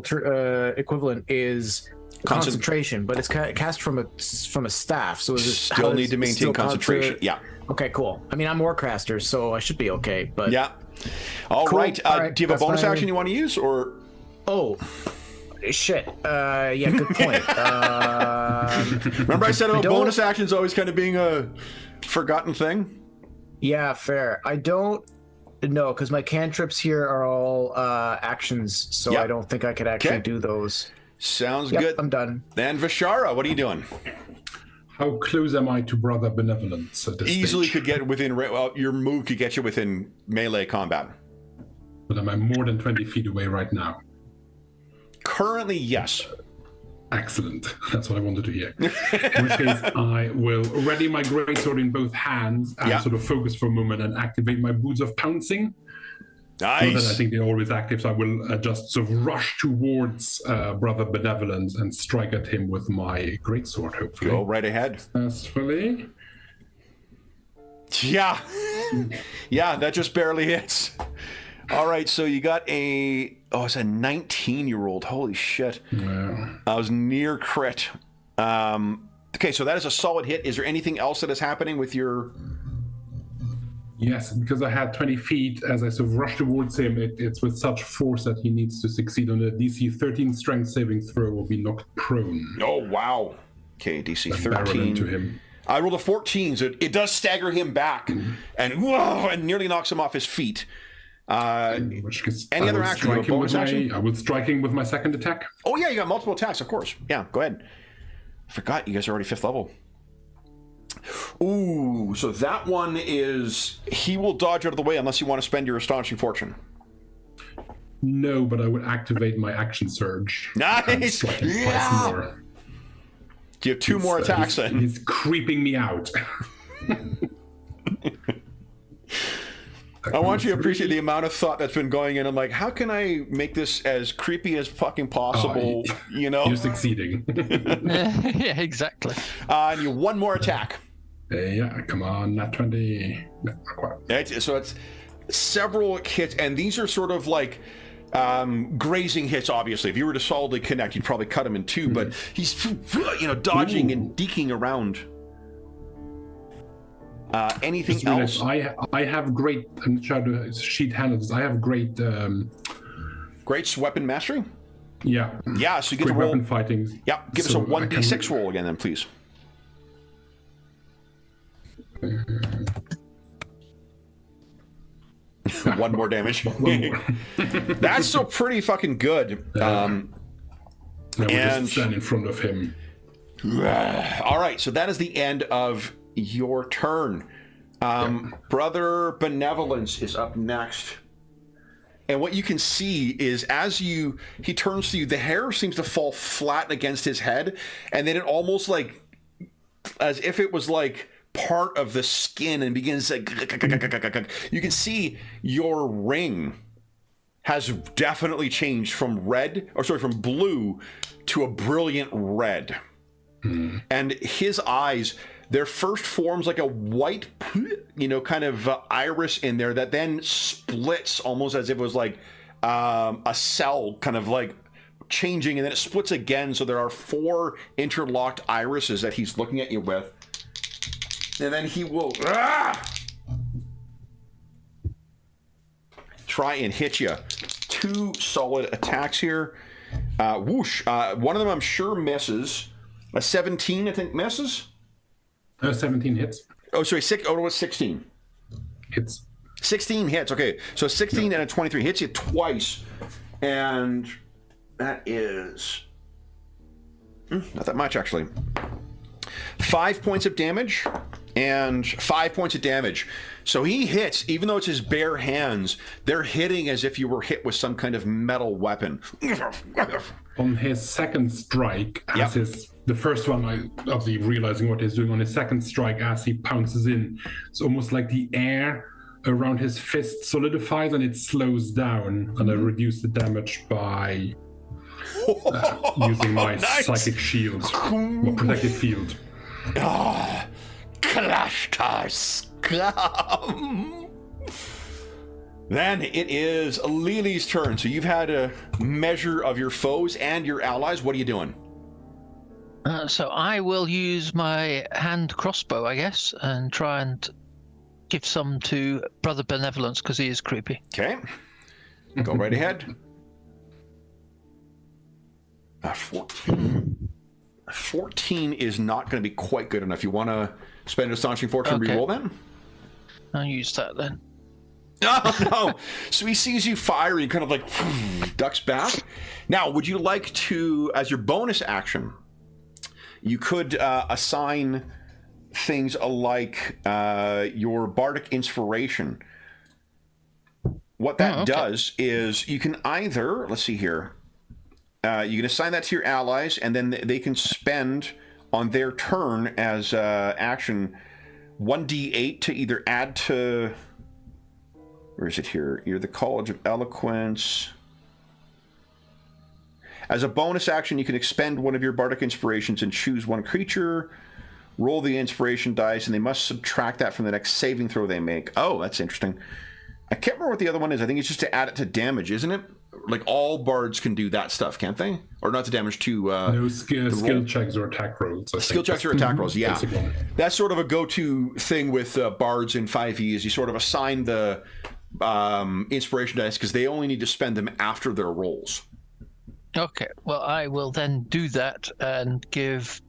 D: equivalent, is concentration, but it's cast from a staff, so
A: still need to maintain concentration. Yeah.
D: Okay, cool. I mean, I'm Warcaster, so I should be okay. But
A: yeah. All
D: cool.
A: right.
D: All right.
A: Do you have a bonus action you want to use, or?
D: Oh, shit. Yeah, good point.
A: Remember I said about bonus actions always kind of being a forgotten thing?
D: Yeah, fair. I don't know, because my cantrips here are all actions, so I don't think I could actually do those.
A: Sounds good.
D: I'm done.
A: Then Vishara, what are you doing?
E: How close am I to Brother Benevolence at this
A: Easily
E: stage?
A: could get within, well, your move could get you within melee combat.
E: But am I more than 20 feet away right now?
A: Currently, yes.
E: Excellent. That's what I wanted to hear. In which case, I will ready my greatsword in both hands and sort of focus for a moment and activate my Boots of Pouncing.
A: Nice.
E: So that I think they're always active, so I will just sort of rush towards Brother Benevolence and strike at him with my greatsword, hopefully.
A: Go right ahead.
E: Successfully.
A: Yeah. Yeah, that just barely hits. All right, so you got it's a 19-year-old. Holy shit.
E: Yeah.
A: I was near crit. Okay, so that is a solid hit. Is there anything else that is happening with your...
E: Yes, because I had 20 feet, as I sort of rush towards him, it's with such force that he needs to succeed on a DC 13 strength saving throw or be knocked prone.
A: Oh, wow. Okay, DC 13.
E: To him.
A: I rolled a 14, so it does stagger him back and nearly knocks him off his feet. Any other action?
E: I will strike him with my second attack.
A: Oh, yeah, you got multiple attacks, of course. Yeah, go ahead. I forgot, you guys are already 5th level. Ooh, so that one is... He will dodge out of the way unless you want to spend your Astonishing Fortune.
E: No, but I would activate my Action Surge.
A: Nice! Yeah!
E: More.
A: Do you have 2 more attacks then?
E: He's creeping me out.
A: I want you to appreciate the amount of thought that's been going in. I'm like, how can I make this as creepy as fucking possible?
E: You're succeeding.
C: Yeah, exactly.
A: And you 1 more attack.
E: Yeah, come on, not 20. No, not quite.
A: So it's several hits, and these are sort of like Grazing hits, obviously. If you were to solidly connect, you'd probably cut him in two, but he's, dodging and deking around. Anything else?
E: I have great. I'm trying to sheet handle this. I have great.
A: Great weapon mastery?
E: Yeah.
A: Yeah, so you get
E: great
A: to roll.
E: weapon fighting.
A: Yeah, give us a 1d6 roll again, then, please. One more damage. That's still pretty fucking good.
E: Now we'll just stand in front of him.
A: All right, so that is the end of your turn. Brother Benevolence is up next. And what you can see is he turns to you, the hair seems to fall flat against his head, and then it almost like, as if it was like part of the skin and begins like, you can see your ring has definitely changed from blue to a brilliant red. And his eyes, there first forms like a white, kind of iris in there that then splits almost as if it was like a cell kind of like changing, and then it splits again. So there are 4 interlocked irises that he's looking at you with. And then he will try and hit you. 2 solid attacks here. Whoosh. One of them I'm sure misses. A 17, I think, misses.
E: 17 hits.
A: Oh, sorry, it was 16.
E: Hits.
A: 16 hits, okay. So 16 and a 23 hits you twice. And that is... not that much, actually. 5 points of damage and 5 points of damage. So he hits, even though it's his bare hands, they're hitting as if you were hit with some kind of metal weapon.
E: On his second strike, the first one, obviously realizing what he's doing, on his second strike, as he pounces in, it's almost like the air around his fist solidifies and it slows down, and I reduce the damage by using my psychic shield, or protected field.
A: Klashta scum. Then it is Lily's turn. So you've had a measure of your foes and your allies. What are you doing?
C: So I will use my hand crossbow, I guess, and try and give some to Brother Benevolence because he is creepy.
A: Okay. Go right ahead. 14. 14 is not going to be quite good enough. You want to spend Astonishing Fortune and reroll then?
C: I'll use that then.
A: Oh, no. So he sees you fire, he kind of like ducks back. Now, would you like to, as your bonus action, you could assign things like your Bardic Inspiration. What that does is you can either, let's see here, you can assign that to your allies, and then they can spend on their turn as action 1d8 to either add to... Where is it here? You're the College of Eloquence. As a bonus action, you can expend one of your Bardic Inspirations and choose one creature. Roll the inspiration dice, and they must subtract that from the next saving throw they make. Oh, that's interesting. I can't remember what the other one is. I think it's just to add it to damage, isn't it? Like, all bards can do that stuff, can't they? Or not to damage, to...
E: no, skill checks or attack rolls.
A: Skill checks or attack rolls, yeah. That's sort of a go-to thing with bards in 5e, is you sort of assign the inspiration dice, because they only need to spend them after their rolls.
C: Okay, well, I will then do that and give...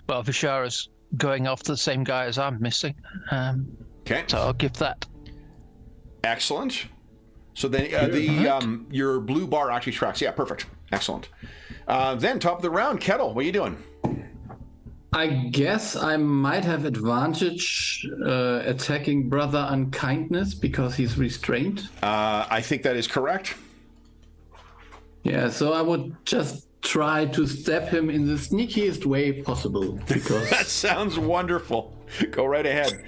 C: Well, Vishara's going after the same guy as I'm missing.
A: Okay.
C: So I'll give that.
A: Excellent. So then your blue bar actually tracks. Yeah, perfect. Excellent. Then top of the round, Kettle, what are you doing?
B: I guess I might have advantage attacking Brother Unkindness because he's restrained.
A: I think that is correct.
B: Yeah, so I would just try to stab him in the sneakiest way possible. Because
A: that sounds wonderful. Go right ahead.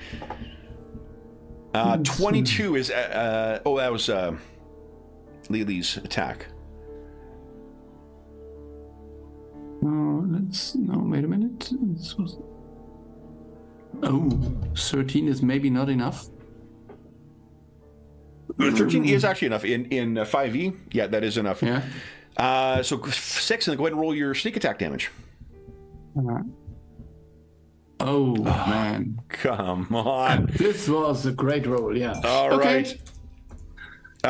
A: 22 is... that was Lily's attack.
B: Wait a minute. This was... 13 is maybe not enough.
A: 13 is actually enough. In 5e, yeah, that is enough.
B: Yeah.
A: So 6, and then go ahead and roll your sneak attack damage.
B: Oh, man.
A: Come on.
B: This was a great roll, yeah.
A: All right.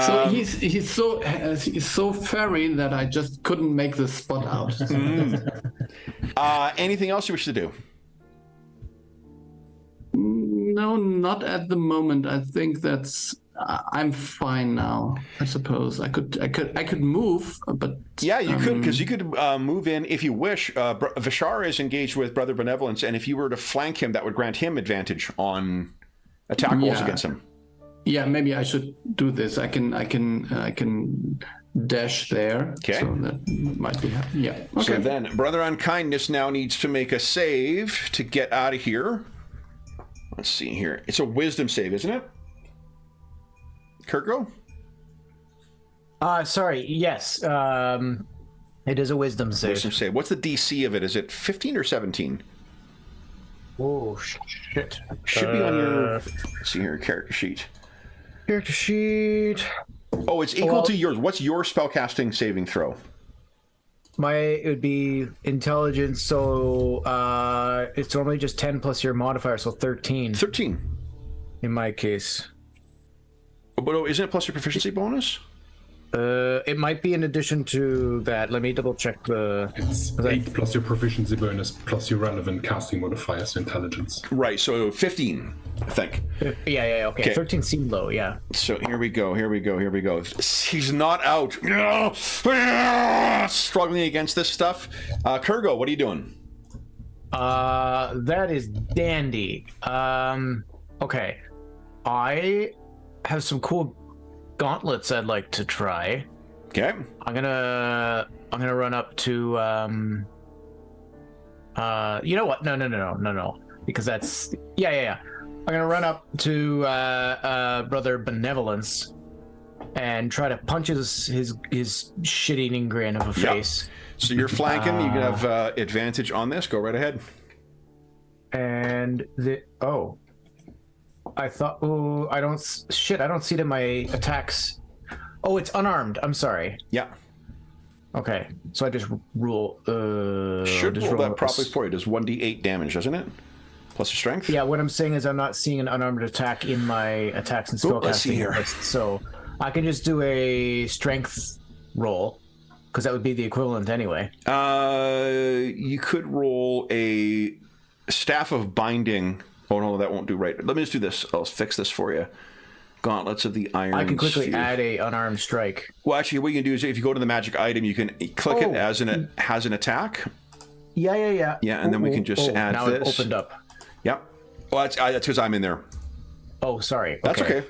B: So he's so furry that I just couldn't make the spot out.
A: Anything else you wish to do?
B: No, not at the moment. I think that's. I'm fine now. I suppose I could move, but
A: Yeah, you could, because you could move in if you wish. Vishara is engaged with Brother Benevolence, and if you were to flank him, that would grant him advantage on attack rolls against him.
B: Yeah, maybe I should do this. I can dash there.
A: Okay.
B: So that might be yeah. Okay.
A: So then, Brother Unkindness now needs to make a save to get out of here. Let's see here. It's a wisdom save, isn't it? Kurgo?
D: Sorry. Yes. It is a wisdom save.
A: Wisdom save. What's the DC of it? Is it 15 or 17?
D: Oh shit!
A: Should be on your. Let's see here, character sheet.
D: Character sheet.
A: Oh, it's equal to yours. What's your spellcasting saving throw?
D: It would be intelligence, so it's normally just 10 plus your modifier, so 13.
A: 13.
D: In my case.
A: But isn't it plus your proficiency bonus?
D: It might be in addition to that. Let me double check the.
E: It's 8 plus your proficiency bonus plus your relevant casting modifier, so intelligence.
A: Right, so 15, I think.
D: Yeah, okay. 13 seemed low, yeah.
A: So here we go. He's not out. Struggling against this stuff. Kurgo, what are you doing?
D: That is dandy. Okay. I have some cool gauntlets I'd like to try.
A: Okay.
D: I'm gonna run up to you know what? No. Because that's yeah. I'm gonna run up to Brother Benevolence and try to punch his shit-eating grin of a face.
A: So you're flanking. You can have advantage on this. Go right ahead.
D: And I thought, I don't see it in my attacks. Oh, it's unarmed. I'm sorry.
A: Yeah.
D: Okay, so I just rule.
A: Should roll that properly for you. Does 1d8 damage, doesn't it? Plus your strength.
D: Yeah, what I'm saying is I'm not seeing an unarmed attack in my attacks and spellcasting list, so I can just do a strength roll because that would be the equivalent anyway.
A: You could roll a staff of binding. Oh no, that won't do right. Let me just do this. I'll fix this for you. Gauntlets of the Iron
D: I can quickly
A: Sphere.
D: add a unarmed strike.
A: Well, actually, what you can do is if you go to the magic item, you can click it as has an attack.
D: Yeah.
A: Yeah, and then we can just add
D: now
A: this.
D: Now it opened up.
A: Yep. Well, that's because I'm in there.
D: Oh, sorry.
A: That's okay.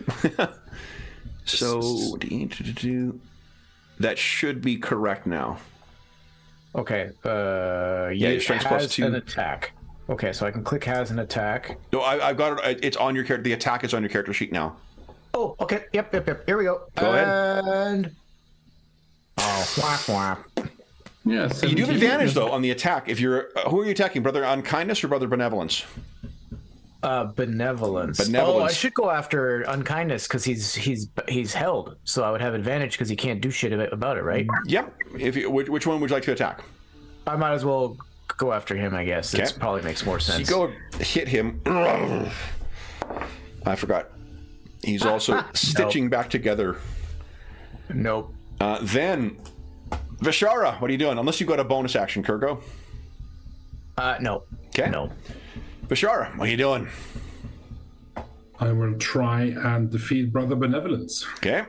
A: So, that should be correct now.
D: Okay.
A: Yeah, strength plus 2.
D: An attack. Okay, so I can click has an attack.
A: No, I've got it. It's on your character. The attack is on your character sheet now.
D: Oh, okay. Yep. Here we go.
A: Go ahead.
D: And... wah.
B: Yeah.
A: You do have advantage though on the attack. If you're who are you attacking, Brother Unkindness or Brother Benevolence?
D: Benevolence. Oh, I should go after Unkindness because he's held, so I would have advantage because he can't do shit about it, right?
A: Yep. Which one would you like to attack?
D: I might as well go after him, I guess. It probably makes more sense.
A: So you go hit him. I forgot. He's also stitching back together.
D: Nope.
A: Then, Vishara, what are you doing? Unless you've got a bonus action, Kurgo.
D: No.
A: Okay.
D: No.
A: Vishara, what are you doing?
E: I will try and defeat Brother Benevolence.
A: Okay.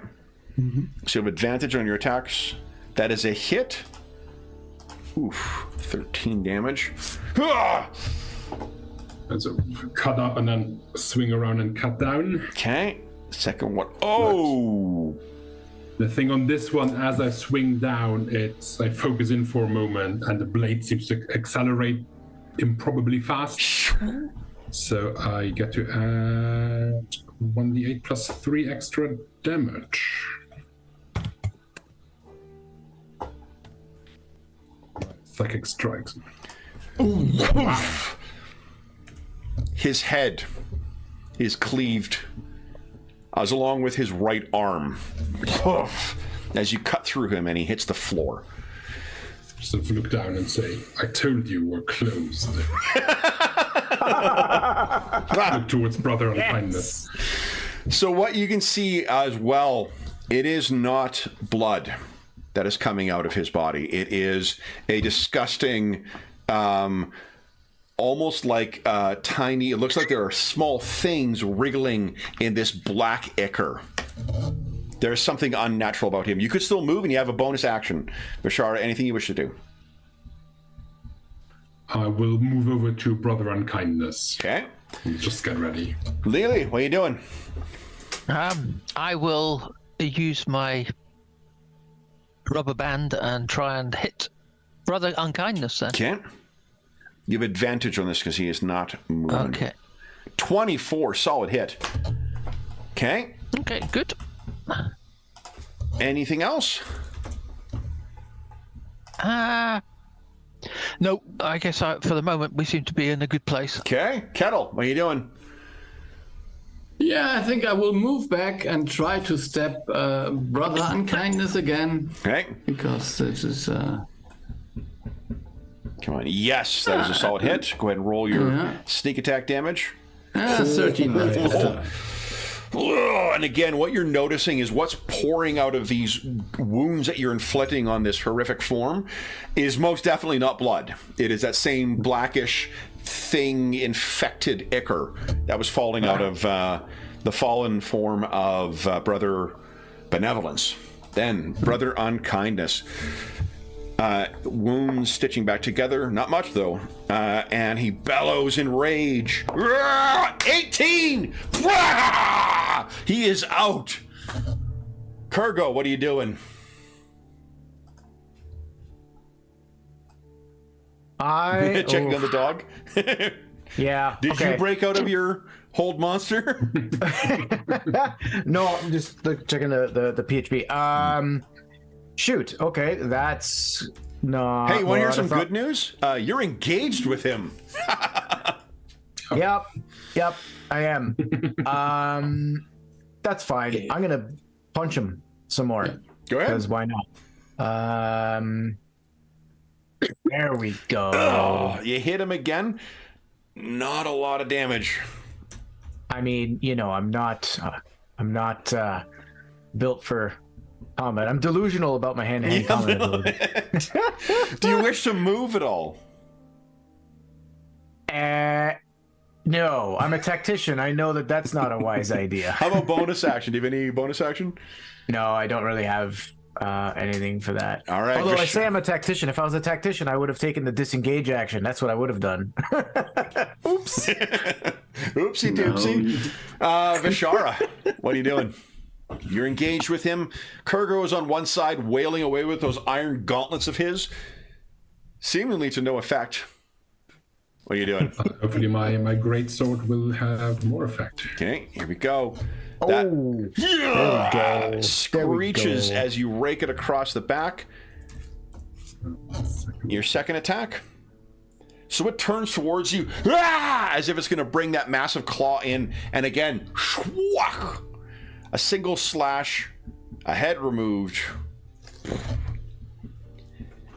A: So you have advantage on your attacks. That is a hit. Oof. 13 damage.
E: And so cut up and then swing around and cut down.
A: Okay. Second one. Oh!
E: The thing on this one, as I swing down, I focus in for a moment and the blade seems to accelerate improbably fast. So I get to add 1d8 plus 3 extra damage. Psychic strikes.
A: His head is cleaved. as along with his right arm, as you cut through him and he hits the floor.
E: Sort of look down and say, I told you we're closed. Look towards brother unkindness.
A: So what you can see as well, it is not blood that is coming out of his body. It is a disgusting, almost like tiny, it looks like there are small things wriggling in this black ichor. There's something unnatural about him. You could still move and you have a bonus action. Bashara, anything you wish to do?
E: I will move over to brother unkindness.
A: Okay.
E: Just get ready.
A: Lily, what are you doing?
C: I will use my rubber band and try and hit brother unkindness then.
A: Okay. You have advantage on this because he is not moving.
C: Okay.
A: 24, solid hit. Okay.
C: Okay, good.
A: Anything else?
C: No, I guess for the moment we seem to be in a good place.
A: Okay. Kettle, what are you doing?
B: Yeah, I think I will move back and try to step Brother Unkindness again.
A: Okay.
B: Because this is...
A: Come on. Yes, that is a solid hit. Go ahead and roll your sneak attack damage.
B: 13. That's better.
A: And again, what you're noticing is what's pouring out of these wounds that you're inflicting on this horrific form is most definitely not blood. It is that same blackish thing, infected ichor that was falling out of the fallen form of Brother Benevolence. Then Brother Unkindness. Wounds stitching back together, not much though, and he bellows in rage. 18! He is out. Kurgo, what are you doing? Checking on the dog.
D: Yeah.
A: Did you break out of your hold monster?
D: No, I'm just checking the PHP. Shoot. Okay, that's no.
A: Hey, you want to hear some good news? You're engaged with him.
D: Yep, I am. That's fine. I'm gonna punch him some more.
A: Go ahead.
D: Because why not? There we go.
A: Oh, you hit him again. Not a lot of damage.
D: I mean, I'm not built for combat. I'm delusional about my hand-to-hand combat ability.
A: Do you wish to move at all?
D: No, I'm a tactician. I know that that's not a wise idea.
A: How about bonus action? Do you have any bonus action?
D: No, I don't really have anything for that.
A: All right.
D: Although I say I'm a tactician. If I was a tactician, I would have taken the disengage action. That's what I would have done. Oops.
A: Oopsie doopsie. Vishara, what are you doing? You're engaged with him. Kurgo is on one side, wailing away with those iron gauntlets of his, seemingly to no effect. What are you doing?
E: Hopefully my great sword will have more effect.
A: Okay, here we go.
D: There we go.
A: Screeches as you rake it across the back. Your second attack. So it turns towards you, as if it's going to bring that massive claw in, and again, a single slash, a head removed,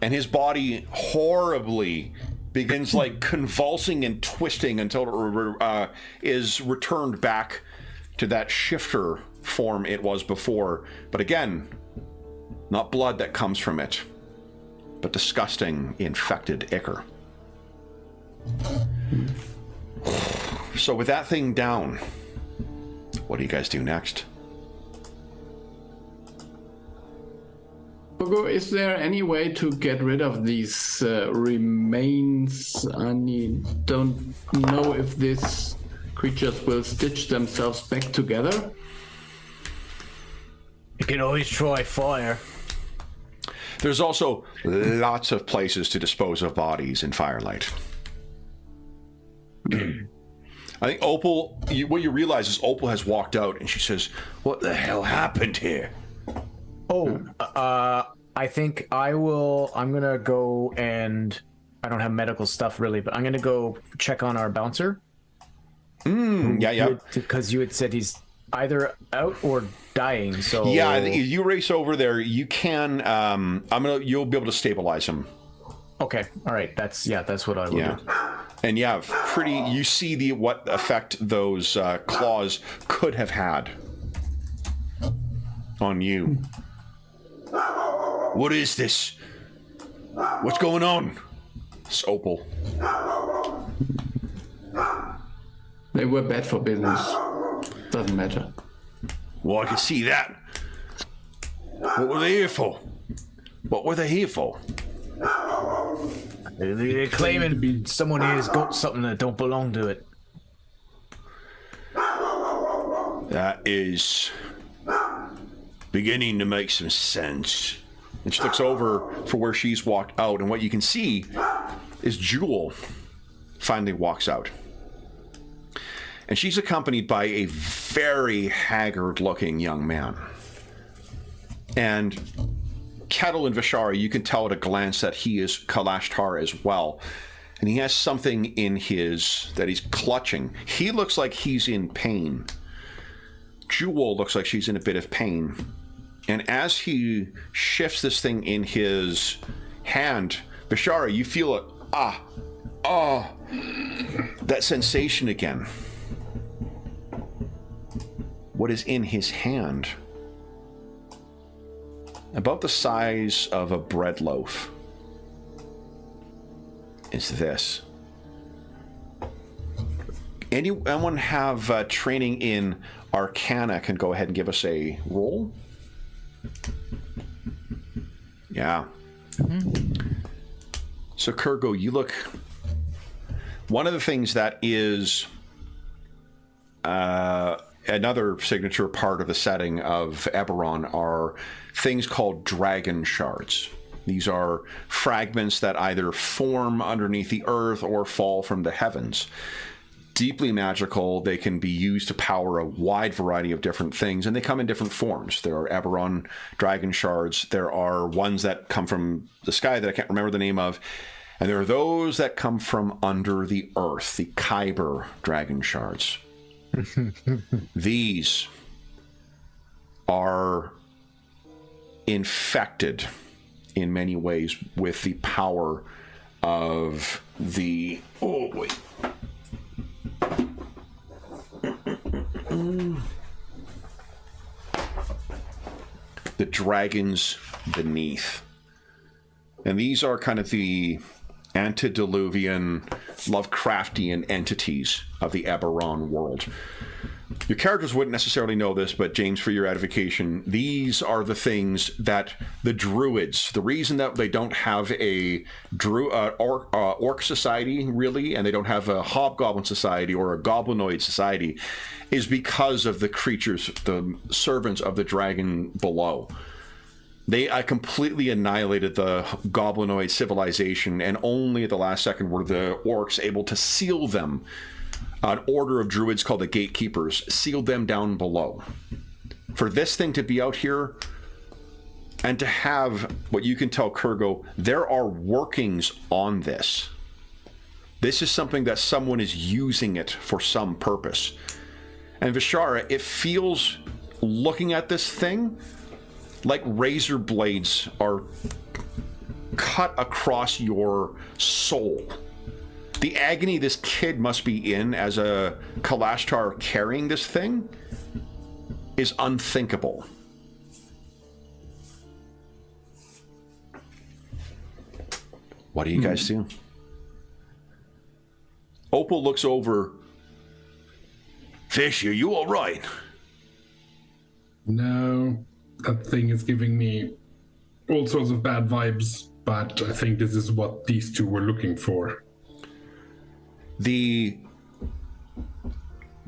A: and his body horribly begins like convulsing and twisting until it is returned back to that shifter form it was before. But again, not blood that comes from it, but disgusting infected ichor. So with that thing down, what do you guys do next?
B: Hugo, is there any way to get rid of these remains? I don't know if these creatures will stitch themselves back together.
D: You can always try fire.
A: There's also lots of places to dispose of bodies in Firelight. I think Opal, what you realize is Opal has walked out and she says, "What the hell happened here?"
D: I think I'm gonna go and I don't have medical stuff really, but I'm gonna go check on our bouncer.
A: Yeah.
D: Because you had said he's either out or dying. So
A: Yeah, you race over there. You can. You'll be able to stabilize him.
D: okay, all right. That's what I will
A: Yeah.
D: do.
A: And yeah, you see what effect those claws could have had on you. What is this? What's going on? It's Opal.
B: They were bad for business. Doesn't matter.
A: Well, I can see that. What were they here for? What were they here for?
D: They're claiming someone here's got something that don't belong to it.
A: That is beginning to make some sense. And she looks over for where she's walked out, and what you can see is Jewel finally walks out. And she's accompanied by a very haggard-looking young man. And Kettle and Vishara, you can tell at a glance that he is Kalashtar as well. And he has something in that he's clutching. He looks like he's in pain. Jewel looks like she's in a bit of pain. And as he shifts this thing in his hand, Vishara, you feel it. That sensation again. What is in his hand? About the size of a bread loaf is this. Anyone have training in Arcana can go ahead and give us a roll? Yeah. Mm-hmm. So Kurgo, you look... One of the things that is another signature part of the setting of Eberron are things called dragon shards. These are fragments that either form underneath the earth or fall from the heavens. Deeply magical, they can be used to power a wide variety of different things, and they come in different forms. There are Eberron dragon shards, there are ones that come from the sky that I can't remember the name of, and there are those that come from under the earth, the Kyber dragon shards. These are infected in many ways with the power of the... Oh, wait. The dragons beneath. And these are kind of the antediluvian, Lovecraftian entities of the Eberron world. Your characters wouldn't necessarily know this, but James, for your edification, these are the things that the druids, the reason that they don't have a orc society, really, and they don't have a hobgoblin society or a goblinoid society, is because of the creatures, the servants of the dragon below. They completely annihilated the goblinoid civilization, and only at the last second were the orcs able to seal them. An order of druids called the Gatekeepers sealed them down below. For this thing to be out here, and to have what you can tell Kurgo, there are workings on this. This is something that someone is using it for some purpose. And Vishara, it feels, looking at this thing, like razor blades are cut across your soul. The agony this kid must be in as a Kalashtar carrying this thing is unthinkable. What do you guys do? Opal looks over. Fish, are you all right?
E: No, that thing is giving me all sorts of bad vibes, but I think this is what these two were looking for.
A: The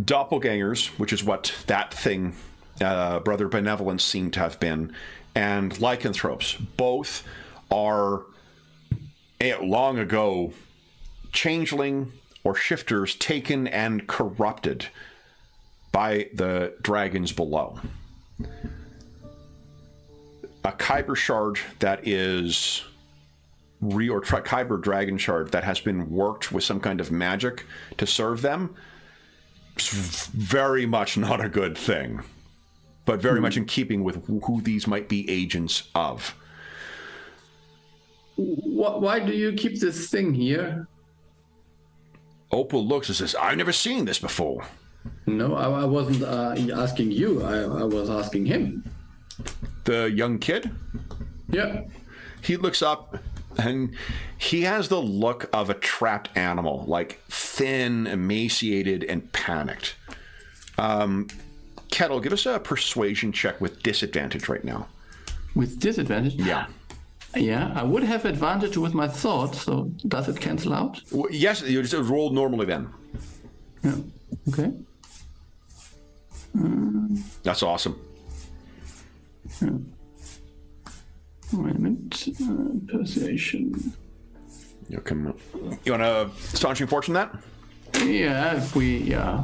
A: doppelgangers, which is what that thing, Brother Benevolence, seemed to have been, and lycanthropes, both are long ago changeling or shifters taken and corrupted by the dragons below. A Kyber shard that is Kyber dragon shard that has been worked with some kind of magic to serve them very much not a good thing, but very much in keeping with who these might be agents of.
B: Why do you keep this thing here?
A: Opal looks and says, I've never seen this before.
B: No, I wasn't asking you. I was asking him.
A: The young kid?
B: Yeah.
A: He looks up and he has the look of a trapped animal, like thin, emaciated, and panicked. Kettle, give us a persuasion check with disadvantage right now.
B: With disadvantage?
A: Yeah.
B: Yeah, I would have advantage with my thought, so does it cancel out?
A: Well, yes, you just roll normally then.
B: Yeah. Okay.
A: That's awesome.
B: Yeah. Wait a minute. Persuasion.
A: You want to astonishing fortune that?
B: Yeah,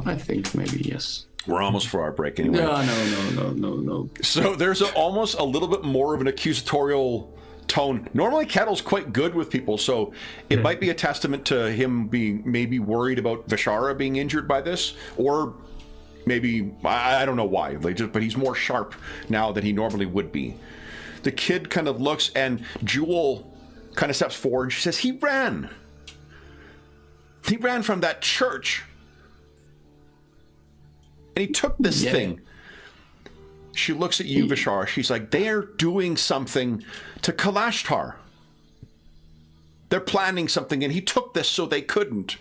B: I think maybe yes.
A: We're almost for our break anyway.
B: No.
A: So there's almost a little bit more of an accusatorial tone. Normally Kettle's quite good with people, so it might be a testament to him being maybe worried about Vishara being injured by this, or maybe, I don't know why, but he's more sharp now than he normally would be. The kid kind of looks, and Jewel kind of steps forward, and she says, he ran from that church, and he took this thing. She looks at you, Vishara. She's like, they're doing something to Kalashtar. They're planning something, and he took this so they couldn't.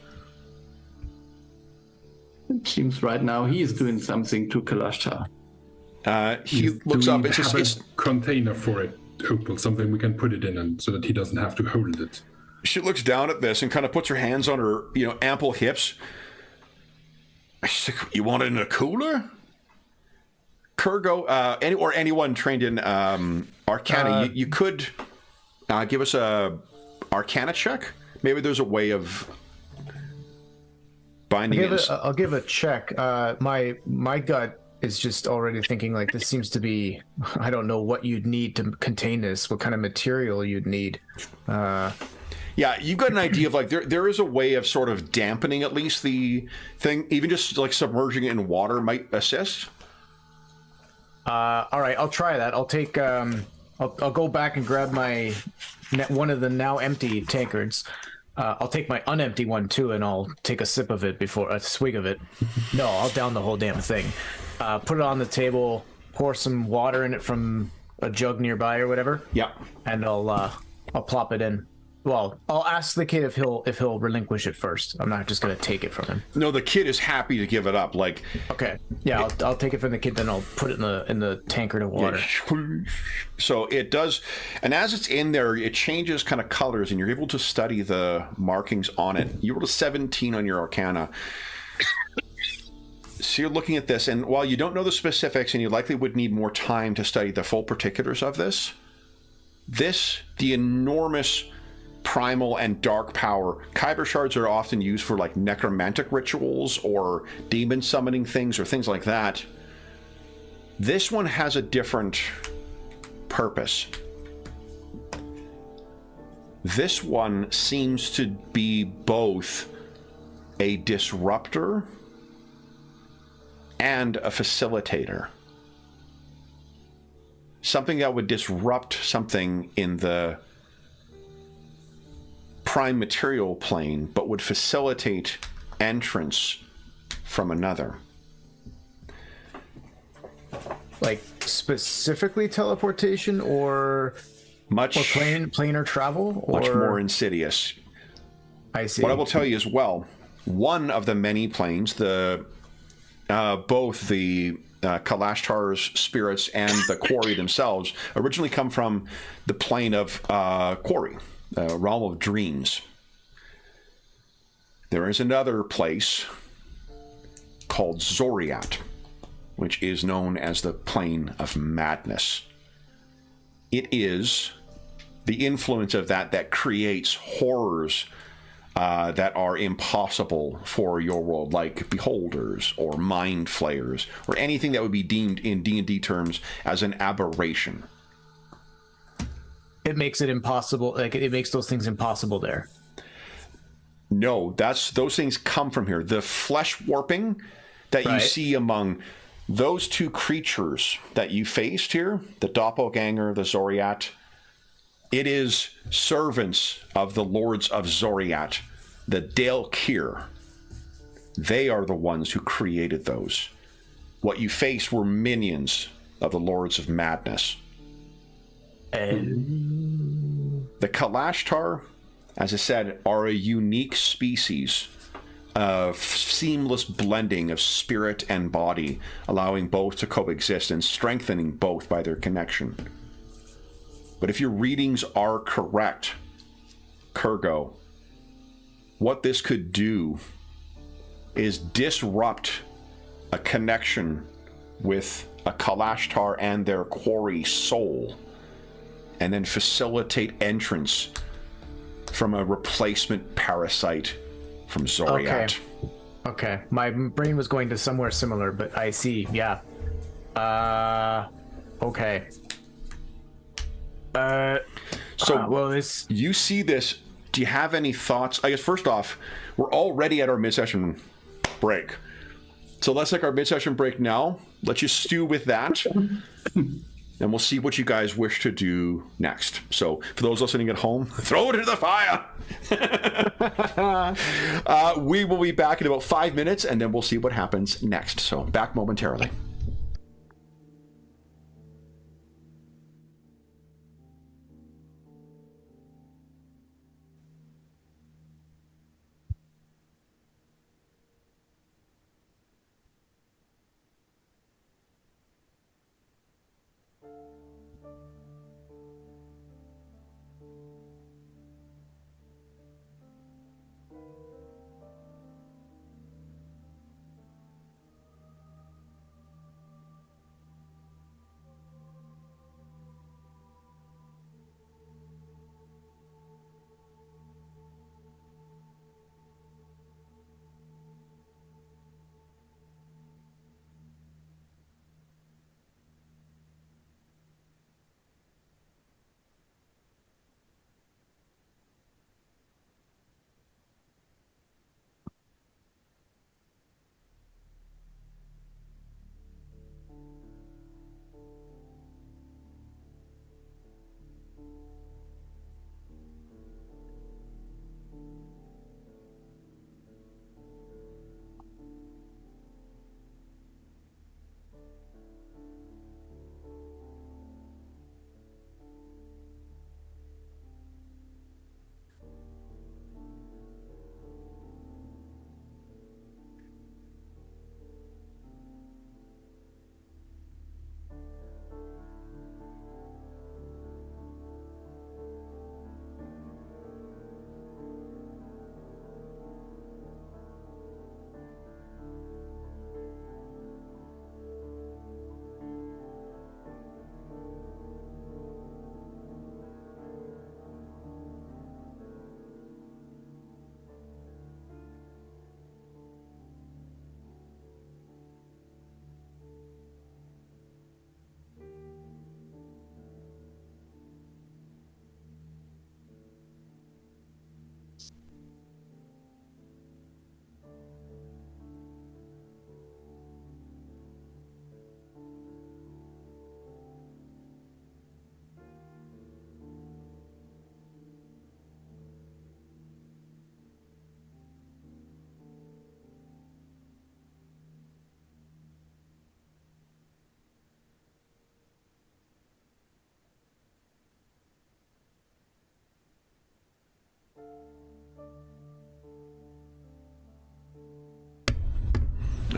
B: It seems right now he is doing something to Kalashtar.
A: He looks up and says,
E: it's a container for it, Opal, something we can put it in, and so that he doesn't have to hold it.
A: She looks down at this and kind of puts her hands on her, ample hips. She's like, you want it in a cooler? Kurgo, anyone trained in Arcana, you could give us a Arcana check. Maybe there's a way of binding it.
D: I'll give a check. My gut is just already thinking like this seems to be. I don't know what you'd need to contain this. What kind of material you'd need.
A: Yeah, you've got an idea of like there is a way of sort of dampening at least the thing. Even just like submerging it in water might assist.
D: All right, I'll try that. I'll take. I'll go back and grab one of the now empty tankards. I'll take my unempty one too, and I'll take a sip of it before a swig of it. No, I'll down the whole damn thing. Put it on the table. Pour some water in it from a jug nearby or whatever.
A: Yeah,
D: and I'll plop it in. Well, I'll ask the kid if he'll relinquish it first. I'm not just gonna take it from him.
A: No, the kid is happy to give it up. Like,
D: okay, yeah, I'll take it from the kid, then I'll put it in the tankard of water.
A: Yeah. So it does, and as it's in there, it changes kind of colors, and you're able to study the markings on it. You rolled a 17 on your Arcana. So you're looking at this, and while you don't know the specifics, and you likely would need more time to study the full particulars of this, the enormous primal and dark power. Kyber shards are often used for like necromantic rituals or demon summoning things or things like that. This one has a different purpose. This one seems to be both a disruptor and a facilitator. Something that would disrupt something in the prime material plane, but would facilitate entrance from another.
D: Like specifically teleportation or planar travel? Or...
A: Much more insidious.
D: I see.
A: What I will tell you as well, one of the many planes, both the Kalashtar's spirits and the quarry themselves originally come from the plane of quarry. Realm of dreams. There is another place called Zoriat, which is known as the plane of madness. It is the influence of that creates horrors that are impossible for your world, like beholders or mind flayers, or anything that would be deemed in D&D terms as an aberration.
D: It makes it impossible. Like it makes those things impossible there.
A: No, those things come from here. The flesh warping that you
D: Right.
A: see among those two creatures that you faced here, the doppelganger, the Zoriat. It is servants of the lords of Zoriat, the Dale Kier. They are the ones who created those. What you faced were minions of the Lords of Madness. The Kalashtar, as I said, are a unique species of seamless blending of spirit and body, allowing both to coexist and strengthening both by their connection. But if your readings are correct, Kurgo, what this could do is disrupt a connection with a Kalashtar and their quarry soul, and then facilitate entrance from a replacement parasite from Zoriat.
D: Okay. My brain was going to somewhere similar, but I see. Yeah. Okay.
A: You see this. Do you have any thoughts? I guess first off, we're already at our mid-session break. So let's take our mid-session break now. Let's just stew with that. And we'll see what you guys wish to do next. So for those listening at home, throw it into the fire. We will be back in about 5 minutes, and then we'll see what happens next. So back momentarily.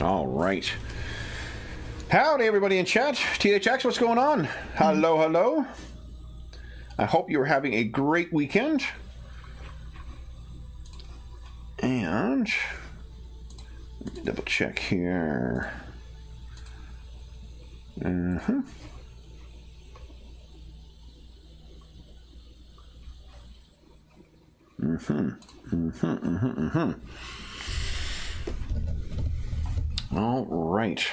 A: All right. Howdy, everybody in chat. THX, what's going on? Hello, hello. I hope you're having a great weekend. And let me double check here. All right.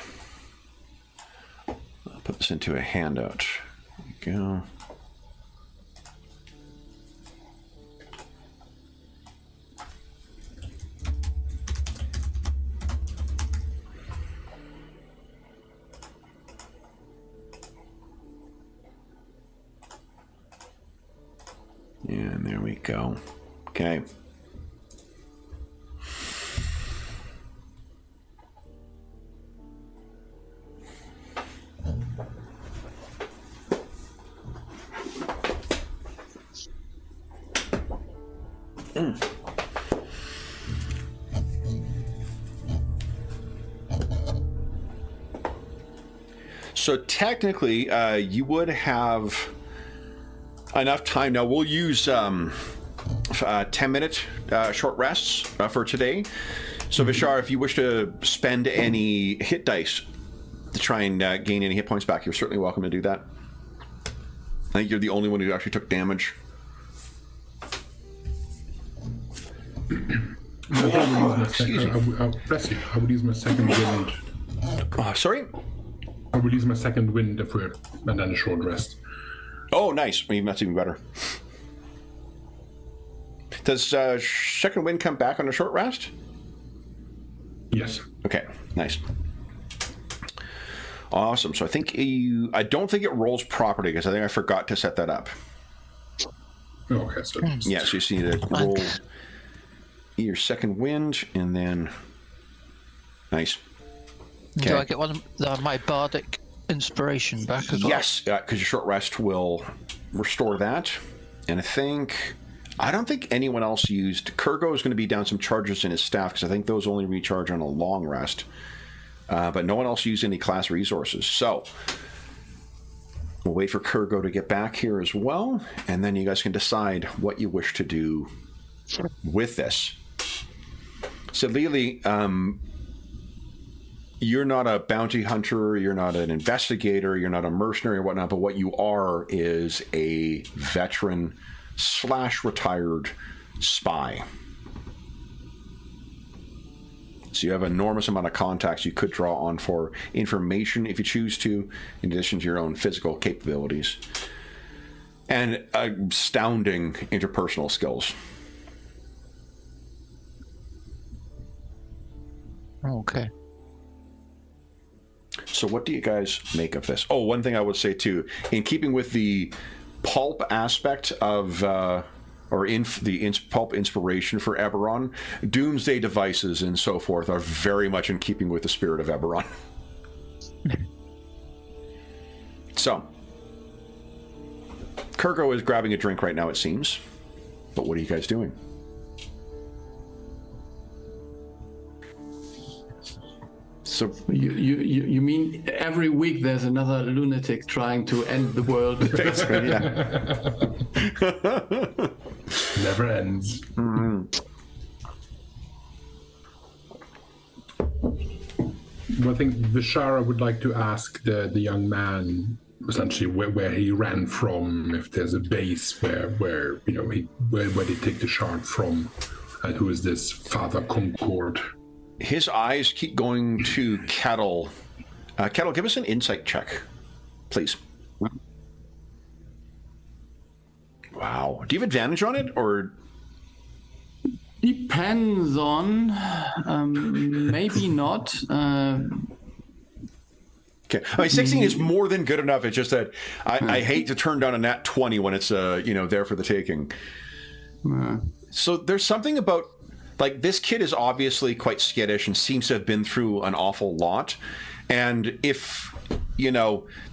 A: I'll put this into a handout. There we go. go. Okay. So technically, you would have enough time. Now we'll use 10-minute short rests for today. So Vishar, if you wish to spend any hit dice to try and gain any hit points back, you're certainly welcome to do that. I think you're the only one who actually took damage.
E: I would use my second wind.
A: Sorry?
E: I would use my second wind if we're and then a short rest.
A: Oh, nice. I mean, that's even better. Does second wind come back on a short rest?
E: Yes.
A: Okay, nice. Awesome. So I think I don't think it rolls properly because I think I forgot to set that up.
E: Okay, so
A: Yeah, so you just need to roll your second wind and then nice. Okay.
C: Do I get one of my bardic inspiration back as well?
A: Yes, because your short rest will restore that. And I don't think anyone else used. Kurgo is going to be down some charges in his staff because I think those only recharge on a long rest. But no one else used any class resources. So we'll wait for Kurgo to get back here as well. And then you guys can decide what you wish to do with this. So Lily, you're not a bounty hunter, you're not an investigator, you're not a mercenary or whatnot, but what you are is a veteran / retired spy. So you have an enormous amount of contacts you could draw on for information if you choose to, in addition to your own physical capabilities. And astounding interpersonal skills.
C: Okay.
A: So what do you guys make of this? Oh, one thing I would say too, in keeping with the pulp aspect of, pulp inspiration for Eberron, doomsday devices and so forth are very much in keeping with the spirit of Eberron. So, Kurgo is grabbing a drink right now, it seems. But what are you guys doing? So
B: you mean every week there's another lunatic trying to end the world?
A: basically, yeah.
E: never ends.
A: Mm-hmm.
E: Well, I think Vishara would like to ask the young man essentially where he ran from, if there's a base where where did he take the shard from, and who is this Father Concord?
A: His eyes keep going to Kettle. Kettle, give us an insight check, please. Wow. Do you have advantage on it, or?
B: Depends on. Maybe not.
A: Okay. I mean, 16 is more than good enough. It's just that I hate to turn down a nat 20 when it's there for the taking. So there's something about, like, this kid is obviously quite skittish and seems to have been through an awful lot. And if,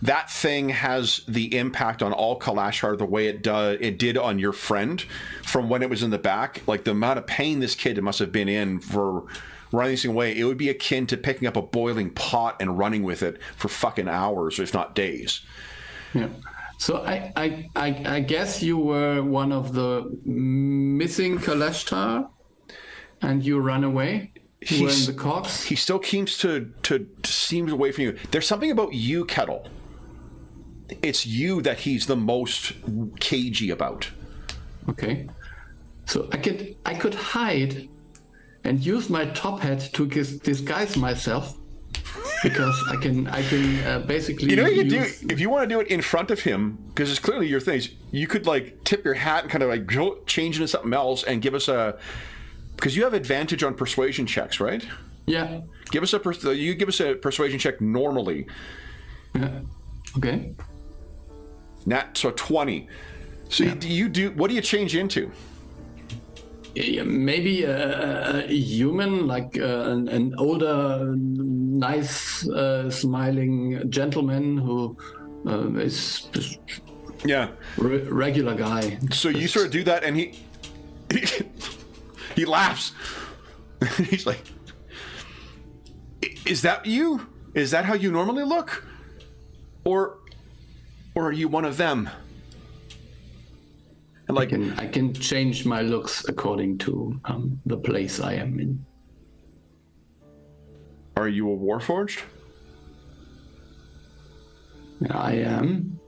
A: that thing has the impact on all Kalashar the way it did on your friend from when it was in the back, like the amount of pain this kid must have been in for running this thing away, it would be akin to picking up a boiling pot and running with it for fucking hours, if not days.
B: Yeah. So I guess you were one of the missing Kalashtar? And you run away? You were in the cogs?
A: He still seems to seem away from you. There's something about you, Kettle. It's you that he's the most cagey about.
B: Okay. So I could hide and use my top hat to disguise myself, because I can basically.
A: You know what you do if you want to do it in front of him, because it's clearly your thing. You could like tip your hat and kind of like change into something else and give us a. Because you have advantage on persuasion checks, right?
B: Yeah.
A: Give us a persuasion check normally.
B: Yeah. Okay.
A: So 20. So yeah. What do you change into?
B: maybe a human, like an older, nice, smiling gentleman who is just regular guy.
A: So you sort of do that, and he laughs. He's like, "Is that you? Is that how you normally look, or are you one of them?" And like,
B: I can change my looks according to the place I am in.
A: are you a Warforged?
B: I am.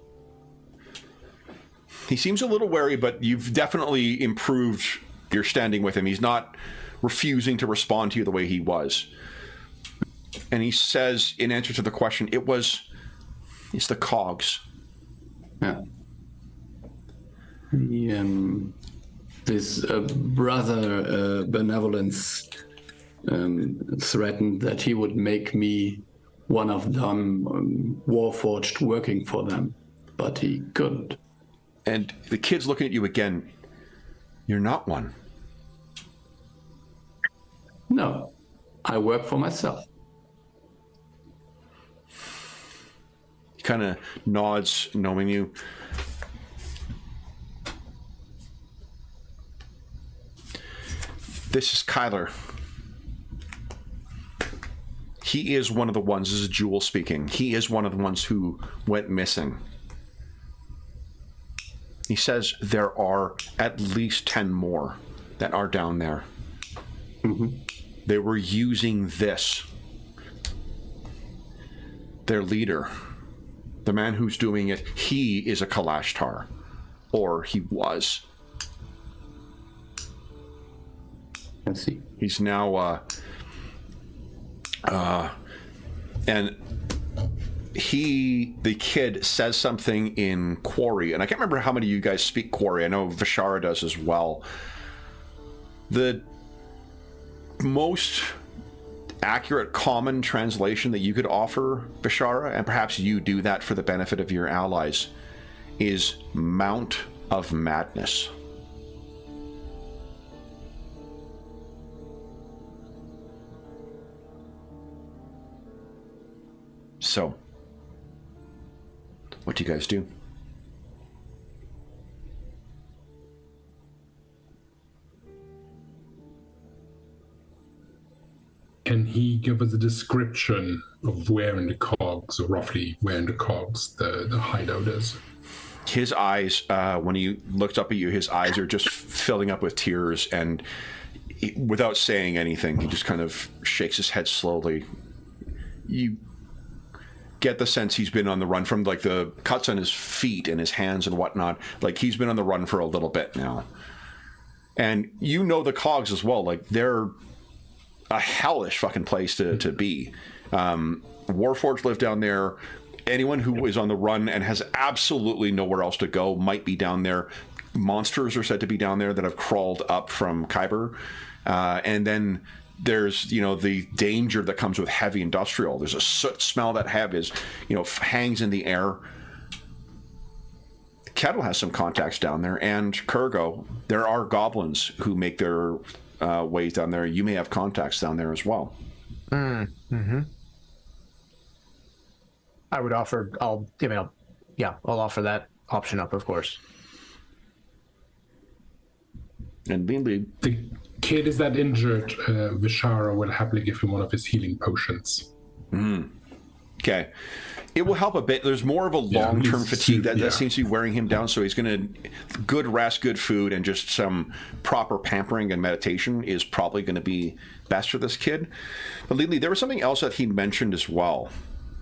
A: He seems a little wary, but you've definitely improved your standing with him. He's not refusing to respond to you the way he was. And he says, in answer to the question, it's the cogs.
B: Yeah. This brother benevolence threatened that he would make me one of them, Warforged, working for them, but he couldn't.
A: And the kid's looking at you again. You're not one.
B: No, I work for myself.
A: He kind of nods, knowing you. This is Kyler. He is one of the ones, this is Jewel speaking, he is one of the ones who went missing. He says there are at least 10 more that are down there.
B: Mm-hmm.
A: They were using this. Their leader, the man who's doing it, he is a Kalashtar. Or he was.
B: I see.
A: He's now, and the kid says something in Quarry, and I can't remember how many of you guys speak Quarry. I know Vishara does as well. The most accurate common translation that you could offer, Vishara, and perhaps you do that for the benefit of your allies, is Mount of Madness. So, what do you guys do?
E: Can he give us a description of where in the cogs, or roughly where in the cogs, the hideout is?
A: His eyes, when he looks up at you, his eyes are just filling up with tears, and without saying anything, he just kind of shakes his head slowly. You get the sense he's been on the run from, like, the cuts on his feet and his hands and whatnot. Like, he's been on the run for a little bit now. And you know the cogs as well. Like, they're a hellish fucking place to be. Warforged live down there. Anyone who is on the run and has absolutely nowhere else to go might be down there. Monsters are said to be down there that have crawled up from Khyber. And then there's, the danger that comes with heavy industrial. There's a soot smell that hangs in the air. Kettle has some contacts down there, and Kurgo. There are goblins who make their ways down there. You may have contacts down there as well.
D: Mm-hmm. I would offer. I'll offer that option up, of course.
A: And mainly,
E: the kid is that injured. Vishara will happily give him one of his healing potions.
A: Okay. It will help a bit. There's more of a long-term fatigue that seems to be wearing him down, so he's going to... Good rest, good food, and just some proper pampering and meditation is probably going to be best for this kid. But Lily, there was something else that he mentioned as well.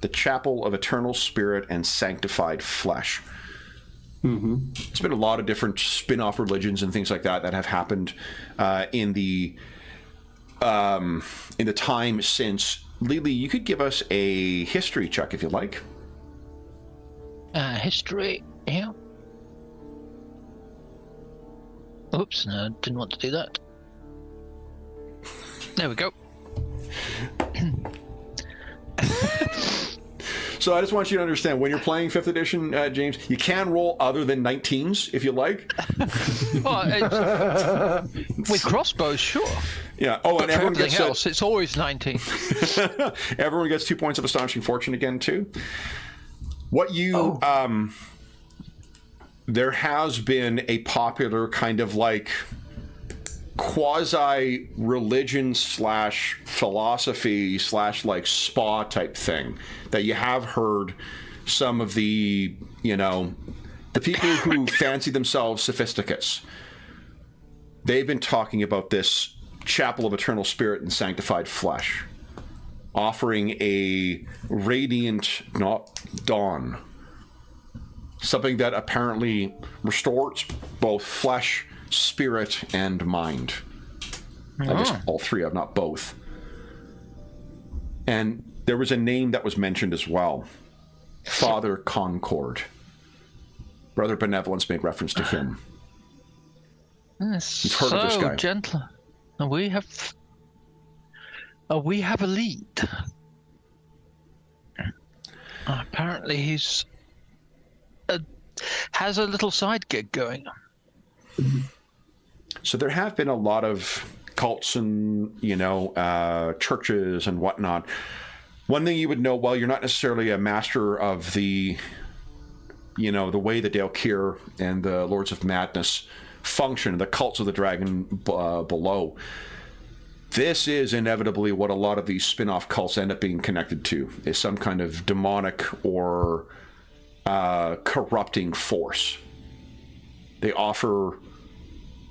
A: The Chapel of Eternal Spirit and Sanctified Flesh.
B: Mm-hmm.
A: There's been a lot of different spin-off religions and things like that have happened in the time since... Lily, you could give us a history check if you like.
C: History, yeah. Oops, no, didn't want to do that. There we go.
A: So I just want you to understand, when you're playing 5th edition, James, you can roll other than 19s if you like.
C: Well, with crossbows, sure.
A: Yeah. Oh,
C: But
A: and
C: for
A: everyone
C: everything
A: gets
C: else, it's always 19.
A: everyone gets 2 points of astonishing fortune again too. What you there has been a popular kind of like quasi religion / philosophy / like spa type thing that you have heard some of the, you know, the people who fancy themselves sophisticates. They've been talking about this chapel of eternal spirit and sanctified flesh, offering a radiant dawn, something that apparently restores both flesh, spirit, and mind. I guess all three of, not both. And there was a name that was mentioned as well. Father Concord. Brother Benevolence made reference to him.
C: Yes,
A: You've heard of this guy.
C: Gentle. And we have a lead. Apparently he's has a little side gig going.
A: So there have been a lot of cults and, you know, churches and whatnot. One thing you would know, well, you're not necessarily a master of the, you know, the way the Dalekir and the Lords of Madness function, the cults of the dragon below. This is inevitably what a lot of these spin-off cults end up being connected to, is some kind of demonic or corrupting force. They offer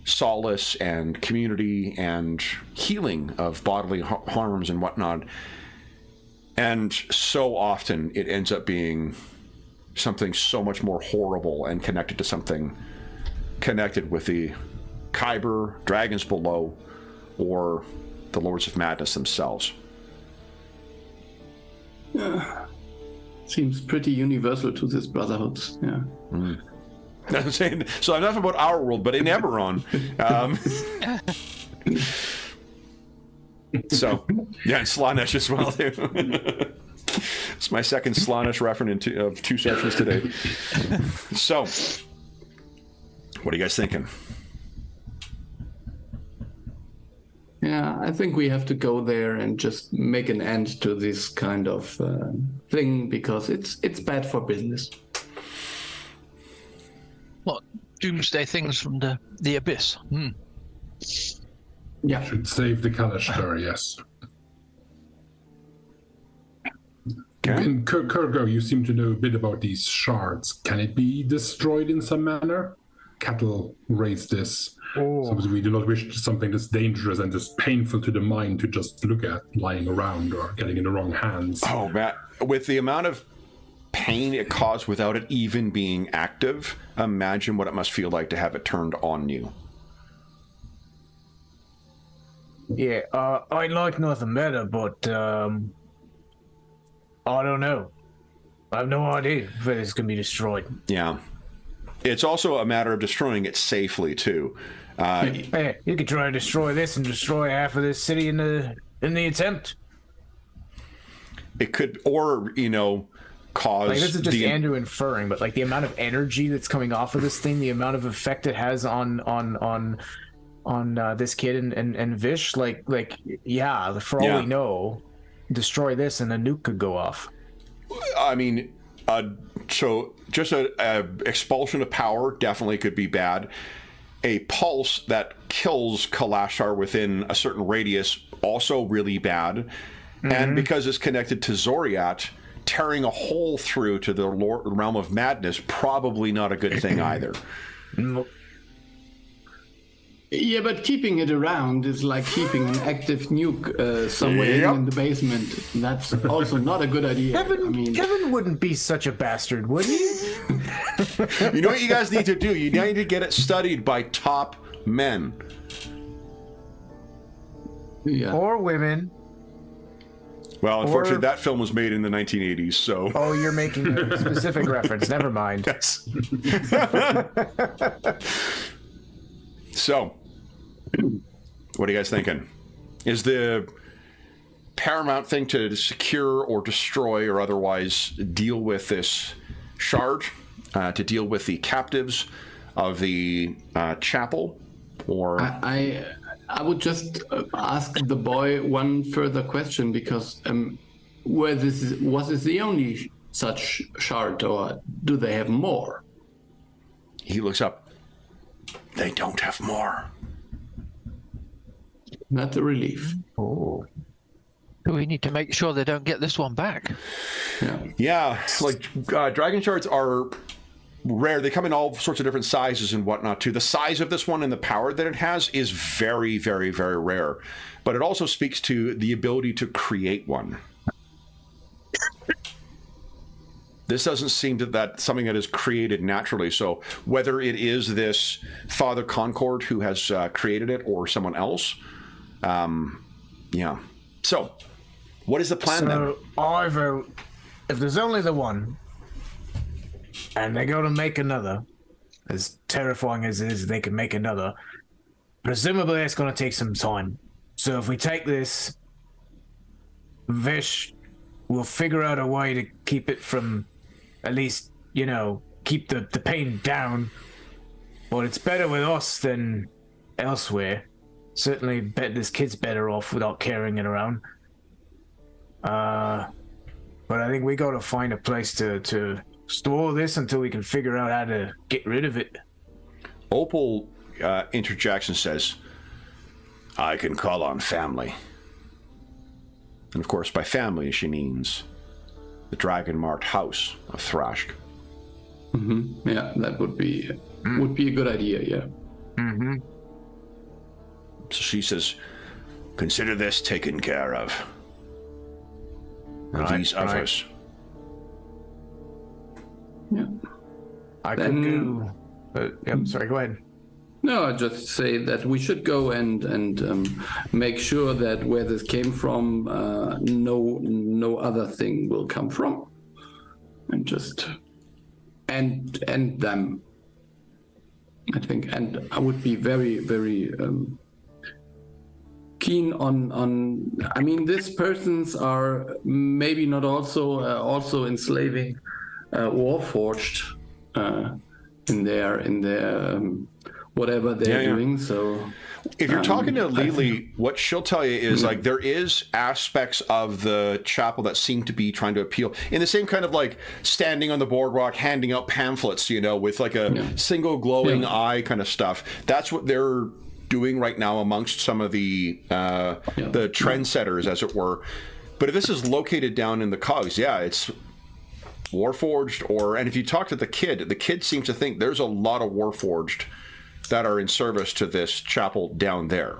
A: solace and community and healing of bodily harms and whatnot. And so often it ends up being something so much more horrible and connected to something connected with the Kyber, dragons below, or the Lords of Madness themselves.
B: Yeah. Seems pretty universal to this brotherhoods. Yeah.
A: I'm saying, so enough about our world, but in Eberron. So, yeah, and Slaanesh as well, too. It's my second Slaanesh reference of 2 sessions today. So, what are you guys thinking?
B: Yeah, I think we have to go there and just make an end to this kind of thing, because it's bad for business.
C: What, doomsday things from the abyss?
B: Yeah.
E: Should save the Kalashtar, yes.
A: Okay.
E: In Kurgo, you seem to know a bit about these shards. Can it be destroyed in some manner? Cattle raise this. So we do not wish something that's dangerous and that's painful to the mind to just look at lying around or getting in the wrong hands.
A: Oh, Matt, with the amount of pain it caused without it even being active, imagine what it must feel like to have it turned on you.
D: Yeah, I'd like nothing better, but I don't know. I have no idea if it's going to be destroyed.
A: Yeah. It's also a matter of destroying it safely, too.
D: Hey, you could try to destroy this and destroy half of this city in the attempt.
A: It could, or, you know, cause...
D: Like, this is just Andrew inferring, but like the amount of energy that's coming off of this thing, the amount of effect it has on this kid and Vish, like yeah, for all we know, destroy this and a nuke could go off.
A: I mean, so just a expulsion of power definitely could be bad. A pulse that kills Kalashtar within a certain radius, also really bad. Mm-hmm. And because it's connected to Zoriat, tearing a hole through to the realm of madness, probably not a good thing either.
B: Yeah, but keeping it around is like keeping an active nuke somewhere in the basement. That's also not a good idea.
D: Kevin wouldn't be such a bastard, would he?
A: You know what you guys need to do? You need to get it studied by top men.
B: Yeah.
D: Or women.
A: Well, unfortunately, that film was made in the 1980s, so...
D: Oh, you're making a specific reference. Never mind.
A: Yes. So, what are you guys thinking? Is the paramount thing to secure or destroy or otherwise deal with this shard, to deal with the captives of the chapel, or
B: I would just ask the boy one further question, because was this the only such shard, or do they have more?
A: He looks up. They don't have more.
B: That's a relief.
D: Oh.
C: We need to make sure they don't get this one back.
A: Yeah, like dragon shards are rare. They come in all sorts of different sizes and whatnot too. The size of this one and the power that it has is very, very, very rare. But it also speaks to the ability to create one. This doesn't seem to that's something that is created naturally. So whether it is this Father Concord who has created it or someone else, yeah. So, what is the plan then?
D: So I vote, if there's only the one, and they're going to make another, as terrifying as it is, they can make another, presumably it's going to take some time. So if we take this, Vish will figure out a way to keep it from, at least, you know, keep the pain down. But it's better with us than elsewhere. Certainly bet this kid's better off without carrying it around. But I think we got to find a place to store this until we can figure out how to get rid of it.
A: Opal interjects and says, I can call on family. And of course, by family, she means the dragon-marked house of Thrashk.
B: Mm-hmm. Yeah, that would be a good idea, yeah.
D: Mm-hmm.
A: So she says, consider this taken care of. And these others.
B: Yeah.
D: I could go... Yep, sorry, go ahead.
B: No, I just say that we should go and make sure that where this came from, no other thing will come from, and just end them. I think, and I would be very, very keen on. I mean, these persons are maybe not also enslaving Warforged in their. Whatever they're doing, so...
A: If you're talking to Lily, what she'll tell you is, like, there is aspects of the chapel that seem to be trying to appeal, in the same kind of, like, standing on the boardwalk, handing out pamphlets, you know, with, like, a single glowing eye kind of stuff. That's what they're doing right now amongst some of the trendsetters, as it were. But if this is located down in the cogs, it's Warforged, and if you talk to the kid seems to think there's a lot of Warforged that are in service to this chapel down there.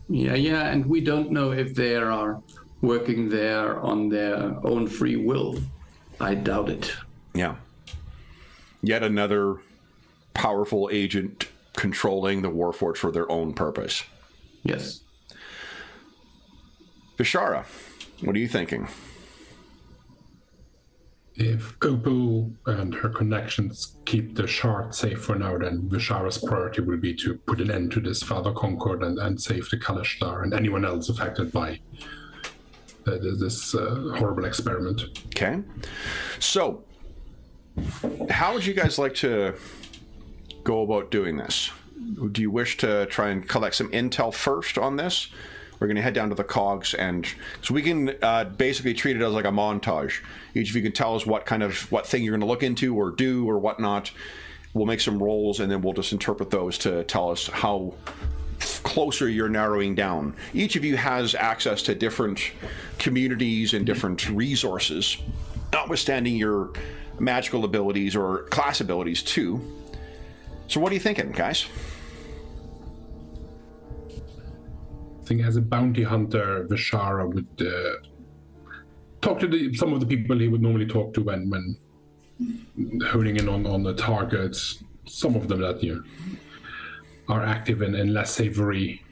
B: Yeah, and we don't know if they are working there on their own free will. I doubt it.
A: Yeah. Yet another powerful agent controlling the Warforged for their own purpose.
B: Yes.
A: Bishara, what are you thinking?
E: If Opal and her connections keep the shard safe for now, then Vishara's priority will be to put an end to this Father Concord and save the Kalashtar and anyone else affected by this horrible experiment.
A: Okay. So, how would you guys like to go about doing this? Do you wish to try and collect some intel first on this? We're going to head down to the cogs, and so we can basically treat it as like a montage. Each of you can tell us what thing you're going to look into or do or whatnot. We'll make some rolls, and then we'll just interpret those to tell us how closer you're narrowing down. Each of you has access to different communities and different resources, notwithstanding your magical abilities or class abilities too. So what are you thinking, guys?
E: I think as a bounty hunter, Vishara would talk to some of the people he would normally talk to when honing in on the targets. Some of them that are active in less savory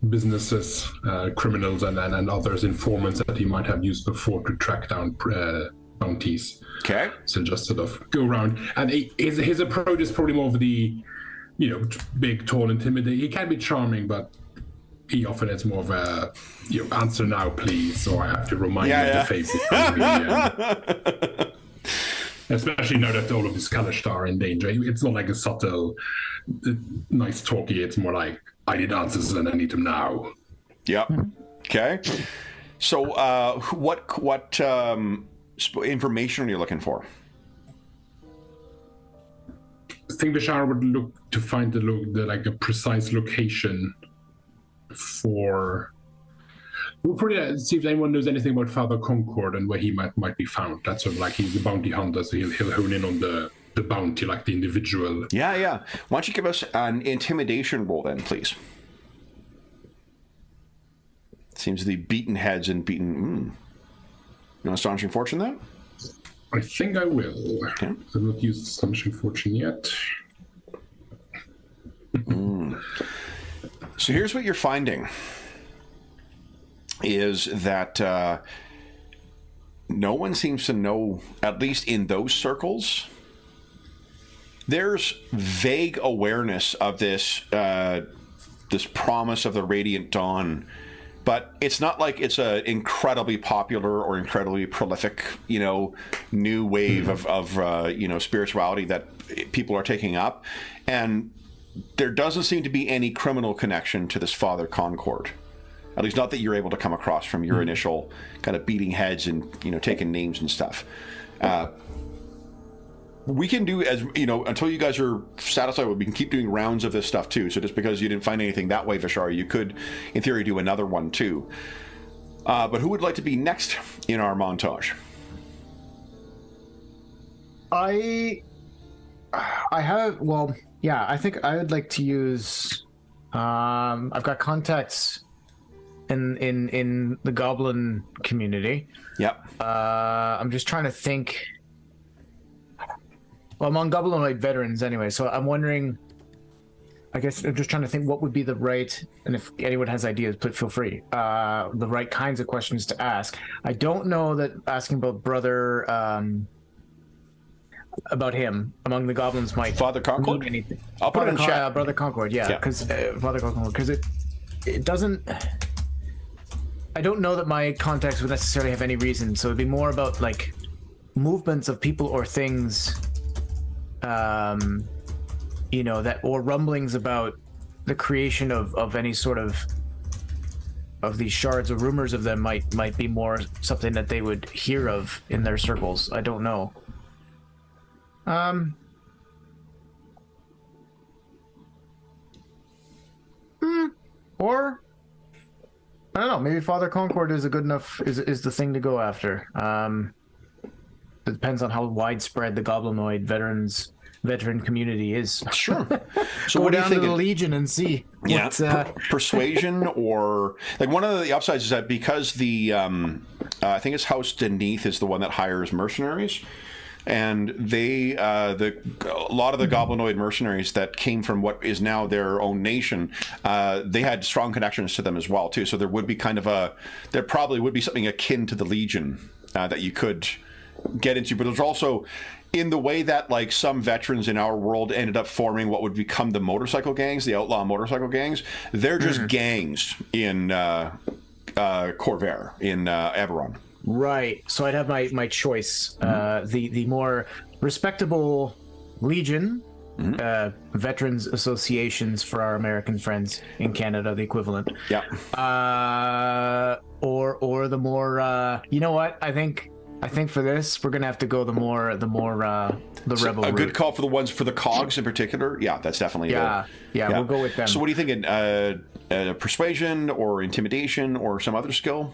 E: businesses, criminals, and others, informants that he might have used before to track down bounties.
A: Okay.
E: So just sort of go around, and his approach is probably more of the, big, tall, intimidating. He can be charming, but he often has more of a answer now, please, or I have to remind you
A: Yeah,
E: of the face. Especially now that all of his Kalish are in danger. It's not like a subtle, nice talky. It's more like, I need answers and I need them now.
A: Yep. Okay. So, what information are you looking for?
E: I think Vishara would look to find a precise location for. We'll probably see if anyone knows anything about Father Concord and where he might be found. That's sort of like he's a bounty hunter, so he'll hone in on the bounty, like the individual.
A: Yeah. Why don't you give us an intimidation roll then, please? Seems the beaten heads and beaten. You want Astonishing Fortune then?
E: I think I will.
A: Okay.
E: I've not used Astonishing Fortune yet.
A: So here's what you're finding. Is that no one seems to know, at least in those circles, there's vague awareness of this promise of the Radiant Dawn, but it's not like it's an incredibly popular or incredibly prolific, new wave of spirituality that people are taking up, and there doesn't seem to be any criminal connection to this Father Concord. At least not that you're able to come across from your initial kind of beating heads and, taking names and stuff. We can do, as until you guys are satisfied with, we can keep doing rounds of this stuff too. So just because you didn't find anything that way, Vishara, you could, in theory, do another one too. But who would like to be next in our montage?
D: I think I would like to use. I've got contacts in the goblin community.
A: Yep.
D: I'm just trying to think. Well, I'm on goblinoid veterans anyway, so I'm wondering. I guess I'm just trying to think what would be the right, and if anyone has ideas, feel free. The right kinds of questions to ask. I don't know that asking about brother, about him among the goblins might
A: Father Concord.
D: mean anything.
A: I'll put it in chat.
D: Brother Concord, yeah, because Father Concord, because it doesn't. I don't know that my contacts would necessarily have any reason, so it'd be more about like movements of people or things, that, or rumblings about the creation of any sort of these shards, or rumors of them might be more something that they would hear of in their circles. I don't know. Or I don't know. Maybe Father Concord is a good enough is the thing to go after. It depends on how widespread the goblinoid veteran community is.
A: Sure. So
D: Go
A: what do you
D: down
A: think?
D: to the Legion and see.
A: Yeah,
D: What,
A: persuasion, or like one of the upsides is that because the I think it's House Deneath is the one that hires mercenaries. And they, a lot of the goblinoid mercenaries that came from what is now their own nation, they had strong connections to them as well too. So there would be there probably would be something akin to the Legion that you could get into. But there's also, in the way that like some veterans in our world ended up forming what would become the motorcycle gangs, the outlaw motorcycle gangs. They're just gangs in Corvair, in Eberron.
D: Right. So I'd have my choice. The more respectable Legion, veterans associations for our American friends in Canada, the equivalent.
A: Yeah.
D: Or the more. You know what? I think for this we're gonna have to go the rebel.
A: A good
D: route.
A: call for the ones for the cogs in particular. Yeah, that's definitely
D: Yeah. We'll go with them.
A: So what are you thinking? Persuasion or intimidation or some other skill?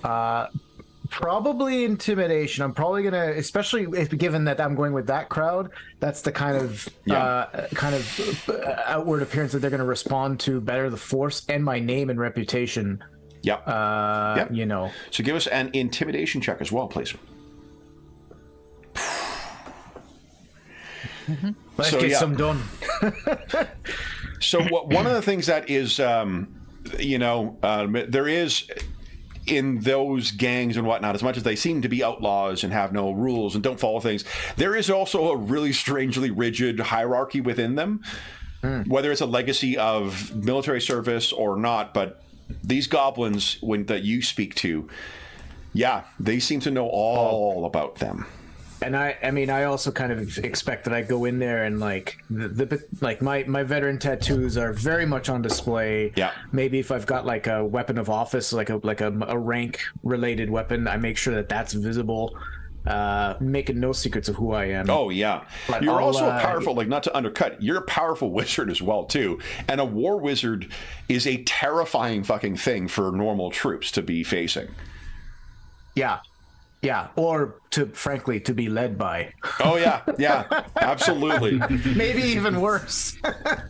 D: Probably intimidation. I'm probably gonna, especially given that I'm going with that crowd. That's the kind of outward appearance that they're gonna respond to better. The force and my name and reputation.
A: Yep. So give us an intimidation check as well, please.
D: Let's get some done.
A: So one of the things that is, there is, in those gangs and whatnot, as much as they seem to be outlaws and have no rules and don't follow things, there is also a really strangely rigid hierarchy within them, whether it's a legacy of military service or not. But these goblins that you speak to, yeah, they seem to know all about them.
D: And I mean, I also kind of expect that I go in there and like my veteran tattoos are very much on display.
A: Yeah.
D: Maybe if I've got like a weapon of office, like a rank related weapon, I make sure that that's visible. Making no secrets of who I am.
A: Oh yeah,
D: but
A: you're also a powerful, like, not to undercut, you're a powerful wizard as well too. And a war wizard is a terrifying fucking thing for normal troops to be facing.
D: Yeah, or frankly to be led by.
A: Oh yeah, absolutely.
D: Maybe even worse.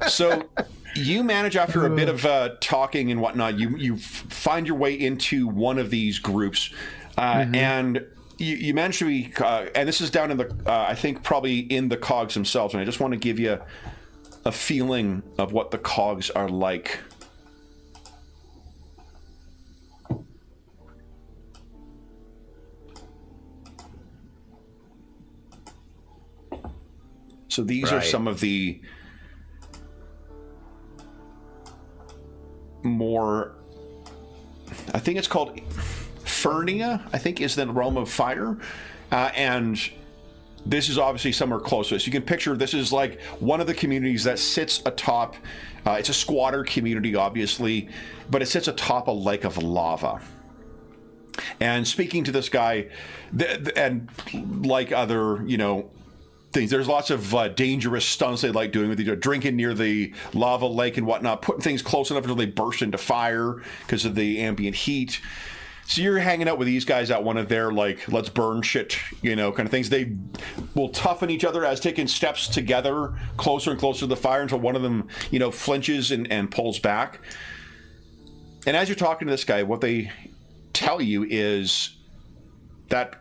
A: So you manage, after a bit of talking and whatnot, you find your way into one of these groups, and you manage to be, and this is down in the, I think probably in the cogs themselves, and I just want to give you a feeling of what the cogs are like. So these are some of the more, I think it's called Fernia, I think is the realm of fire. And this is obviously somewhere close to us. You can picture this is like one of the communities that sits atop, it's a squatter community, obviously, but it sits atop a lake of lava. And speaking to this guy, and like other, things, there's lots of dangerous stunts they like doing with drinking near the lava lake and whatnot, putting things close enough until they burst into fire because of the ambient heat. So you're hanging out with these guys at one of their, like, let's burn shit, kind of things. They will toughen each other as taking steps together closer and closer to the fire until one of them, flinches and pulls back. And as you're talking to this guy, what they tell you is that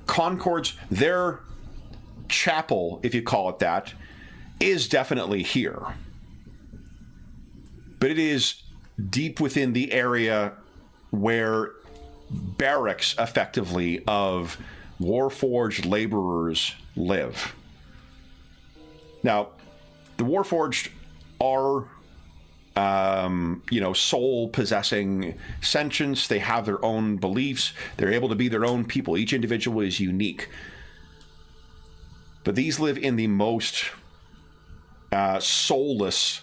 A: Concord's, their chapel, if you call it that, is definitely here. But it is deep within the area where barracks, effectively, of Warforged laborers live. Now, the Warforged are, soul-possessing sentients. They have their own beliefs. They're able to be their own people. Each individual is unique. But these live in the most soulless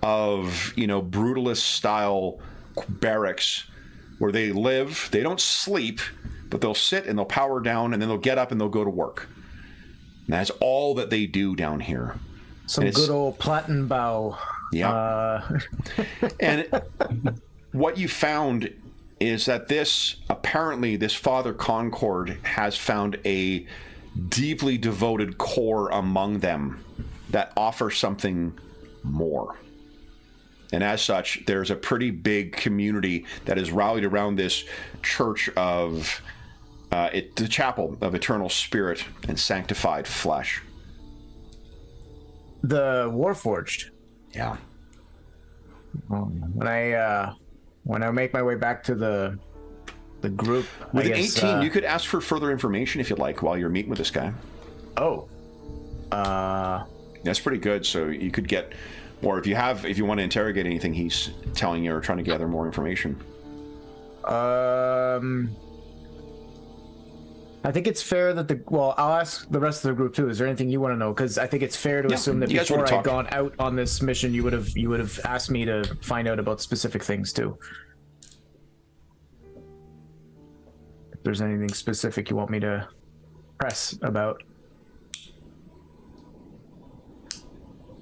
A: of, brutalist-style barracks where they live. They don't sleep, but they'll sit and they'll power down, and then they'll get up and they'll go to work. And that's all that they do down here.
D: Some good old Plattenbau.
A: Yeah. And what you found is that this Father Concord has found a deeply devoted core among them that offer something more. And as such, there's a pretty big community that is rallied around this church of the Chapel of Eternal Spirit and Sanctified Flesh.
D: The Warforged.
A: Yeah.
D: When I make my way back to the group,
A: with an 18, you could ask for further information if you'd like while you're meeting with this guy.
D: Oh.
A: That's pretty good. So you could get, or if you want to interrogate anything he's telling you or trying to gather more information.
D: I think it's fair that I'll ask the rest of the group too. Is there anything you want to know? Because I think it's fair to assume that before I'd gone out on this mission, you would have asked me to find out about specific things too. If there's anything specific you want me to press about.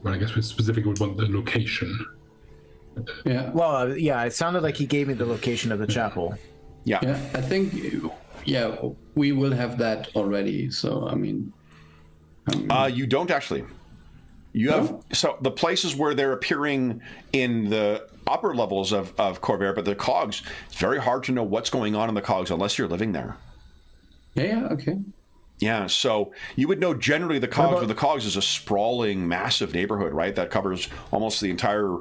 E: Well, I guess we specifically would want the location.
B: Yeah.
D: Well, yeah, it sounded like he gave me the location of the chapel.
A: Yeah.
B: Yeah, I think, we will have that already. So, I mean...
A: you don't actually. You have... So, the places where they're appearing in the upper levels of Corvair, but the cogs, it's very hard to know what's going on in the cogs unless you're living there.
B: Yeah, okay.
A: Yeah, so you would know generally the cogs, but the cogs is a sprawling, massive neighborhood, right? That covers almost the entire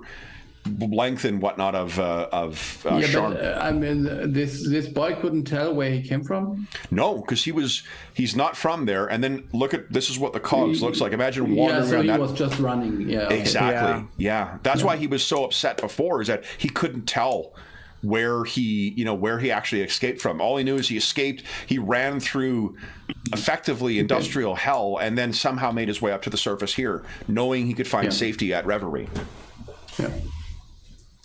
A: length and whatnot of Sharn.
B: But, I mean, this boy couldn't tell where he came from?
A: No, because he's not from there. And then look at, this is what the cogs looks like. Imagine wandering around that.
B: He was just running. Yeah. Okay.
A: Exactly. Yeah. That's why he was so upset before, is that he couldn't tell. where he actually escaped from. All he knew is he escaped. He ran through effectively industrial hell and then somehow made his way up to the surface here, knowing he could find safety at Reverie.
B: Yeah.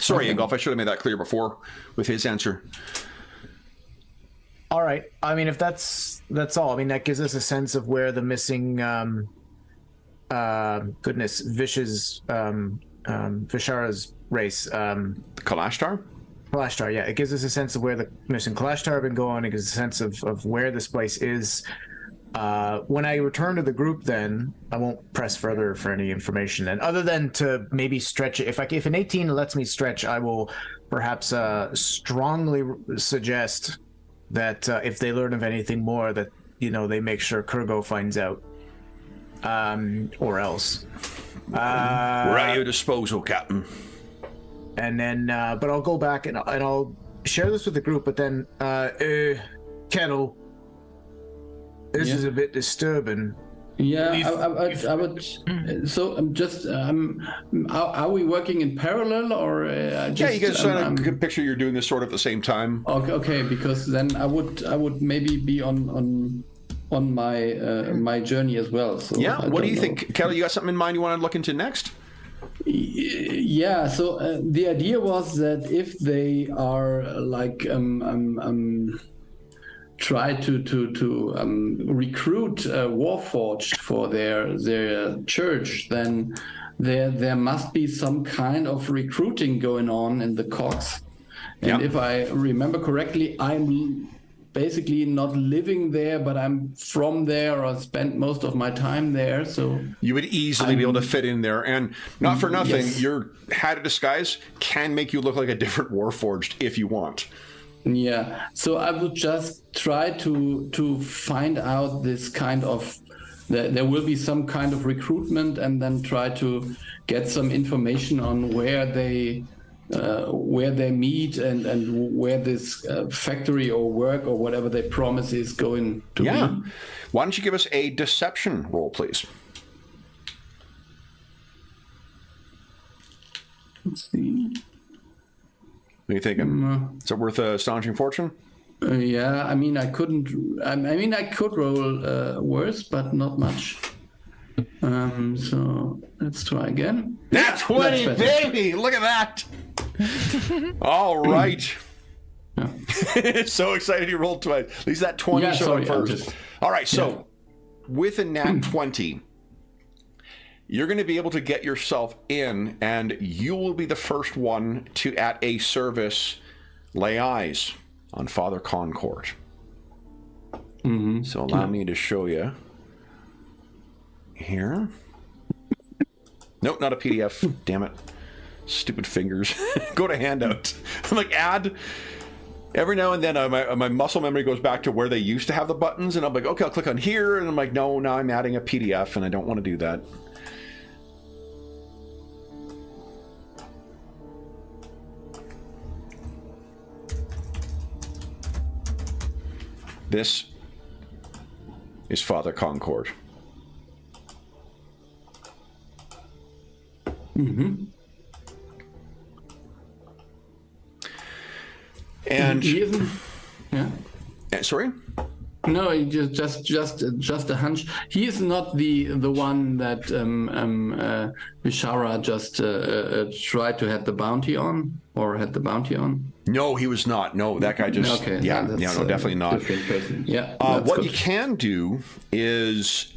A: Sorry, Ingolf, I should have made that clear before with his answer.
D: All right. I mean, if that's all. I mean, that gives us a sense of where the missing Vish's Vishara's race.
A: Kalashtar?
D: Kalashtar, yeah. It gives us a sense of where the missing Kalashtar have been going. It gives us a sense of where this place is. When I return to the group, then I won't press further for any information. Then, other than to maybe stretch it, if an 18 lets me stretch, I will perhaps strongly suggest that if they learn of anything more, that they make sure Kurgo finds out, or else.
A: We're at your disposal, Captain.
D: And then, but I'll go back and I'll share this with the group. But then, Kettle. This is a bit disturbing.
B: Yeah, I would. So I'm just. Are we working in parallel or?
A: Yeah, you guys could picture you're doing this sort of at the same time.
B: Okay, because then I would maybe be on my my journey as well. So
A: yeah, what do you think, Kelly? You got something in mind you want to look into next?
B: Yeah. So the idea was that if they are like try to recruit Warforged for their church, then there must be some kind of recruiting going on in the cogs. And if I remember correctly, I'm basically not living there, but I'm from there or spent most of my time there. So
A: you would easily be able to fit in there. And not for nothing, your hat of disguise can make you look like a different Warforged if you want.
B: Yeah, so I would just try to find out this kind of, there will be some kind of recruitment, and then try to get some information on where they meet and where this factory or work or whatever they promise is going to be.
A: Why don't you give us a deception roll, please?
B: Let's see.
A: What are you thinking? Is it worth a astonishing fortune?
B: Yeah, I mean, I could roll worse, but not much. So let's try again.
A: That's 20, baby! Look at that! All right. So excited you rolled twice. At least that 20 showed up first. All right, so with a nat 20, you're going to be able to get yourself in, and you will be the first one to, at a service, lay eyes on Father Concord. So allow me to show you here. Nope, not a PDF. Damn it. Stupid fingers. Go to handout. I'm like, add. Every now and then my muscle memory goes back to where they used to have the buttons, and I'm like, okay, I'll click on here, and I'm like, no, now I'm adding a PDF, and I don't want to do that. This is Father Concord. And sorry?
B: No, just a hunch. He is not the one that Vishara just tried to have the bounty on, or had the bounty on.
A: No, he was not. No, that guy just definitely not.
B: Yeah.
A: What you can do is,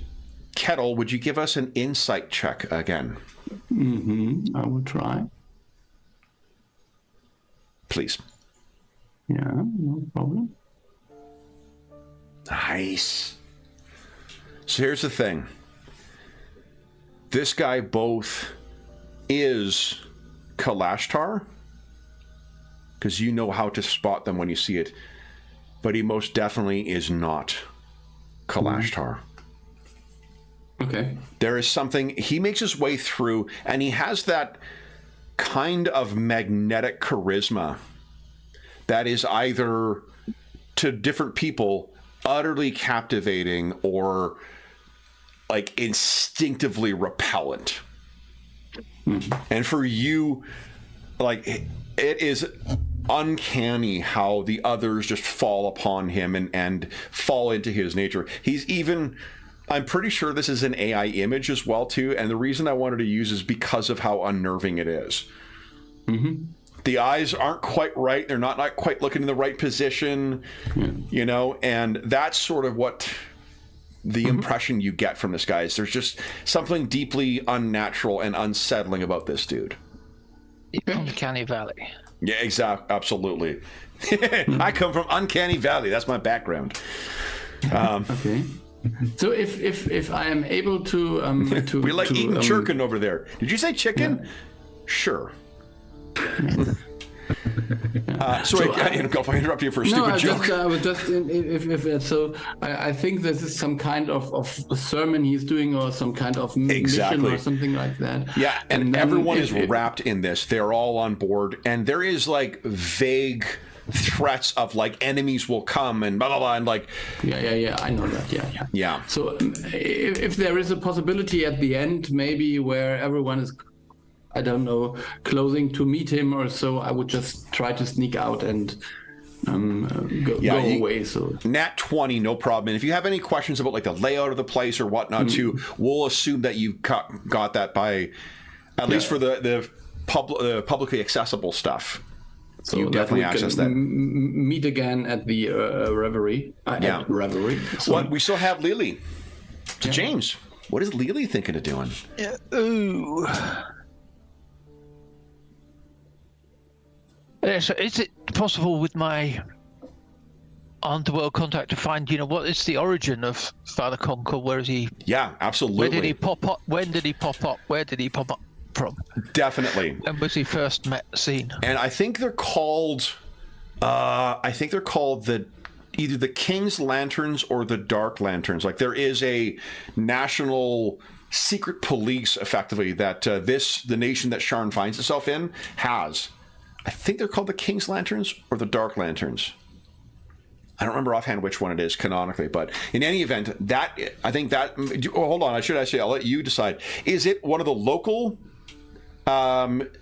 A: Kettle, would you give us an insight check again?
B: I will try.
A: Please.
B: Yeah, no problem.
A: Nice. So here's the thing. This guy both is Kalashtar, because you know how to spot them when you see it, but he most definitely is not Kalashtar.
B: Okay.
A: There is something, he makes his way through, and he has that kind of magnetic charisma that is either, to different people, utterly captivating or like instinctively repellent. And for you, like, it is uncanny how the others just fall upon him and fall into his nature. He's even, I'm pretty sure this is an AI image as well too, and the reason I wanted to use is because of how unnerving it is. Mm-hmm. The eyes aren't quite right, they're not quite looking in the right position, you know, and that's sort of what the impression you get from this guy is. There's just something deeply unnatural and unsettling about this dude.
C: Uncanny Valley.
A: Yeah, exactly. Absolutely. I come from Uncanny Valley. That's my background.
B: Okay. So if I am able to
A: we like eating chicken over there. Did you say chicken? Yeah. Sure. Sorry, if I interrupt you for a stupid joke.
B: I think this is some kind of sermon he's doing, or some kind of mission or something like that.
A: Yeah, and everyone is wrapped in this. They're all on board, and there is like vague threats of like enemies will come and blah blah blah, and like
B: yeah, I know that. Yeah. So if there is a possibility at the end, maybe where everyone is, I don't know, closing to meet him or so, I would just try to sneak out and go away. So
A: Nat 20, no problem. And if you have any questions about like the layout of the place or whatnot too, we'll assume that you got that by at least for the publicly accessible stuff. So you definitely access that.
B: Meet again at the Reverie. At Reverie.
A: Well, we still have Lily. So James, what is Lily thinking of doing?
C: Ooh. So is it possible with my underworld contact to find, what is the origin of Father Concord? Where is he?
A: Yeah, absolutely.
C: Where did he pop up? When did he pop up? Where did he pop up from?
A: Definitely.
C: And was he first seen?
A: And I think they're called, either the King's Lanterns or the Dark Lanterns. Like there is a national secret police, effectively, that the nation that Sharn finds itself in has. I think they're called the King's Lanterns or the Dark Lanterns. I don't remember offhand which one it is canonically, but in any event, hold on, I'll let you decide. Is it one of the local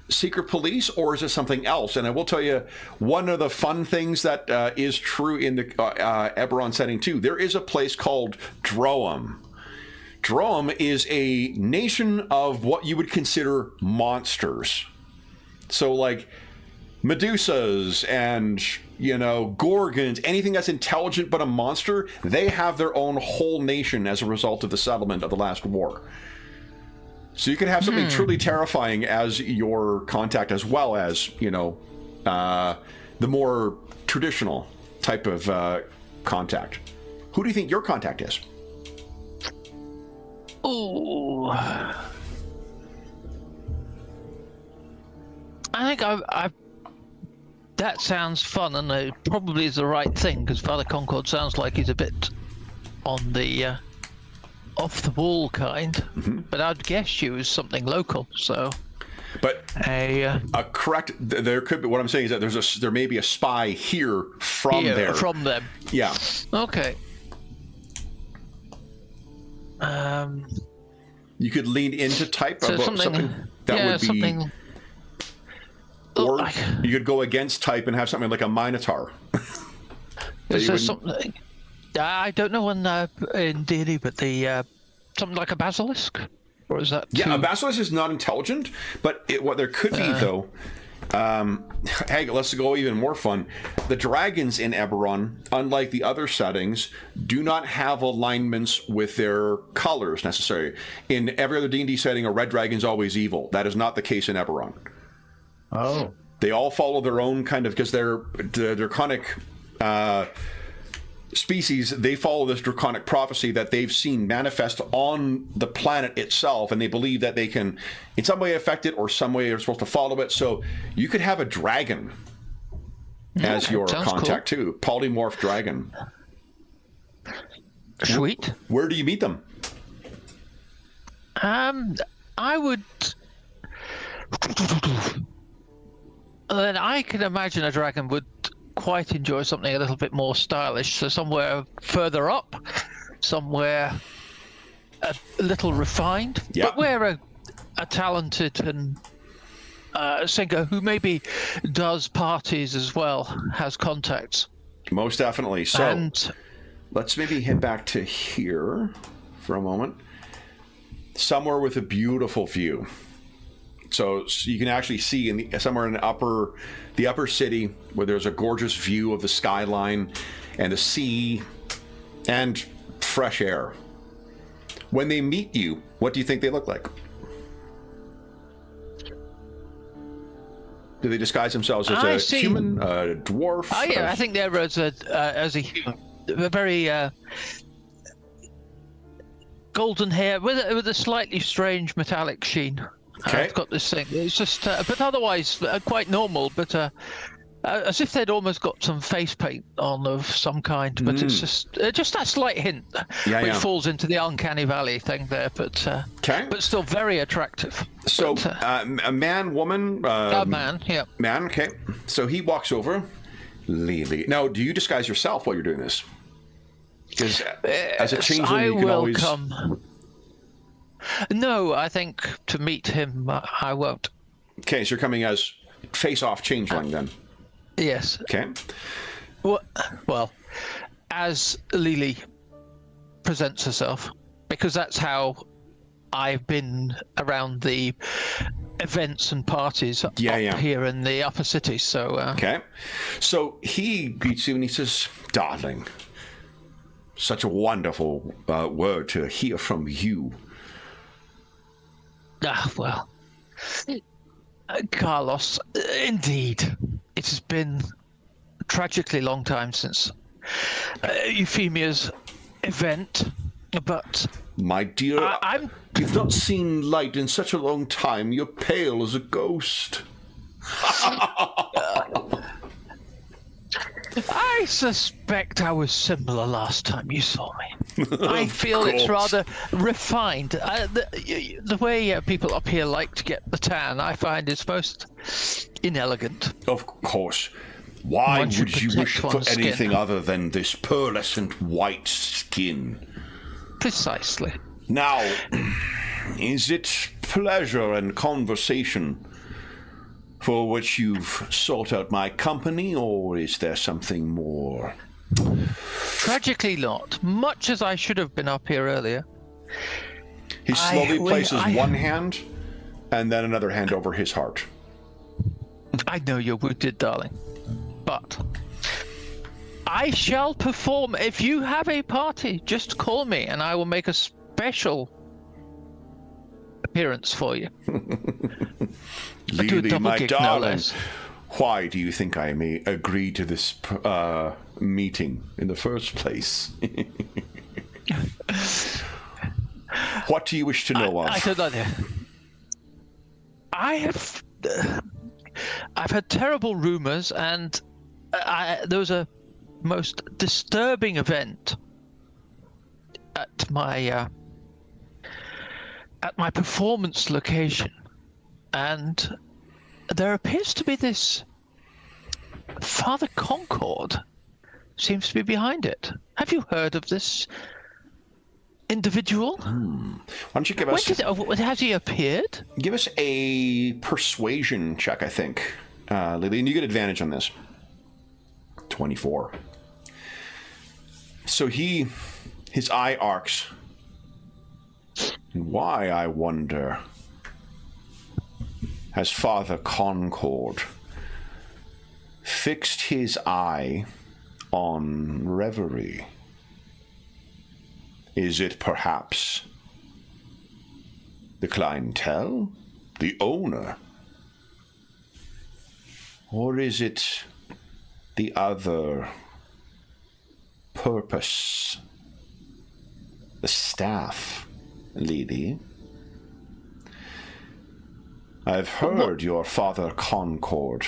A: secret police, or is it something else? And I will tell you, one of the fun things that is true in the Eberron setting too, there is a place called Droam. Droam is a nation of what you would consider monsters. So like Medusas and, Gorgons, anything that's intelligent but a monster, they have their own whole nation as a result of the settlement of the last war. So you can have something truly terrifying as your contact, as well as, the more traditional type of contact. Who do you think your contact is?
C: Oh, I think I that sounds fun, and it probably is the right thing, because Father Concord sounds like he's a bit on the off the wall kind. But I'd guess you was something local. So,
A: but correct. There could be. What I'm saying is that there may be a spy here from them. Yeah.
C: Okay.
A: You could lean into type about something that would be
C: something.
A: Or you could go against type and have something like a Minotaur.
C: Is there something? I don't know in D&D, but the something like a basilisk, or is that?
A: Yeah, a basilisk is not intelligent, but what there could be though. Hey, let's go even more fun. The dragons in Eberron, unlike the other settings, do not have alignments with their colors necessarily. In every other D&D setting, a red dragon's always evil. That is not the case in Eberron.
D: Oh.
A: They all follow their own kind of, because they're draconic species. They follow this draconic prophecy that they've seen manifest on the planet itself, and they believe that they can in some way affect it, or some way they're supposed to follow it. So you could have a dragon as your contact too. Polymorph dragon.
C: Sweet.
A: Where do you meet them?
C: I would. Then I can imagine a dragon would quite enjoy something a little bit more stylish. So somewhere further up, somewhere a little refined, but where a talented and singer who maybe does parties as well, has contacts.
A: Most definitely. So
C: And
A: let's maybe head back to here for a moment. Somewhere with a beautiful view. So you can actually see somewhere in the upper city where there's a gorgeous view of the skyline and the sea and fresh air. When they meet you, what do you think they look like? Do they disguise themselves as a human, a dwarf?
C: Oh yeah, I think they're as a human. A very golden hair with a slightly strange metallic sheen.
A: Okay.
C: It's got this thing. It's just, but otherwise quite normal. But as if they'd almost got some face paint on of some kind. But it's just that slight hint, which falls into the uncanny valley thing there. But but still very attractive.
A: So
C: but,
A: a man, woman.
C: A man, yeah.
A: Man. Okay. So he walks over. Lily. Now, do you disguise yourself while you're doing this? Because as a changeling, you can always.
C: Come. No, I think to meet him, I won't.
A: Okay, so you're coming as face-off changeling then.
C: Yes.
A: Okay.
C: Well, as Lily presents herself, because that's how I've been around the events and parties up here in the upper city. So.
A: Okay. So he greets you and he says, "Darling, such a wonderful word to hear from you."
C: Well, Carlos, indeed, it has been a tragically long time since Euphemia's event, but...
A: My dear, you've not seen light in such a long time. You're pale as a ghost.
C: I suspect I was similar last time you saw me. I feel it's rather refined. The way people up here like to get the tan, I find is most inelegant.
A: Of course. Why would you wish for anything other than this pearlescent white skin?
C: Precisely.
A: Now, is it pleasure and conversation for which you've sought out my company, or is there something more?
C: Tragically not. Much as I should have been up here earlier.
A: He slowly places one hand and then another hand over his heart.
C: I know you're wounded, darling. But I shall perform. If you have a party, just call me and I will make a special appearance for you.
A: Lily, my darling, why do you think I may agree to this meeting in the first place? What do you wish to know of?
C: I don't know. I've had terrible rumors, and there was a most disturbing event at my performance location, and there appears to be this Father Concord seems to be behind it. Have you heard of this individual?
A: Why don't you give us...
C: Has he appeared?
A: Give us a persuasion check, I think, Lily, and you get advantage on this. 24. So his eye arcs. Why, I wonder, has Father Concord fixed his eye on Reverie? Is it perhaps the clientele, the owner? Or is it the other purpose, the staff, Lady? I've heard your Father Concord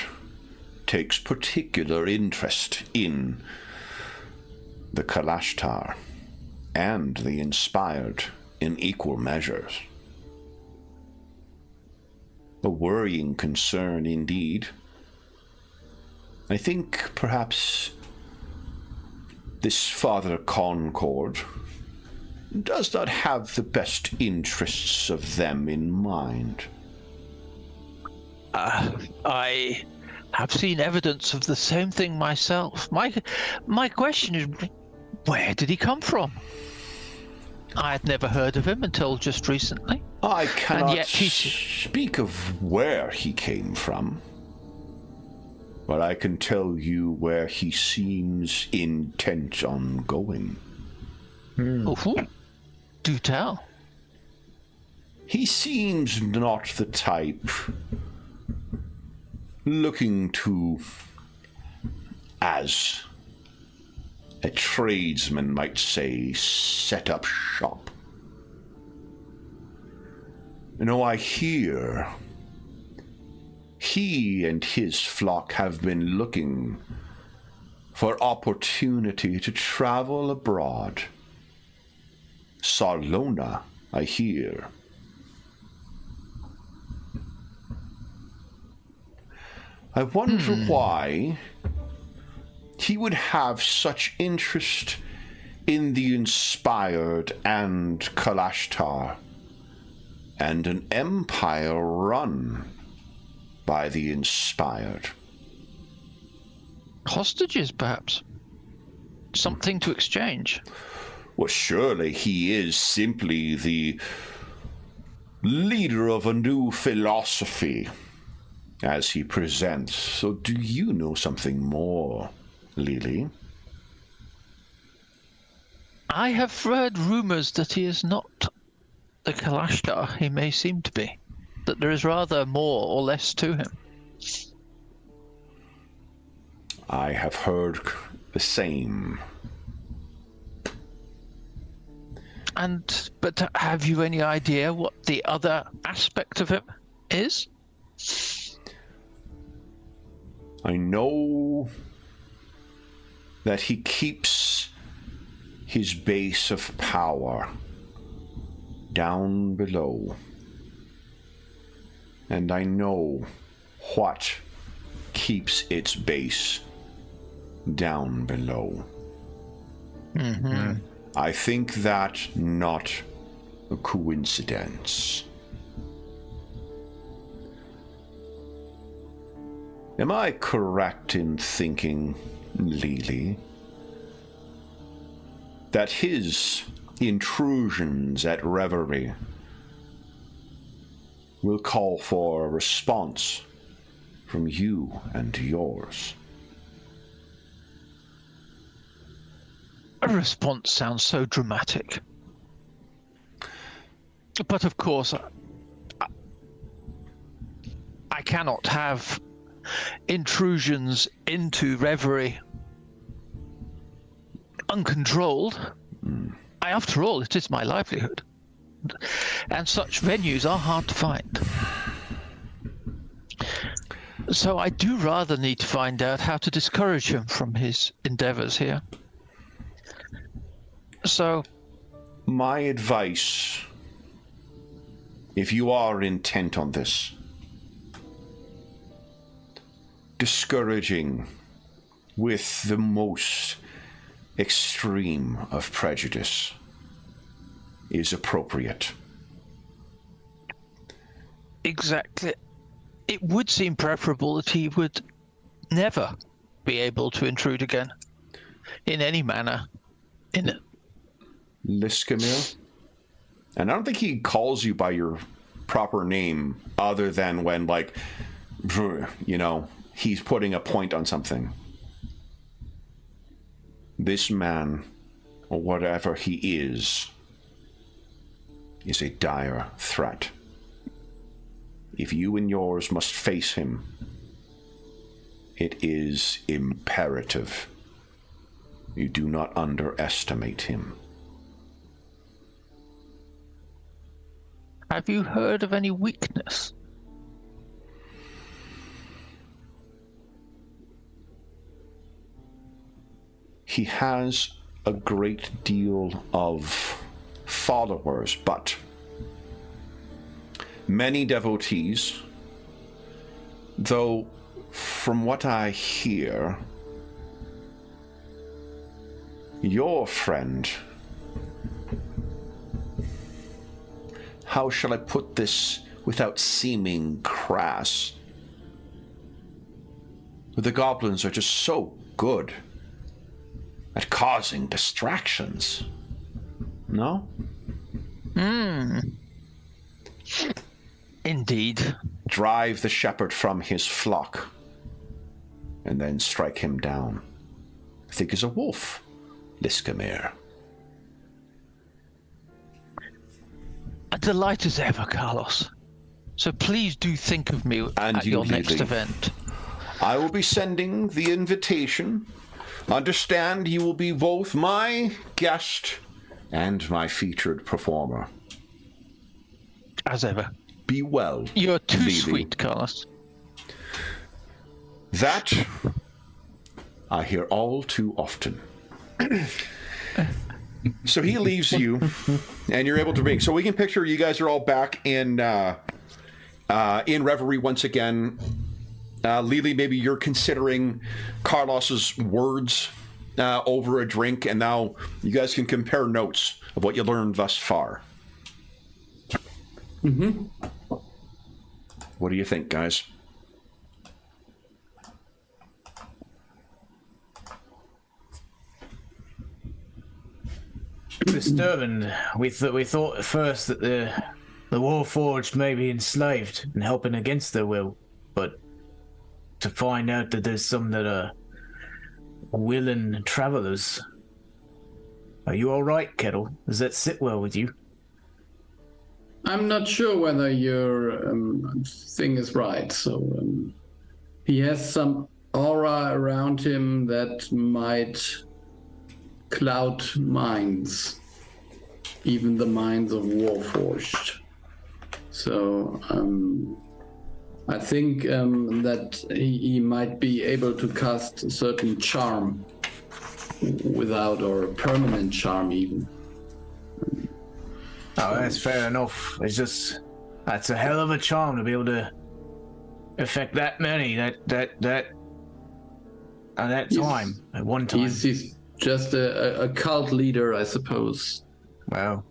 A: takes particular interest in the Kalashtar and the inspired in equal measures. A worrying concern indeed. I think perhaps this Father Concord does not have the best interests of them in mind.
C: I have seen evidence of the same thing myself. My question is, where did he come from? I had never heard of him until just recently.
A: I cannot
C: And yet
A: speak of where he came from, but I can tell you where he seems intent on going.
C: Oh, do tell.
A: He seems not the type looking to, as a tradesman might say, set up shop. No, I hear he and his flock have been looking for opportunity to travel abroad. Sarlona, I hear. I wonder why he would have such interest in the Inspired and Kalashtar, and an empire run by the Inspired.
C: Hostages, perhaps? Something to exchange?
A: Well, surely he is simply the leader of a new philosophy, as he presents. So do you know something more, Lily?
C: I have heard rumors that he is not the Kalashtar he may seem to be. That there is rather more or less to him.
A: I have heard the same.
C: But have you any idea what the other aspect of him is?
A: I know that he keeps his base of power down below. And I know what keeps its base down below.
C: Mm-hmm.
A: I think that not a coincidence. Am I correct in thinking, Lily, that his intrusions at Reverie will call for a response from you and yours?
C: A response sounds so dramatic. But of course, I cannot have intrusions into Reverie uncontrolled. After all, it is my livelihood. And such venues are hard to find. So I do rather need to find out how to discourage him from his endeavors here. So,
A: my advice, if you are intent on this, discouraging with the most extreme of prejudice is appropriate.
C: Exactly. It would seem preferable that he would never be able to intrude again, in any manner, in it.
A: Liskamil? And I don't think he calls you by your proper name other than when, like, you know, he's putting a point on something. This man, or whatever he is a dire threat. If you and yours must face him, it is imperative you do not underestimate him.
C: Have you heard of any weakness?
A: He has a great deal of followers, but many devotees, though from what I hear, your friend, how shall I put this without seeming crass, The goblins are just so good at causing distractions. No?
C: Indeed.
A: Drive the shepherd from his flock, and then strike him down. Think as a wolf, Liskamir.
C: A delight as ever, Carlos. So please do think of me at your next
A: Lily.
C: event.
A: I will be sending the invitation. Understand, you will be both my guest and my featured performer.
C: As ever.
A: Be well.
C: You're too
A: Lily.
C: sweet, Carlos.
A: That I hear all too often. So he leaves you, and you're able to bring. So we can picture you guys are all back in Reverie once again. Lily, maybe you're considering Carlos's words over a drink, and now you guys can compare notes of what you learned thus far.
B: Mm-hmm.
A: What do you think, guys?
D: Disturbing. We thought at first that the Warforged may be enslaved and helping against their will, but to find out that there's some that are willing travelers. Are you all right, Kettle? Does that sit well with you?
B: I'm not sure whether your thing is right. So he has some aura around him that might cloud minds, even the minds of Warforged. So I think that he might be able to cast a certain charm without, or a permanent charm even.
D: Oh, that's fair enough. It's just, that's a hell of a charm to be able to affect that many at that time, at one time.
B: He's just a cult leader, I suppose.
D: Wow.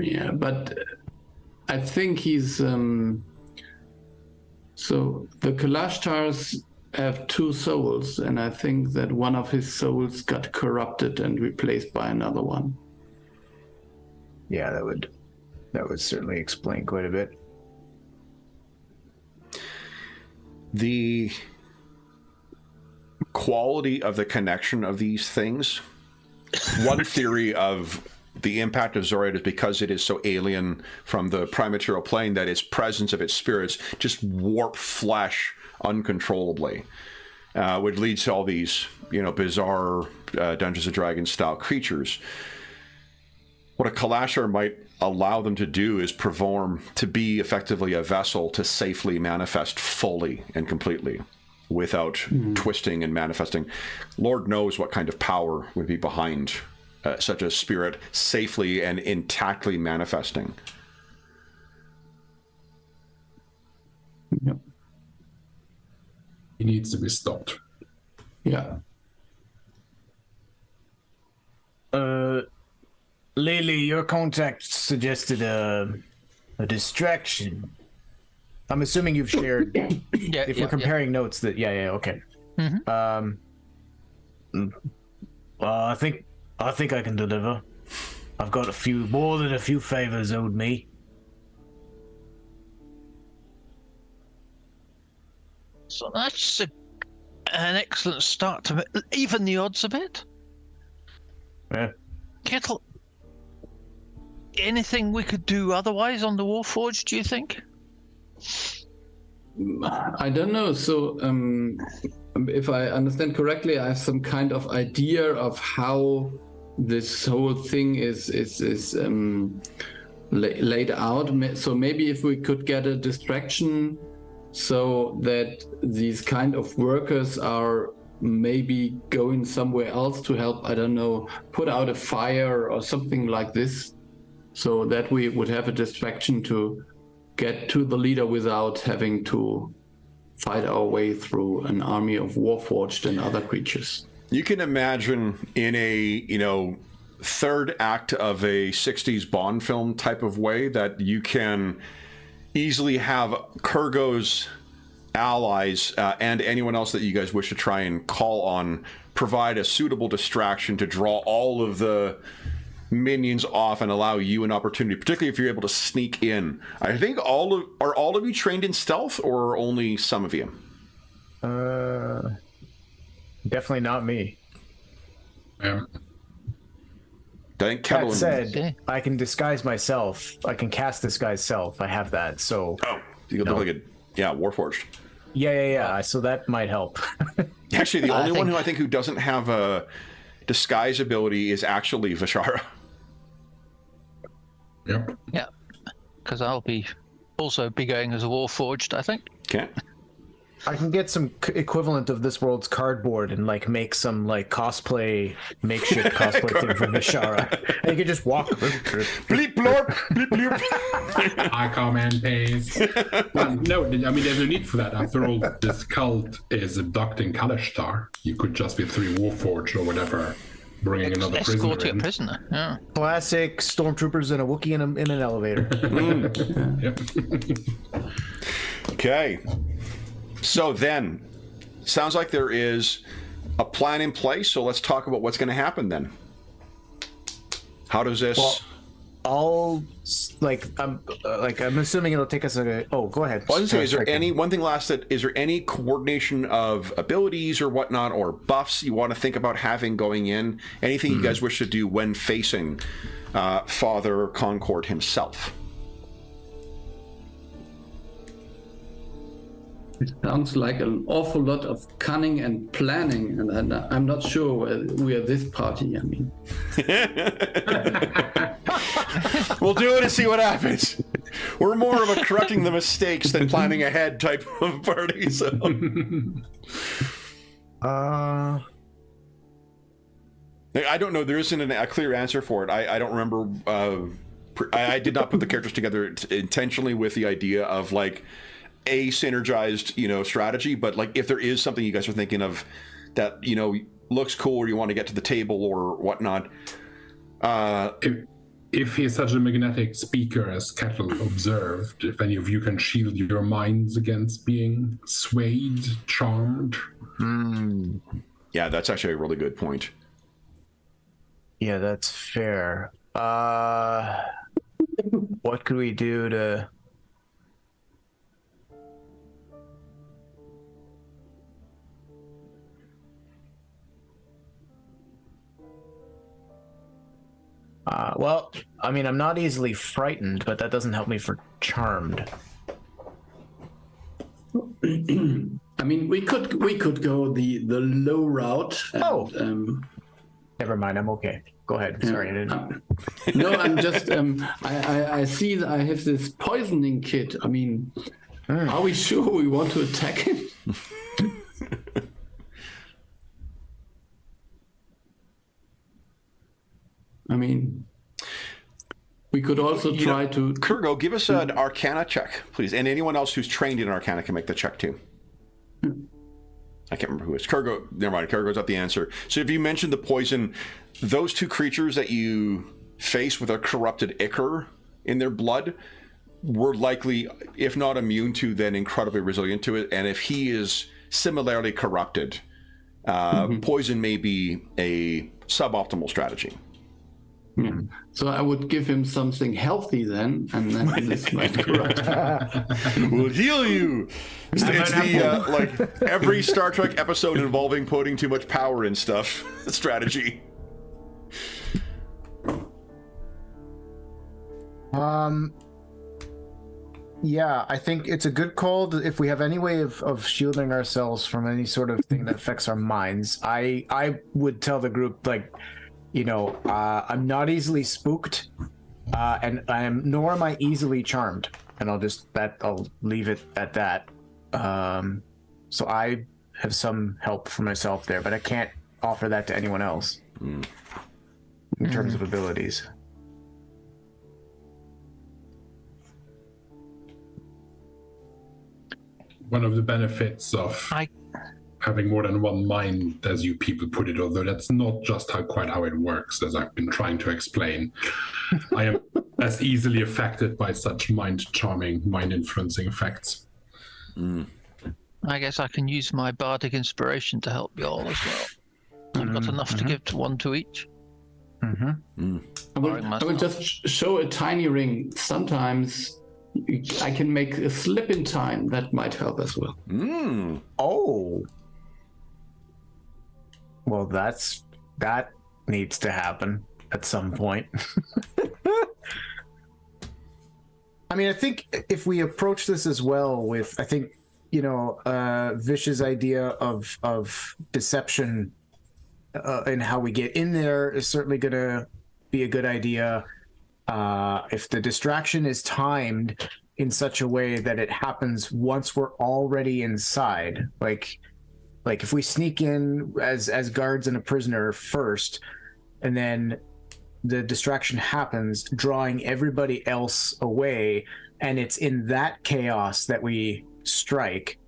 B: Yeah, but I think he's so the Kalashtars have two souls, and I think that one of his souls got corrupted and replaced by another one.
D: Yeah, that would certainly explain quite a bit.
A: The quality of the connection of these things. One theory of the impact of Zoriad is because it is so alien from the prime material plane that its presence of its spirits just warp flesh uncontrollably, which leads to all these, bizarre Dungeons and Dragons style creatures. What a Kalashar might allow them to do is to be effectively a vessel to safely manifest fully and completely without twisting and manifesting. Lord knows what kind of power would be behind such a spirit safely and intactly manifesting.
B: Yep.
E: He needs to be stopped.
B: Yeah.
D: Lily, your contact suggested a distraction. I'm assuming you've shared. If we're comparing notes, that okay.
C: Mm-hmm.
D: I think I can deliver. I've got more than a few favors owed me.
C: So that's an excellent start to it. Even the odds of it.
D: Yeah.
C: Kettle, anything we could do otherwise on the Warforged, do you think?
B: I don't know. So, if I understand correctly, I have some kind of idea of how this whole thing is laid out. So maybe if we could get a distraction, so that these kind of workers are maybe going somewhere else to help. I don't know, put out a fire or something like this, so that we would have a distraction to get to the leader without having to fight our way through an army of Warforged and other creatures.
A: You can imagine in a, third act of a 60s Bond film type of way that you can easily have Kurgo's allies and anyone else that you guys wish to try and call on provide a suitable distraction to draw all of the minions off and allow you an opportunity, particularly if you're able to sneak in. I think are all of you trained in stealth, or only some of you?
D: Definitely not me.
A: I think Kettle
D: That said, I can disguise myself. I can cast disguise self. I have that, so...
A: Oh, you look like a... Yeah, Warforged.
D: Yeah. So that might help.
A: Actually, the only one who I think who doesn't have a disguise ability is actually Vishara.
E: Yep.
C: Yeah, because I'll also be going as a Warforged, I think.
A: Okay.
D: I can get some equivalent of this world's cardboard and like make some like makeshift cosplay thing from Vishara. And you can just walk.
A: Bleep blorp, bleep bleep.
E: I command pays. Well, no, I mean, there's no need for that. After all, this cult is abducting Kalishtar. You could just be 3 Warforged or whatever, bringing another prisoner
C: Escorting
E: in.
C: a prisoner, yeah.
D: Classic stormtroopers and a Wookiee in an elevator.
E: Yep.
A: Okay. So then, sounds like there is a plan in place, so let's talk about what's going to happen then. How does this...
D: Well, I'm assuming it'll take us oh, go ahead.
A: Well, I was going to say, is there any, one thing last, is there any coordination of abilities or whatnot, or buffs you want to think about having going in? Anything you guys wish to do when facing Father Concord himself?
B: It sounds like an awful lot of cunning and planning, and I'm not sure we are this party. I mean,
A: we'll do it and see what happens. We're more of a correcting the mistakes than planning ahead type of party. So, I don't know. There isn't a clear answer for it. I don't remember. I did not put the characters together intentionally with the idea of like a synergized, strategy, but like if there is something you guys are thinking of that, looks cool or you want to get to the table or whatnot.
E: If he's such a magnetic speaker as Kettle observed, if any of you can shield your minds against being swayed, charmed.
A: Yeah, that's actually a really good point.
D: Yeah, that's fair. What could we do to... well, I mean, I'm not easily frightened, but that doesn't help me for charmed.
B: I mean, we could go the low route. And,
D: Never mind, I'm okay. Go ahead. Sorry, I didn't.
B: No, I'm just. I see that I have this poisoning kit. I mean, are we sure we want to attack him? I mean, we could also try to...
A: Kurgo, give us an Arcana check, please. And anyone else who's trained in Arcana can make the check, too. I can't remember who it is. Kurgo, never mind. Kurgo's not the answer. So if you mentioned the poison, those 2 creatures that you face with a corrupted ichor in their blood were likely, if not immune to, then incredibly resilient to it. And if he is similarly corrupted, poison may be a suboptimal strategy.
B: Yeah. So I would give him something healthy then, and then this might corrupt.
A: We'll heal you. It's the like every Star Trek episode involving putting too much power in stuff strategy.
D: Yeah, I think it's a good call if we have any way of shielding ourselves from any sort of thing that affects our minds. I would tell the group, like, I'm not easily spooked, and nor am I easily charmed, and I'll leave it at that. So I have some help for myself there, but I can't offer that to anyone else in terms of abilities.
E: One of the benefits of having more than one mind, as you people put it, although that's not just quite how it works, as I've been trying to explain. I am as easily affected by such mind-charming, mind-influencing effects.
C: I guess I can use my bardic inspiration to help you all as well. I've got enough to give to one to each.
B: I will just show a tiny ring. Sometimes I can make a slip in time. That might help as well.
D: Oh. Well, that needs to happen at some point. I mean, I think if we approach this as well with, I think, Vish's idea of deception and how we get in there is certainly going to be a good idea. If the distraction is timed in such a way that it happens once we're already inside, like if we sneak in as guards and a prisoner first, and then the distraction happens, drawing everybody else away, and it's in that chaos that we strike,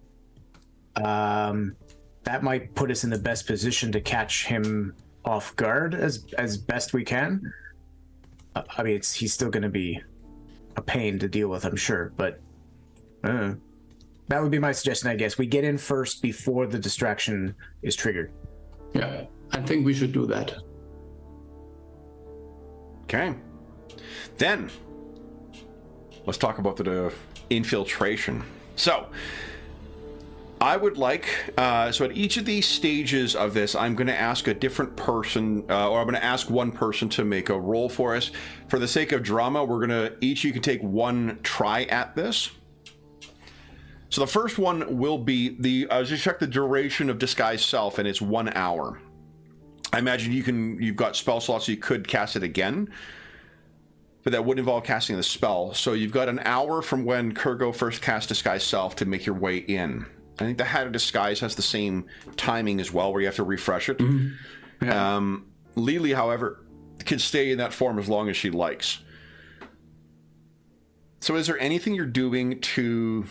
D: that might put us in the best position to catch him off guard as best we can. I mean, he's still going to be a pain to deal with, I'm sure, but that would be my suggestion, I guess. We get in first before the distraction is triggered.
B: Yeah, I think we should do that.
A: Okay. Then, let's talk about the infiltration. So, I would like, so at each of these stages of this, I'm going to ask a different person, or I'm going to ask one person to make a roll for us. For the sake of drama, we're going to, each you can take one try at this. So the first one will be just check the duration of Disguise Self, and it's 1 hour. I imagine you've got spell slots, so you could cast it again, but that would involve casting the spell. So you've got an hour from when Kurgo first cast Disguise Self to make your way in. I think the Hat of Disguise has the same timing as well, where you have to refresh it. Mm-hmm. Yeah. Lily, however, can stay in that form as long as she likes. So is there anything you're doing to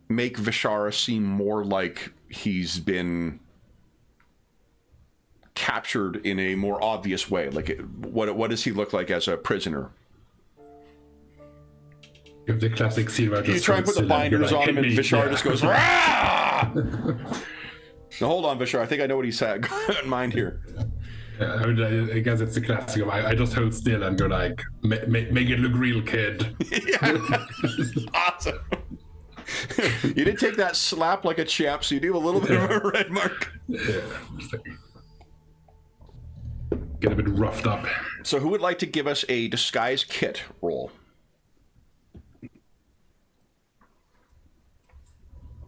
A: make Vishara seem more like he's been captured in a more obvious way? Like, what does he look like as a prisoner?
E: You have the classic scene where
A: you try and put the binders on him, and Vishara just goes, "Rah!" Now, hold on, Vishara. I think I know what he said. Got in mind here.
E: Yeah, I guess it's the classic of I just hold still and go like, make it look real, kid.
A: Awesome. You did take that slap like a champ, so you do a little bit of a red mark.
E: Yeah. Get a bit roughed up.
A: So who would like to give us a disguise kit roll?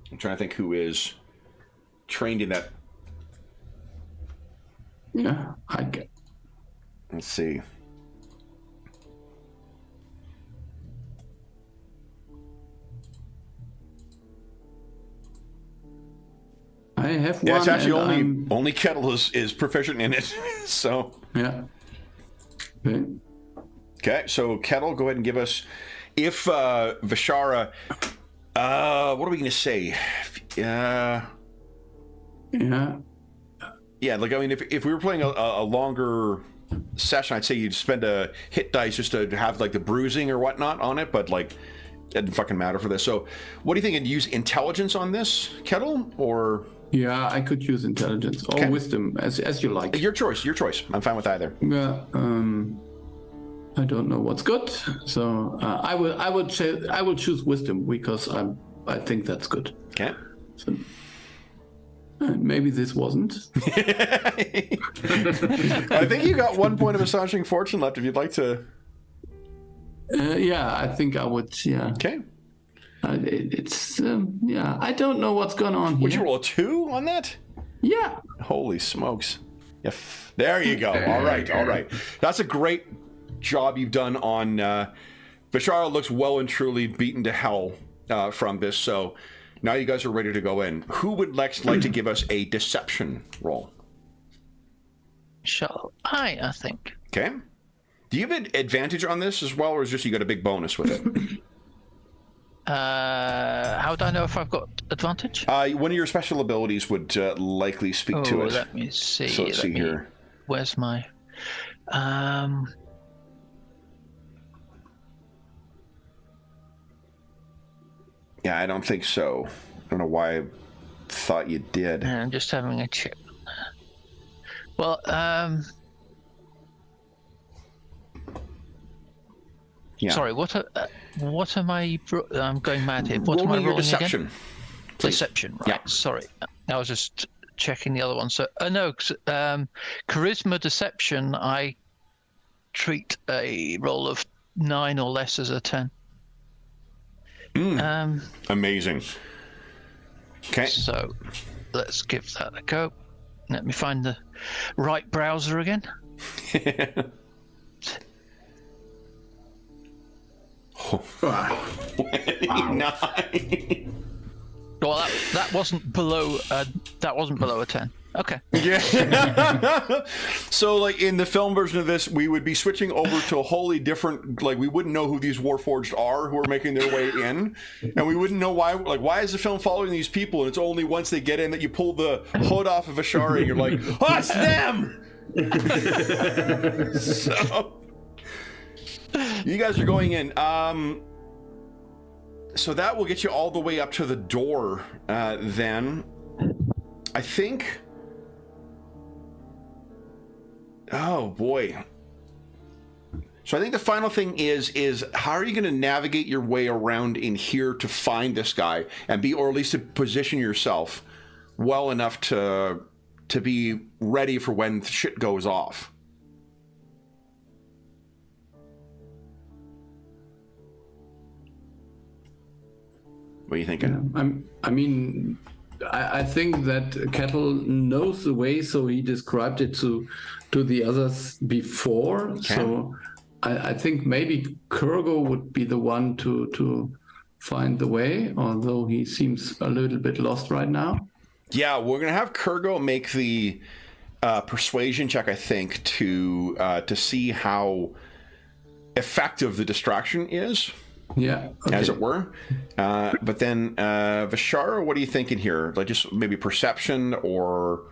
A: I'm trying to think who is trained in that.
B: Yeah, I get.
A: Let's see.
B: I have one.
A: Yeah, it's actually only Kettle is proficient in it. So
B: yeah.
A: Okay, so Kettle, go ahead and give us, if Vishara, what are we going to say? Yeah, like, I mean, if we were playing a longer session, I'd say you'd spend a hit dice just to have, like, the bruising or whatnot on it, but, like, it didn't fucking matter for this. So what do you think? You'd use intelligence on this, Kettle, or?
B: Yeah, I could use intelligence or wisdom, as you like.
A: Your choice. I'm fine with either.
B: Yeah, I don't know what's good, so I will choose wisdom because I think that's good.
A: Okay.
B: So, maybe this wasn't.
A: I think you got 1 point of astonishing fortune left if you'd like to.
B: Yeah, I think I would. Yeah.
A: Okay.
B: It's I don't know what's going on here.
A: Would you roll a 2 on that?
B: Yeah.
A: Holy smokes. Yeah. There you go. All right. That's a great job you've done on Vishara. Looks well and truly beaten to hell from this, so now you guys are ready to go in. Who would like to give us a deception roll?
C: Shall I think.
A: Okay. Do you have an advantage on this as well, or is just you got a big bonus with it?
C: How do I know if I've got advantage?
A: One of your special abilities would likely speak to it.
C: Let me see.
A: So let's see here.
C: Where's my...
A: Yeah, I don't think so. I don't know why thought you did.
C: I'm just having a check. Well,
A: Yeah.
C: sorry, what am I? I'm going mad here. What
A: Roll
C: am I
A: me your
C: rolling
A: deception.
C: again?
A: Please.
C: Deception, right?
A: Yeah.
C: Sorry, I was just checking the other one. So, no, charisma deception. I treat a roll of 9 or less as a 10.
A: Amazing. Okay.
C: So, let's give that a go. Let me find the right browser again.
A: Nine.
C: Well, that wasn't below. That wasn't below a 10. Okay.
A: Yeah. So, like, in the film version of this, we would be switching over to a wholly different, like, we wouldn't know who these Warforged are who are making their way in. And we wouldn't know why, like, why is the film following these people? And it's only once they get in that you pull the hood off of Ashari and you're like, oh, it's them! So, you guys are going in. So that will get you all the way up to the door, then. I think... Oh, boy. So I think the final thing is how are you going to navigate your way around in here to find this guy and be, or at least to position yourself well enough to be ready for when shit goes off? What are you thinking?
B: I think that Kettle knows the way, so he described it to the others before.
A: Okay.
B: So I think maybe Kurgo would be the one to find the way, although he seems a little bit lost right now.
A: Yeah, we're gonna have Kurgo make the persuasion check, I think, to see how effective the distraction is.
B: Yeah, okay.
A: As it were. But then, Vishara, what are you thinking here? Like, just maybe perception or...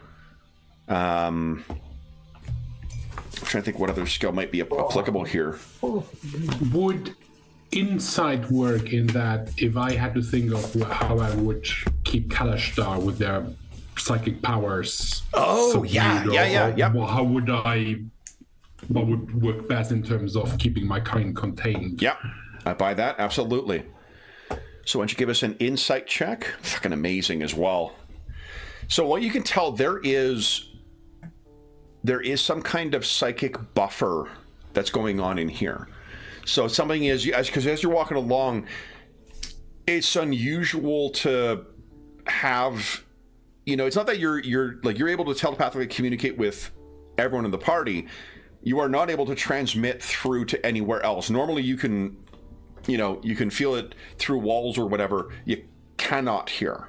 A: I'm trying to think what other skill might be applicable here.
E: Would insight work in that if I had to think of how I would keep Kalashtar with their psychic powers?
A: Oh, yeah.
E: How would what would work best in terms of keeping my kind contained?
A: Yep. I buy that, absolutely. So why don't you give us an insight check? Fucking amazing as well. So what you can tell, there is some kind of psychic buffer that's going on in here. So something is, because as you're walking along, it's unusual to have, it's not that you're able to telepathically communicate with everyone in the party. You are not able to transmit through to anywhere else. Normally you can feel it through walls or whatever. You cannot hear.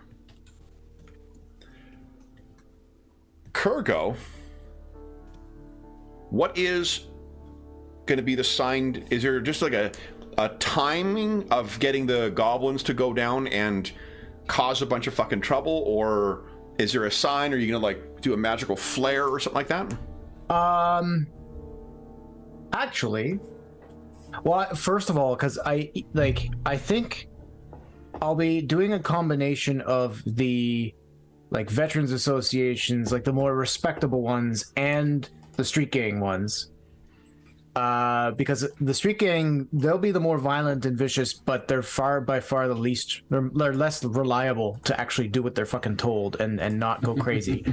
A: Kurgo, what is going to be the sign? Is there just like a timing of getting the goblins to go down and cause a bunch of fucking trouble? Or is there a sign? Are you going to like do a magical flare or something like that?
D: Actually... Well, first of all, because I think I'll be doing a combination of the veterans associations, like the more respectable ones, and the street gang ones. Because the street gang, they'll be the more violent and vicious, but they're by far the least. They're less reliable to actually do what they're fucking told and not go crazy.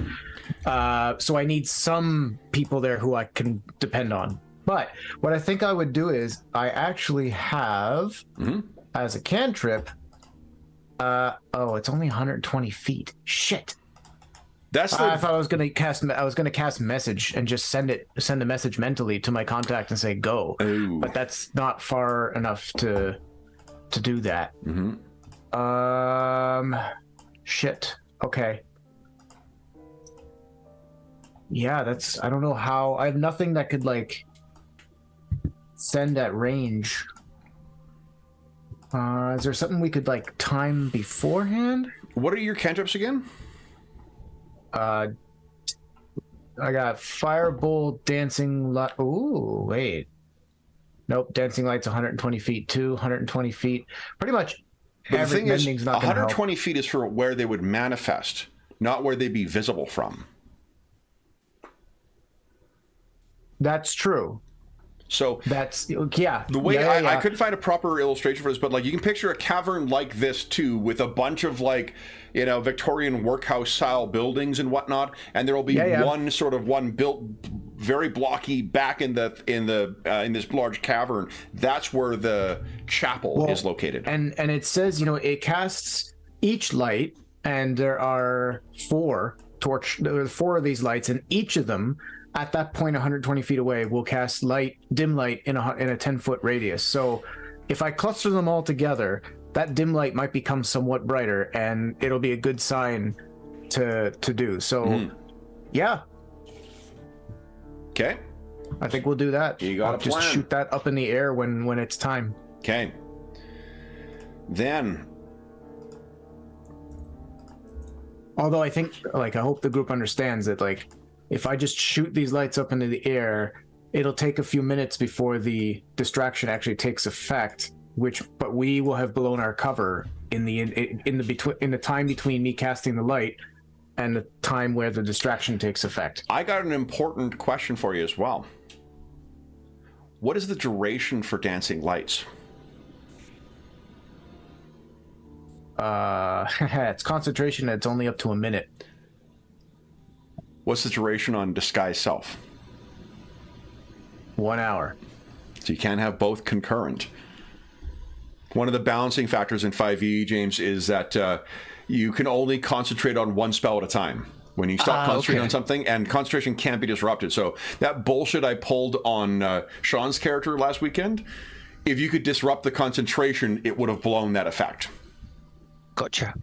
D: So I need some people there who I can depend on. But what I think I would do is I actually have as a cantrip. It's only 120 feet. Shit. I thought I was gonna cast message and just send a message mentally to my contact and say go.
A: Ooh.
D: But that's not far enough to do that. Shit. Okay. Yeah, I don't know how. I have nothing that could send at range. Is there something we could time beforehand?
A: What are your cantrips again?
D: I got Firebolt, Dancing Light. Ooh, wait. Nope, Dancing Light's 120 feet too. 120 feet. Pretty much
A: But the thing is,
D: mending's not gonna help.
A: 120 feet is for where they would manifest, not where they'd be visible from.
D: That's true.
A: So
D: That's yeah.
A: the way
D: Yeah.
A: I couldn't find a proper illustration for this, but like you can picture a cavern like this too, with a bunch of like, you know, Victorian workhouse style buildings and whatnot, and there will be one built very blocky back in this large cavern. That's where the chapel is located.
D: And it says, you know, it casts each light, and there are four of these lights, and each of them at that point 120 feet away will cast dim light in a 10-foot radius. So if I cluster them all together, that dim light might become somewhat brighter, and it'll be a good sign to do. So yeah,
A: okay,
D: I think we'll do that.
A: You got a plan.
D: Just shoot that up in the air when it's time.
A: Okay. Then,
D: although I think, like, I hope the group understands that, like, if I just shoot these lights up into the air, it'll take a few minutes before the distraction actually takes effect. But we will have blown our cover in the time between me casting the light and the time where the distraction takes effect.
A: I got an important question for you as well. What is the duration for dancing lights?
D: It's concentration. It's only up to a minute.
A: What's the duration on disguise self?
D: 1 hour.
A: So you can't have both concurrent. One of the balancing factors in 5e, James, is that you can only concentrate on one spell at a time. When you stop concentrating on something, and concentration can't be disrupted. So that bullshit I pulled on Sean's character last weekend, if you could disrupt the concentration, it would have blown that effect.
C: Gotcha.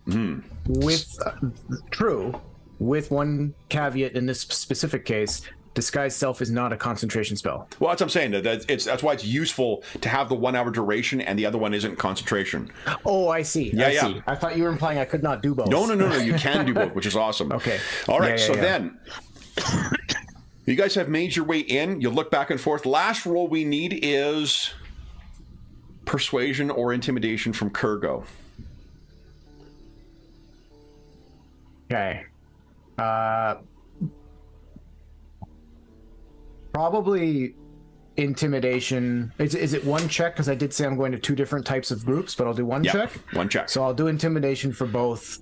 D: With one caveat in this specific case, disguise self is not a concentration spell.
A: Well, that's what I'm saying. That's why it's useful to have the 1 hour duration, and the other one isn't concentration.
D: Oh, I see.
A: Yeah,
D: I see. I thought you were implying I could not do both.
A: No. You can do both, which is awesome.
D: Okay.
A: All right. Then, you guys have made your way in. You look back and forth. Last roll we need is persuasion or intimidation from Kurgo.
D: Okay. Probably intimidation. Is it one check? Because I did say I'm going to two different types of groups, but I'll do one check.
A: One check.
D: So I'll do intimidation for both.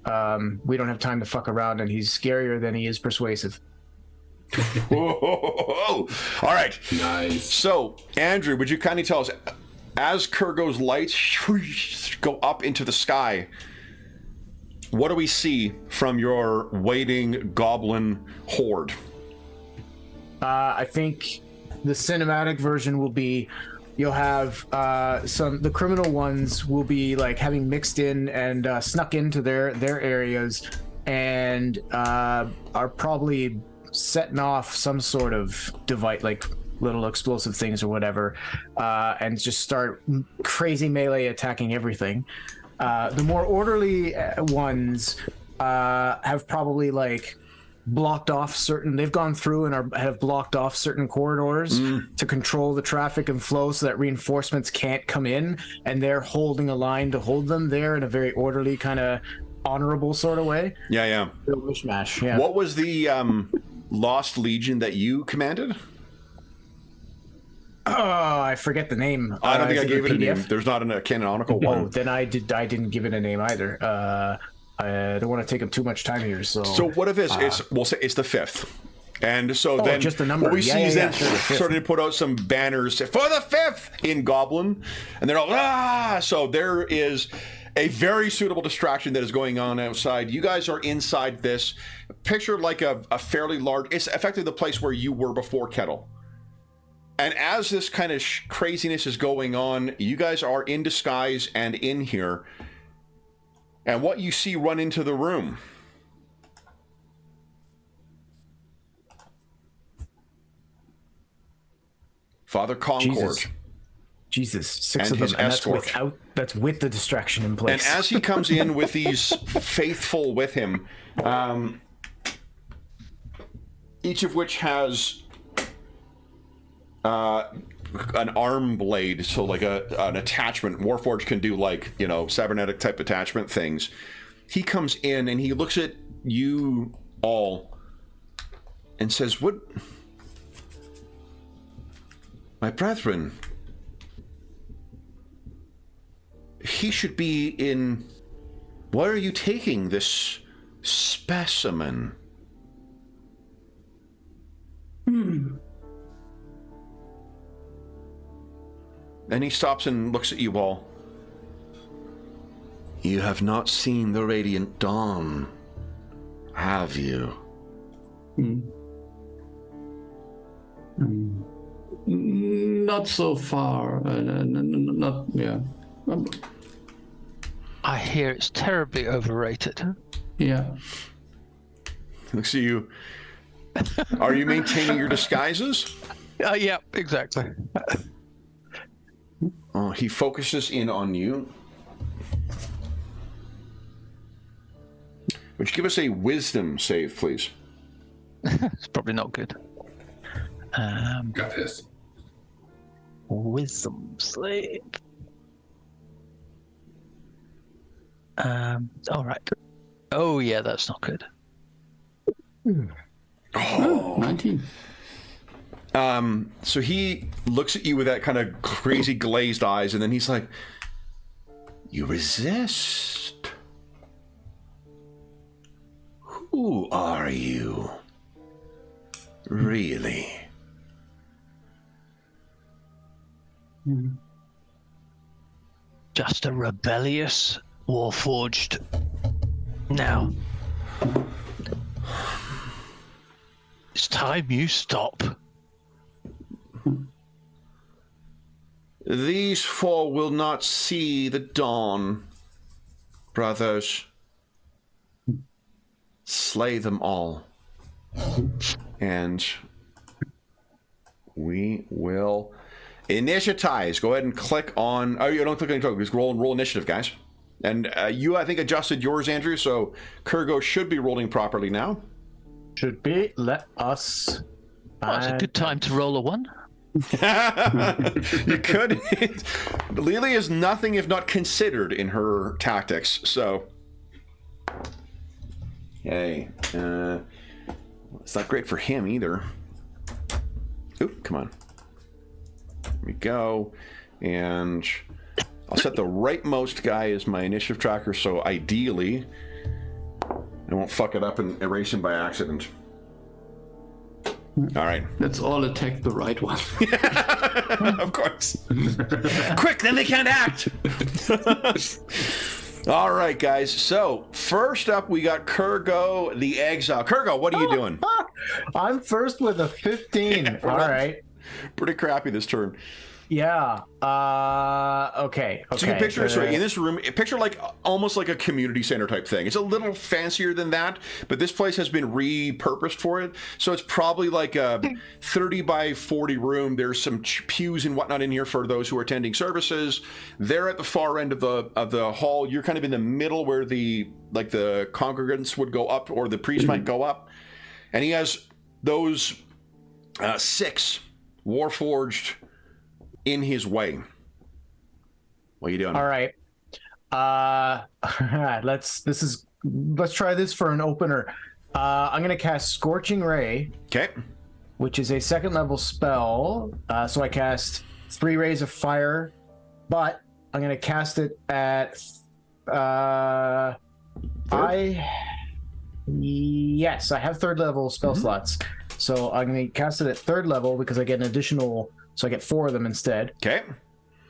D: We don't have time to fuck around, and he's scarier than he is persuasive.
A: Whoa. All right.
E: Nice.
A: So, Andrew, would you kindly tell us, as Kurgo's lights go up into the sky, what do we see from your waiting goblin horde?
D: I think the cinematic version will be, you'll have the criminal ones will be like having mixed in and snuck into their areas, and are probably setting off some sort of device, like little explosive things or whatever, and just start crazy melee attacking everything. The more orderly ones have probably like blocked off they've gone through and have blocked off certain corridors to control the traffic and flow so that reinforcements can't come in, and they're holding a line to hold them there in a very orderly, kind of honorable sort of way.
A: Yeah.
D: Real mishmash. Yeah.
A: What was the Lost Legion that you commanded?
D: Oh, I forget the name.
A: I don't think I gave it a name. There's not a canonical one.
D: Oh, then I didn't give it a name either. I don't want to take up too much time here. So
A: what if we'll say it's the 5th. And so then
D: just the number.
A: What we see is then starting to put out some banners for the 5th in Goblin, and they're all So there is a very suitable distraction that is going on outside. You guys are inside this. Picture like a fairly large. It's effectively the place where you were before Kettle. And as this kind of craziness is going on, you guys are in disguise and in here. And what you see run into the room. Father Concord.
D: Jesus, 6
A: and
D: of them, and
A: escort.
D: That's with the distraction in place.
A: And as he comes in with these faithful with him, each of which has an arm blade, so like an attachment. Warforged can do like, you know, cybernetic type attachment things. He comes in and he looks at you all and says, "What, my brethren? He should be in. Why are you taking this specimen?" Then he stops and looks at you all. "You have not seen the radiant dawn, have you?"
B: Not so far. Not, yeah.
C: I hear it's terribly overrated.
B: Yeah.
A: Looks at you. "Are you maintaining your disguises?"
C: Yeah, exactly.
A: He focuses in on you. Would you give us a wisdom save, please?
C: It's probably not good.
E: Got this.
C: Wisdom slave. All right. Oh yeah, that's not good.
B: Oh, 19.
A: So he looks at you with that kind of crazy glazed eyes, and then he's like, "You resist? Who are you? Really?"
C: Just a rebellious Warforged. Now, it's time you stop.
A: "These four will not see the dawn, brothers. Slay them all. And we will initiatize." Go ahead and click on... Oh, you don't click on anything. Just roll initiative, guys. And you, I think, adjusted yours, Andrew, so Kurgo should be rolling properly now.
D: Should be. Let us.
C: Well, it's a good time to roll a 1.
A: You could. Lily is nothing if not considered in her tactics, so... Hey, it's not great for him either. Oop, come on. There we go. And I'll set the rightmost guy as my initiative tracker, so ideally I won't fuck it up and erase him by accident. All right.
B: Let's all attack the right one.
A: Of course. Quick, then they can't act. All right, guys. So first up, we got Kurgo the Exile. Kurgo, what are you doing?
D: I'm first with a 15.
A: Yeah,
D: all right.
A: Pretty crappy this turn.
D: Yeah. Okay.
A: So you can picture this right in this room. Picture like almost like a community center type thing. It's a little fancier than that, but this place has been repurposed for it. So it's probably like a 30 by 40 room. There's some pews and whatnot in here for those who are attending services. They're at the far end of the hall. You're kind of in the middle where the congregants would go up, or the priest might go up. And he has those 6 Warforged in his way. What are you doing?
D: All right. Let's try this for an opener. I'm gonna cast Scorching Ray,
A: Okay.
D: which is a 2nd level spell. So I cast 3 rays of fire, but I'm gonna cast it at I have 3rd level spell slots. So I'm gonna cast it at 3rd level because I get an additional, so I get 4 of them instead.
A: Okay.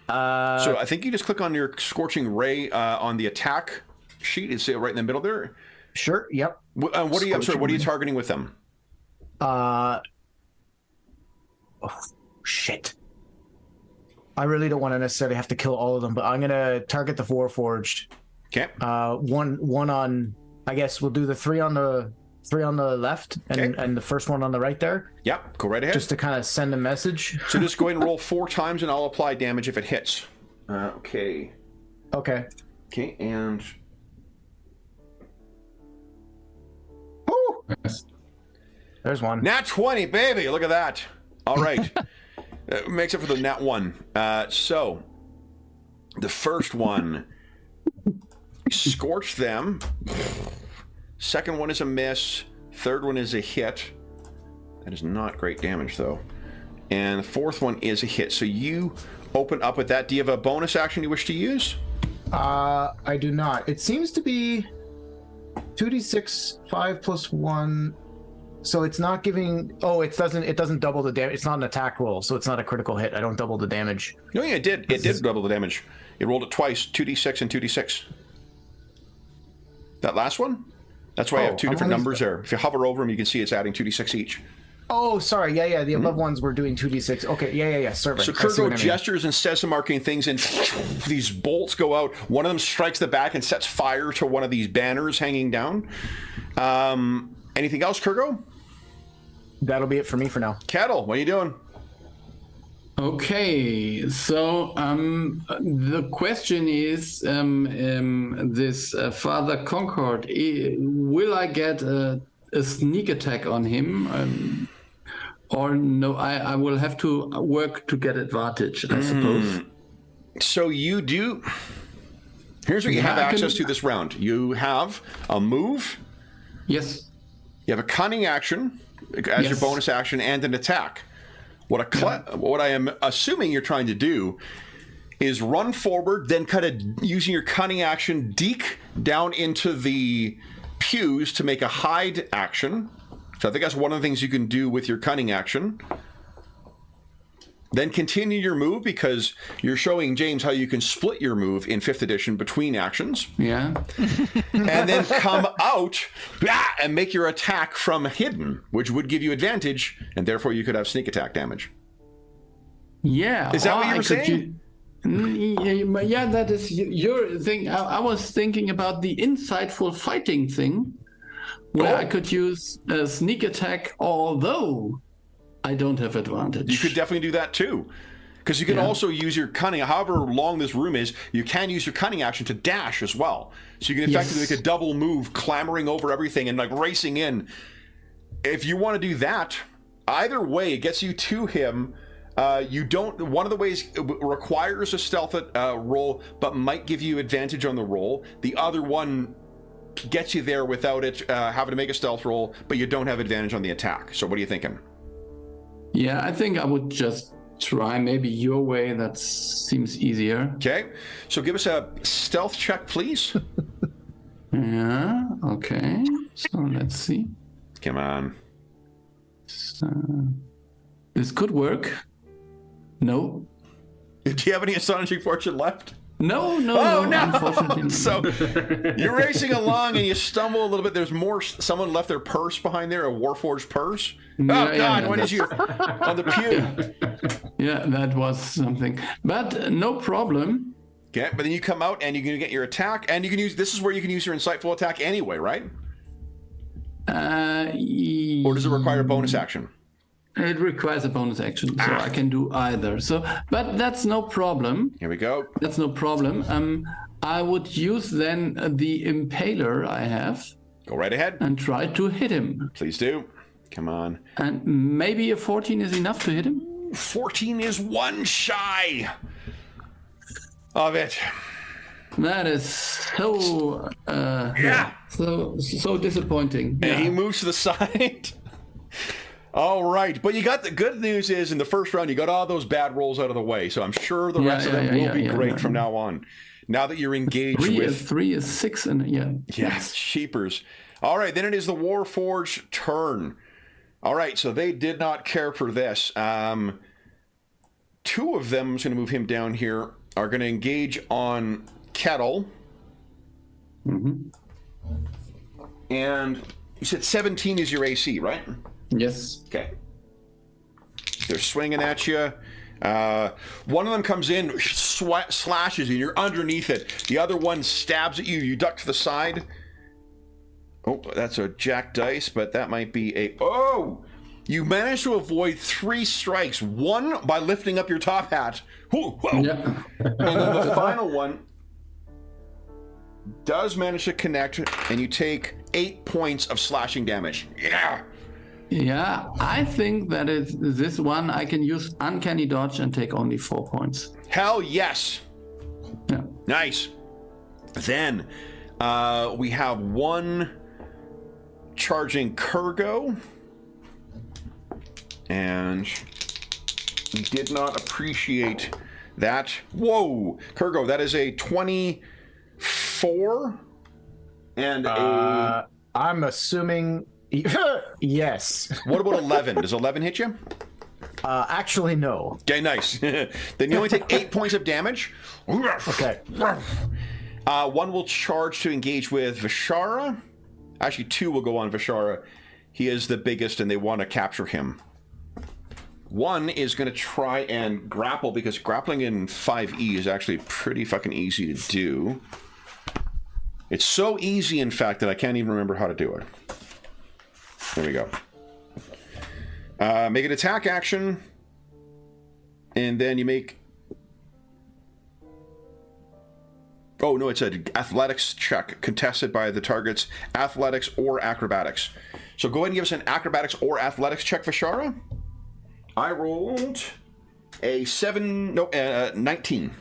A: So I think you just click on your Scorching Ray on the attack sheet. It's right in the middle there.
D: Sure. Yep.
A: What are you? I'm sorry. What are you targeting with them?
D: Oh, shit. I really don't want to necessarily have to kill all of them, but I'm gonna target the Warforged.
A: Okay.
D: One on. I guess we'll do the 3 on the left and the first one on the right there.
A: Yep. Go right ahead.
D: Just to kind of send a message.
A: So just go ahead and roll 4 times, and I'll apply damage if it hits. Okay.
D: Okay.
A: Okay. And.
D: There's one.
A: Nat 20, baby. Look at that. All right. Makes up for the nat 1. So, the first one, scorch them. Second one is a miss. Third one is a hit. That is not great damage, though. And the fourth one is a hit. So you open up with that. Do you have a bonus action you wish to use?
D: I do not. It seems to be 2d6, 5 plus 1. So it's not giving. Oh, it doesn't double the damage. It's not an attack roll, so it's not a critical hit. I don't double the damage.
A: No, yeah, it did. It did double the damage. It rolled it twice, 2d6 and 2d6. That last one? That's why I have two different numbers there. If you hover over them, you can see it's adding 2d6 each.
D: Oh, sorry. Yeah. The above ones were doing 2d6. Okay. Yeah. Sorry.
A: So Kurgo gestures and says some arcane things, and these bolts go out. One of them strikes the back and sets fire to one of these banners hanging down. Anything else, Kurgo?
D: That'll be it for me for now.
A: Kettle, what are you doing?
B: Okay, so the question is, this Father Concord, will I get a sneak attack on him? Or no, I will have to work to get advantage, I suppose.
A: So you do... Here's what you have access to this round. You have a move.
B: Yes.
A: You have a cunning action as your bonus action and an attack. What I am assuming you're trying to do is run forward, then using your cunning action, deke down into the pews to make a hide action. So I think that's one of the things you can do with your cunning action. Then continue your move, because you're showing James how you can split your move in 5th edition between actions.
B: Yeah.
A: And then come out and make your attack from hidden, which would give you advantage, and therefore you could have sneak attack damage.
B: Yeah.
A: Is that what you were saying?
B: Yeah, that is your thing. I was thinking about the insightful fighting thing, where I could use a sneak attack, although I don't have advantage.
A: You could definitely do that too, because you can also use your cunning. However long this room is, you can use your cunning action to dash as well. So you can effectively make a double move, clambering over everything and like racing in. If you want to do that, either way, it gets you to him. You don't. One of the ways requires a stealth roll, but might give you advantage on the roll. The other one gets you there without it having to make a stealth roll, but you don't have advantage on the attack. So what are you thinking?
B: Yeah, I think I would just try maybe your way. That seems easier.
A: Okay, so give us a stealth check, please.
B: Yeah, okay. So let's see.
A: Come on.
B: So, this could work. No.
A: Do you have any astonishing fortune left?
B: No, unfortunately.
A: So you're racing along and you stumble a little bit. There's someone left their purse behind there, a Warforged purse. What is you on the pew?
B: Yeah, that was something. But no problem.
A: Okay, but then you come out and you're going to get your attack, and you can use, this is where you can use your insightful attack anyway, right? Or does it require a bonus action?
B: It requires a bonus action, so I can do either. So, but that's no problem.
A: Here we go.
B: That's no problem. I would use then the impaler I have.
A: Go right ahead.
B: And try to hit him.
A: Please do. Come on.
B: And maybe a 14 is enough to hit him?
A: 14 is one shy of it.
B: That is so so disappointing.
A: And he moves to the side. All right, but you got the good news is in the first round you got all those bad rolls out of the way, so I'm sure the rest of them will be great from now on. Now that you're engaged with
B: 3 is 6 and
A: sheepers. All right, then it is the Warforged turn. All right, so they did not care for this. 2 of them, I'm just going to move him down here, are going to engage on Kettle.
B: Mm-hmm.
A: And you said 17 is your AC, right?
B: Yes.
A: Okay. They're swinging at you. One of them comes in, slashes you, and you're underneath it. The other one stabs at you. You duck to the side. Oh, that's a jack dice, but that might be a... Oh! You managed to avoid 3 strikes. 1 by lifting up your top hat. Whoa!
B: Yeah.
A: And then the final one does manage to connect, and you take 8 points of slashing damage. Yeah!
B: Yeah, I think that is this one. I can use Uncanny Dodge and take only 4 points.
A: Hell yes.
B: Yeah.
A: Nice. Then we have one charging Kurgo. And he did not appreciate that. Whoa, Kurgo, that is a 24 and a...
D: I'm assuming... yes.
A: What about 11? Does 11 hit you?
D: Actually, no.
A: Okay, nice. Then you only take 8 points of damage.
D: Okay.
A: One will charge to engage with Vishara. Actually, 2 will go on Vishara. He is the biggest and they want to capture him. One is going to try and grapple, because grappling in 5e is actually pretty fucking easy to do. It's so easy, in fact, that I can't even remember how to do it. There we go. Make an attack action, and then you make... Oh, no, it's an athletics check contested by the target's athletics or acrobatics. So go ahead and give us an acrobatics or athletics check, Vishara. I rolled a 19.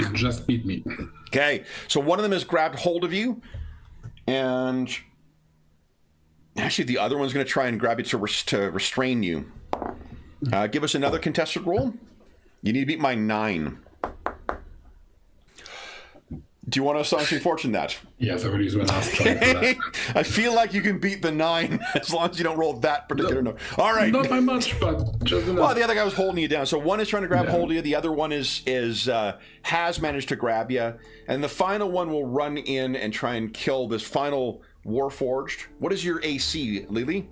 E: You just beat me.
A: Okay, so one of them has grabbed hold of you, and actually the other one's going to try and grab you to restrain you. Give us another contested roll. You need to beat my 9. Do you want to astonishing fortune that?
E: Yes, I would use my last try for that.
A: I feel like you can beat the 9 as long as you don't roll that particular number. All right.
E: Not by much, but just enough.
A: Well, the other guy was holding you down. So one is trying to grab hold of you. The other one has managed to grab you. And the final one will run in and try and kill this final Warforged. What is your AC, Lily?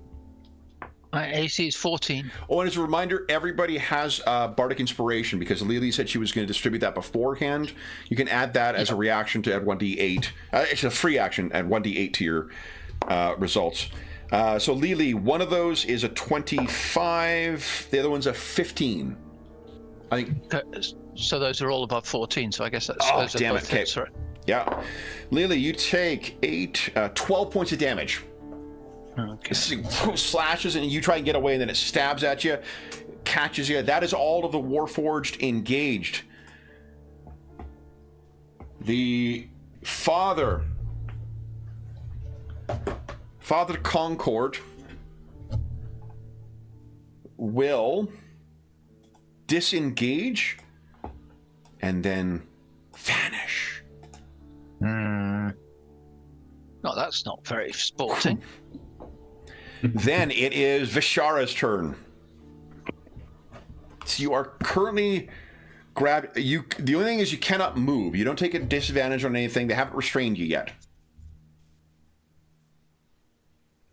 C: My AC is 14.
A: Oh, and as a reminder, everybody has Bardic Inspiration, because Lily said she was going to distribute that beforehand. You can add that as a reaction to add 1d8. It's a free action, add 1d8 to your results. So Lily, one of those is a 25. The other one's a 15. I think.
C: So those are all above 14. So I guess that's.
A: Oh,
C: those
A: damn
C: are
A: it!
C: both
A: Okay.
C: hits, right?
A: Yeah, Lily, you take 12 points of damage.
C: Okay.
A: This thing slashes and you try and get away, and then it stabs at you, catches you. That is all of the Warforged engaged. The Father Concord will disengage and then vanish.
C: No, that's not very sporting.
A: Then it is Vishara's turn. So you are currently the only thing is you cannot move. You don't take a disadvantage on anything. They haven't restrained you yet.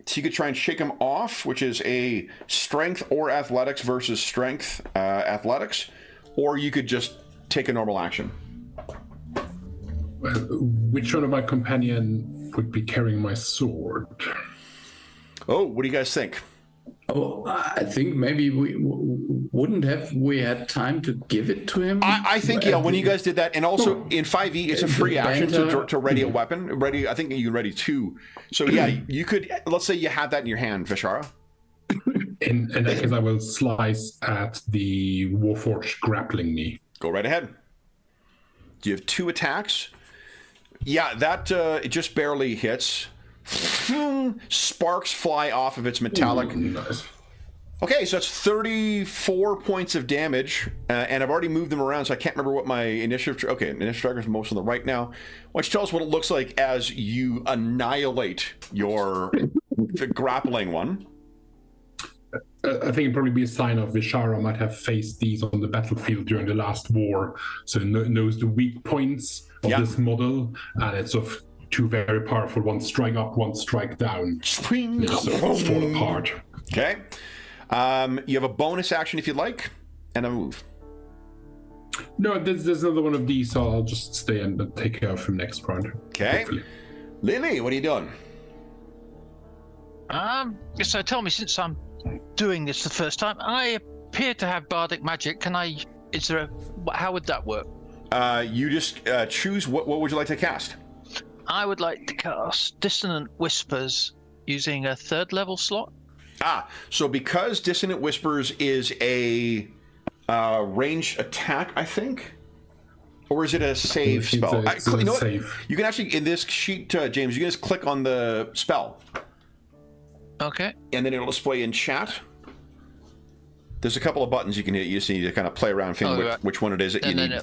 A: So you could try and shake him off, which is a strength or athletics versus strength athletics, or you could just take a normal action.
E: Which one of my companion would be carrying my sword?
A: Oh, what do you guys think?
B: Oh, I think maybe we wouldn't have we had time to give it to him.
A: I think, yeah, when you guys did that, and also in 5e, it's a free action to ready a weapon. I think you can ready 2. So yeah, you could, let's say you have that in your hand, Vishara.
E: In that case, I will slice at the Warforged grappling me.
A: Go right ahead. You have 2 attacks. Yeah, that it just barely hits. Sparks fly off of its metallic.
E: Ooh, nice.
A: Okay, so that's 34 points of damage, and I've already moved them around, so I can't remember what my initiative. Okay, initiative tracker is most on the right now. Why don't you tell us what it looks like as you annihilate the grappling one?
E: I think it'd probably be a sign of Vishara might have faced these on the battlefield during the last war, so knows the weak points of this model, and it's of 2 very powerful, one strike up, one strike down.
A: Swing.
E: So fall apart.
A: Okay. You have a bonus action if you'd like, and a move.
E: No, there's another one of these, so I'll just stay and take care of him next round.
A: Okay.
E: Hopefully.
A: Lily, what are you doing?
C: So tell me, since I'm doing this the first time, I appear to have bardic magic. How would that work?
A: You just choose what would you like to cast?
C: I would like to cast Dissonant Whispers using a 3rd level slot.
A: So because Dissonant Whispers is a ranged attack, I think? Or is it a save spell?
E: It's a
A: You know what?
E: save.
A: You can actually, in this sheet, James, you can just click on the spell.
C: Okay.
A: And then it'll display in chat. There's a couple of buttons you can hit. You just need to kind of play around, figure which one it is that you need.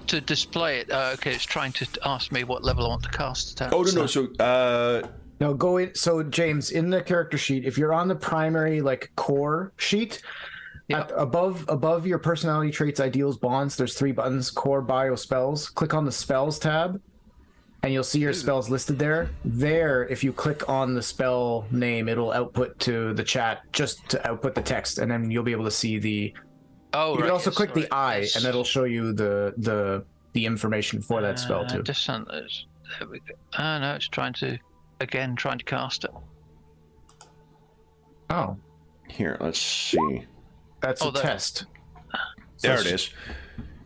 C: To display it, okay, it's trying to ask me what level I want to cast it at.
A: Oh, no. So,
D: No, go in. So, James, in the character sheet, if you're on the primary core sheet, above your personality traits, ideals, bonds, there's 3 buttons: core, bio, spells. Click on the spells tab, and you'll see your spells listed there. There, if you click on the spell name, it'll output to the chat just to output the text, and then you'll be able to see the.
C: Oh,
D: you can also click the eye, and it'll show you the information for that spell too.
C: There we go. No, it's trying to cast it.
D: Oh,
A: here, let's see.
D: That's a test.
A: There it is.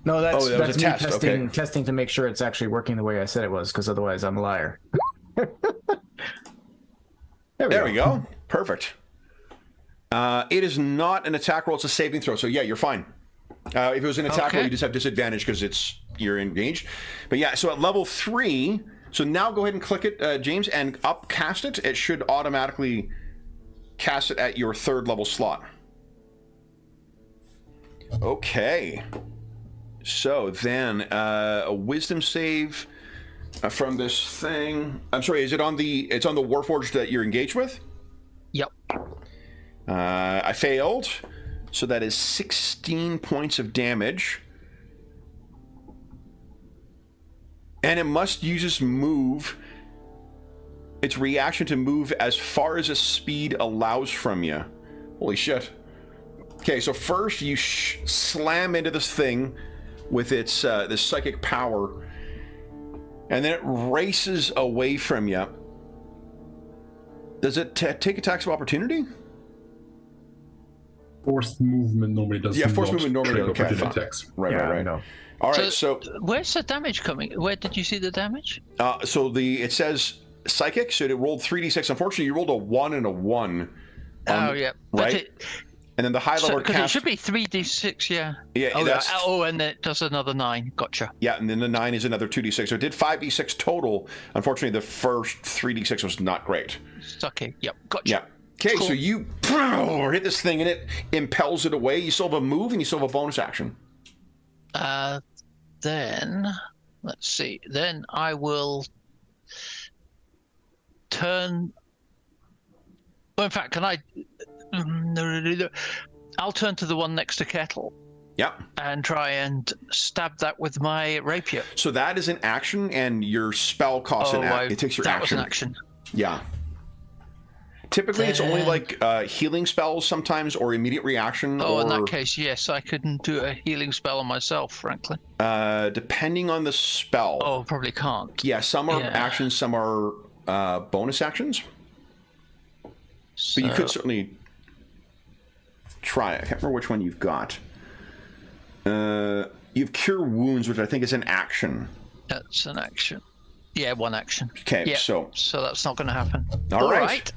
D: No, that's
A: that was a
D: me
A: test.
D: testing to make sure it's actually working the way I said it was, because otherwise I'm a liar. There we go.
A: Perfect. It is not an attack roll; it's a saving throw. So yeah, you're fine. If it was an attack roll, you just have disadvantage because you're engaged. But yeah, so at level 3, so now go ahead and click it, James, and upcast it. It should automatically cast it at your 3rd level slot. Okay. So then, a wisdom save from this thing. I'm sorry, is it on the? It's on the Warforged that you're engaged with?
C: Yep.
A: I failed, so that is 16 points of damage. And it must use its reaction to move as far as its speed allows from you. Holy shit. Okay, so first you slam into this thing with its this psychic power, and then it races away from you. Does it take attacks of opportunity?
E: Forced movement normally does.
A: Yeah, forced movement normally
E: opportunity attacks.
A: Right. No. All right, so
C: where's the damage coming? Where did you see the damage?
A: So it says psychic, so it rolled 3d6. Unfortunately, you rolled a 1 and a 1.
C: Yeah.
A: Right. And then the high level
C: because it should be 3d6, yeah.
A: Yeah.
C: And then it does another 9. Gotcha.
A: Yeah, and then the 9 is another 2d6. So it did 5d6 total. Unfortunately, the first 3d6 was not great.
C: It's okay. Yep. Gotcha.
A: Yeah. Okay,
C: cool.
A: so you hit this thing and it impels it away. You still have a move and you still have a bonus action.
C: Then let's see. Then I will turn. Well, in fact, can I? I'll turn to the one next to Kettle.
A: Yep.
C: And try and stab that with my rapier.
A: So that is an action, and your spell costs it takes your action.
C: That was an action.
A: Yeah. Typically, it's only like healing spells sometimes, or immediate reaction.
C: Oh, in that case, yes, I couldn't do a healing spell on myself, frankly.
A: Depending on the spell.
C: Oh, probably can't.
A: Yeah, some are actions, some are bonus actions.
C: So...
A: But you could certainly try it. I can't remember which one you've got. You have Cure Wounds, which I think is an action.
C: That's an action. Yeah, one action.
A: Okay,
C: yeah,
A: so
C: that's not going to happen.
A: All right.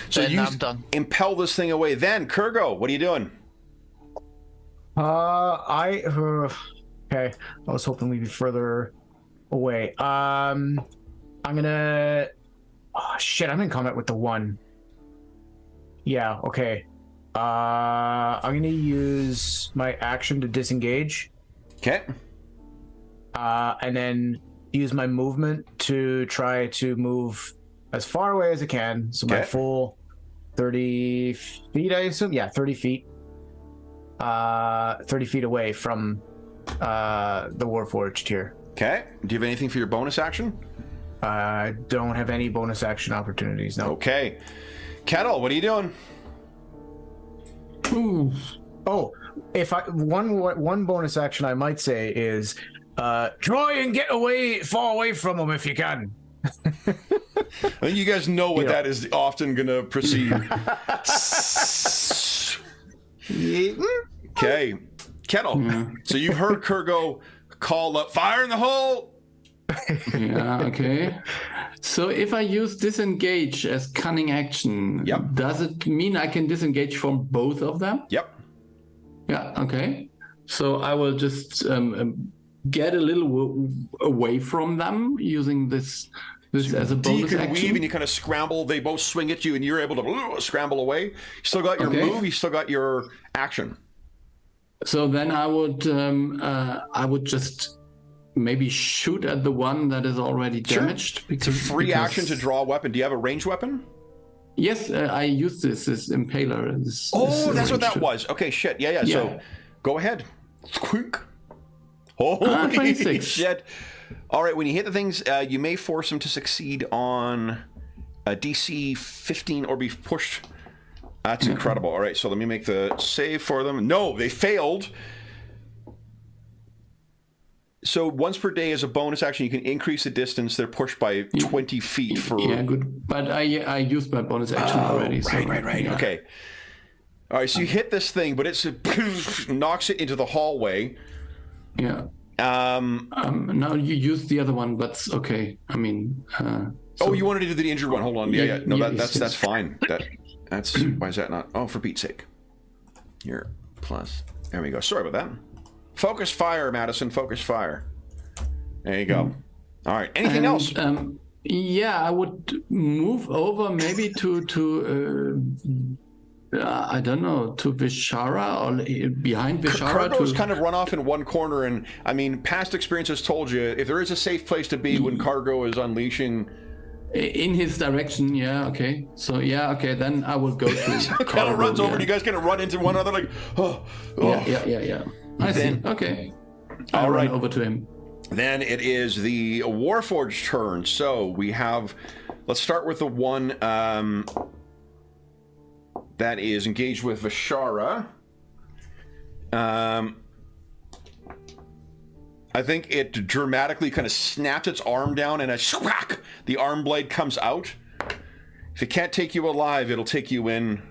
A: So
C: then
A: you
C: I'm done.
A: Impel this thing away. Then, Kurgo, what are you doing?
D: Okay. I was hoping we'd be further away. I'm gonna. Oh shit! I'm in combat with the 1. Yeah. Okay. I'm gonna use my action to disengage.
A: Okay.
D: And then use my movement to try to move as far away as I can. So my full 30 feet, I assume. Yeah, 30 feet. 30 feet away from the Warforged here.
A: Okay. Do you have anything for your bonus action?
D: I don't have any bonus action opportunities, no.
A: Okay. Kettle, what are you doing?
B: Ooh.
D: Oh, if I one bonus action I might say is try and get far away from them if you can.
A: I think you guys know what that is often going to proceed. Okay. Kettle. So you've heard Kurgo call up, fire in the hole.
B: Yeah, okay. So if I use disengage as cunning action,
A: Yep.
B: does it mean I can disengage from both of them?
A: Yep.
B: Yeah, okay. So I will just get a little away from them using this as a
A: You
B: bonus
A: can
B: action.
A: weave and you kind of scramble. They both swing at you, and you're able to scramble away. You still got your
B: Okay.
A: move. You still got your action.
B: So then I would just maybe shoot at the one that is already damaged.
A: It's a free action to draw a weapon. Do you have a ranged weapon?
B: Yes, I use this impaler. This
A: That's what that
B: ranged-
A: was. Okay, shit. Yeah. So
B: Yeah.
A: go ahead. Squink. Holy
B: 26.
A: shit. All right, when you hit the things, you may force them to succeed on a DC 15 or be pushed. That's incredible. All right, so let me make the save for them. No, they failed. So once per day as a bonus action, you can increase the distance they're pushed by 20 feet for...
B: Yeah, good. But I used my bonus action already. So,
A: Right.
B: yeah.
A: Okay. All right, so you hit this thing, but it's knocks it into the hallway.
B: Yeah. Now you use the other one, but okay. I mean,
A: Oh, you wanted to do the injured one. Hold on. Yeah. No,
B: Yes,
A: that's
B: yes.
A: fine. That's why is that not? Oh, for Pete's sake. Here, plus. There we go. Sorry about that. Focus fire, Madison. Focus fire. There you go. All right. Anything else?
B: Yeah, I would move over maybe to I don't know, to Vishara or behind Vishara.
A: Cargo's kind of run off in one corner, and I mean, past experience has told you if there is a safe place to be when Cargo is unleashing.
B: In his direction, yeah, okay. So, yeah, okay, then I will go to
A: Kind
B: Cargo,
A: of runs over,
B: yeah.
A: and you guys kind of run into one another like, oh.
B: Yeah. I see, okay. I'll
A: All right.
B: run over to him.
A: Then it is the Warforged turn. So we have, let's start with the one that is engaged with Vishara. I think it dramatically kind of snaps its arm down and a schwack, the arm blade comes out. If it can't take you alive, it'll take you in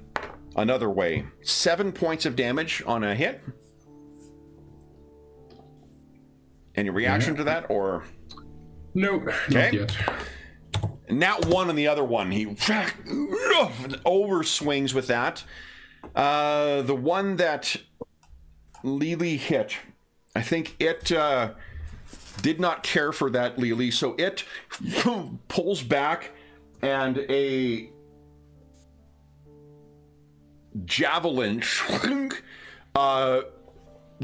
A: another way. 7 points of damage on a hit. Any reaction to that, or?
E: No,
A: Okay.
E: not yet.
A: Nat 1 on the other one. He over swings with that. The one that Lily hit, I think it did not care for that, Lily, so it pulls back and a javelin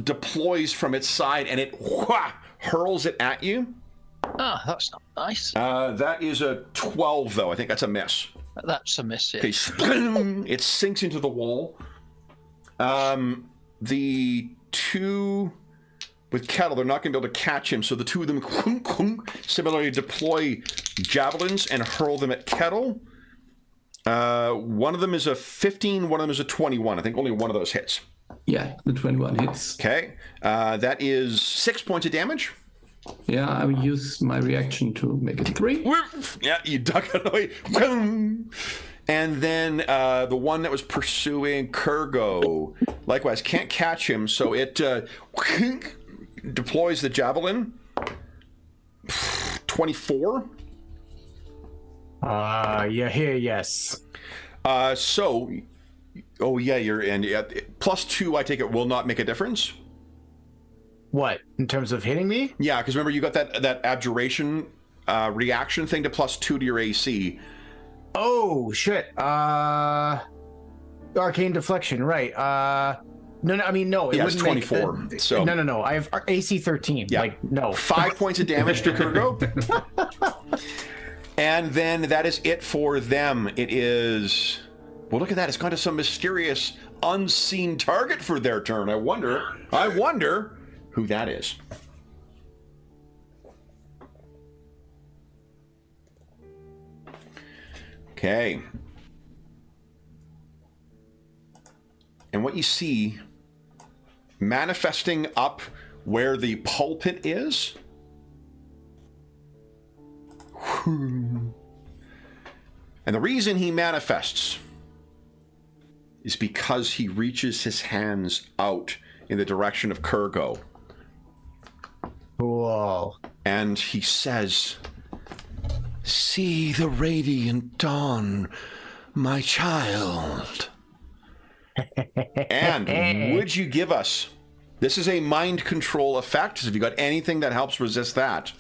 A: deploys from its side and it hurls it at you.
C: Ah, that's not nice.
A: That is a 12, though. I think that's a miss.
C: That's a miss. Yeah.
A: Okay, it sinks into the wall. The two with Kettle, they're not going to be able to catch him, so the two of them similarly deploy javelins and hurl them at Kettle. One of them is a 15, one of them is a 21. I think only one of those hits.
B: Yeah, the 21 hits.
A: Okay, that is 6 points of damage.
B: Yeah, I will use my reaction to make it 3.
A: Yeah, you duck it away. And then the one that was pursuing Kurgo, likewise, can't catch him, so it deploys the javelin. 24.
D: Yes.
A: So, oh yeah, you're in. Yeah, +2, I take it, will not make a difference.
D: What, in terms of hitting me?
A: Yeah, because remember you got that abjuration reaction thing to +2 to your AC.
D: Oh shit. Arcane deflection, right. No, I mean, no, it
A: Yeah, it's
D: wouldn't
A: 24.
D: Make,
A: so
D: No. I have AC 13.
A: Yeah.
D: Like, no.
A: 5 points of damage to Kurgo. And then that is it for them. It is... Well, look at that. It's gone to some mysterious, unseen target for their turn. I wonder who that is. Okay. And what you see manifesting up where the pulpit is. And the reason he manifests is because he reaches his hands out in the direction of Kurgo.
D: Cool.
A: And he says, See the radiant dawn, my child. And would you give us? This is a mind control effect. Have you got anything that helps resist that?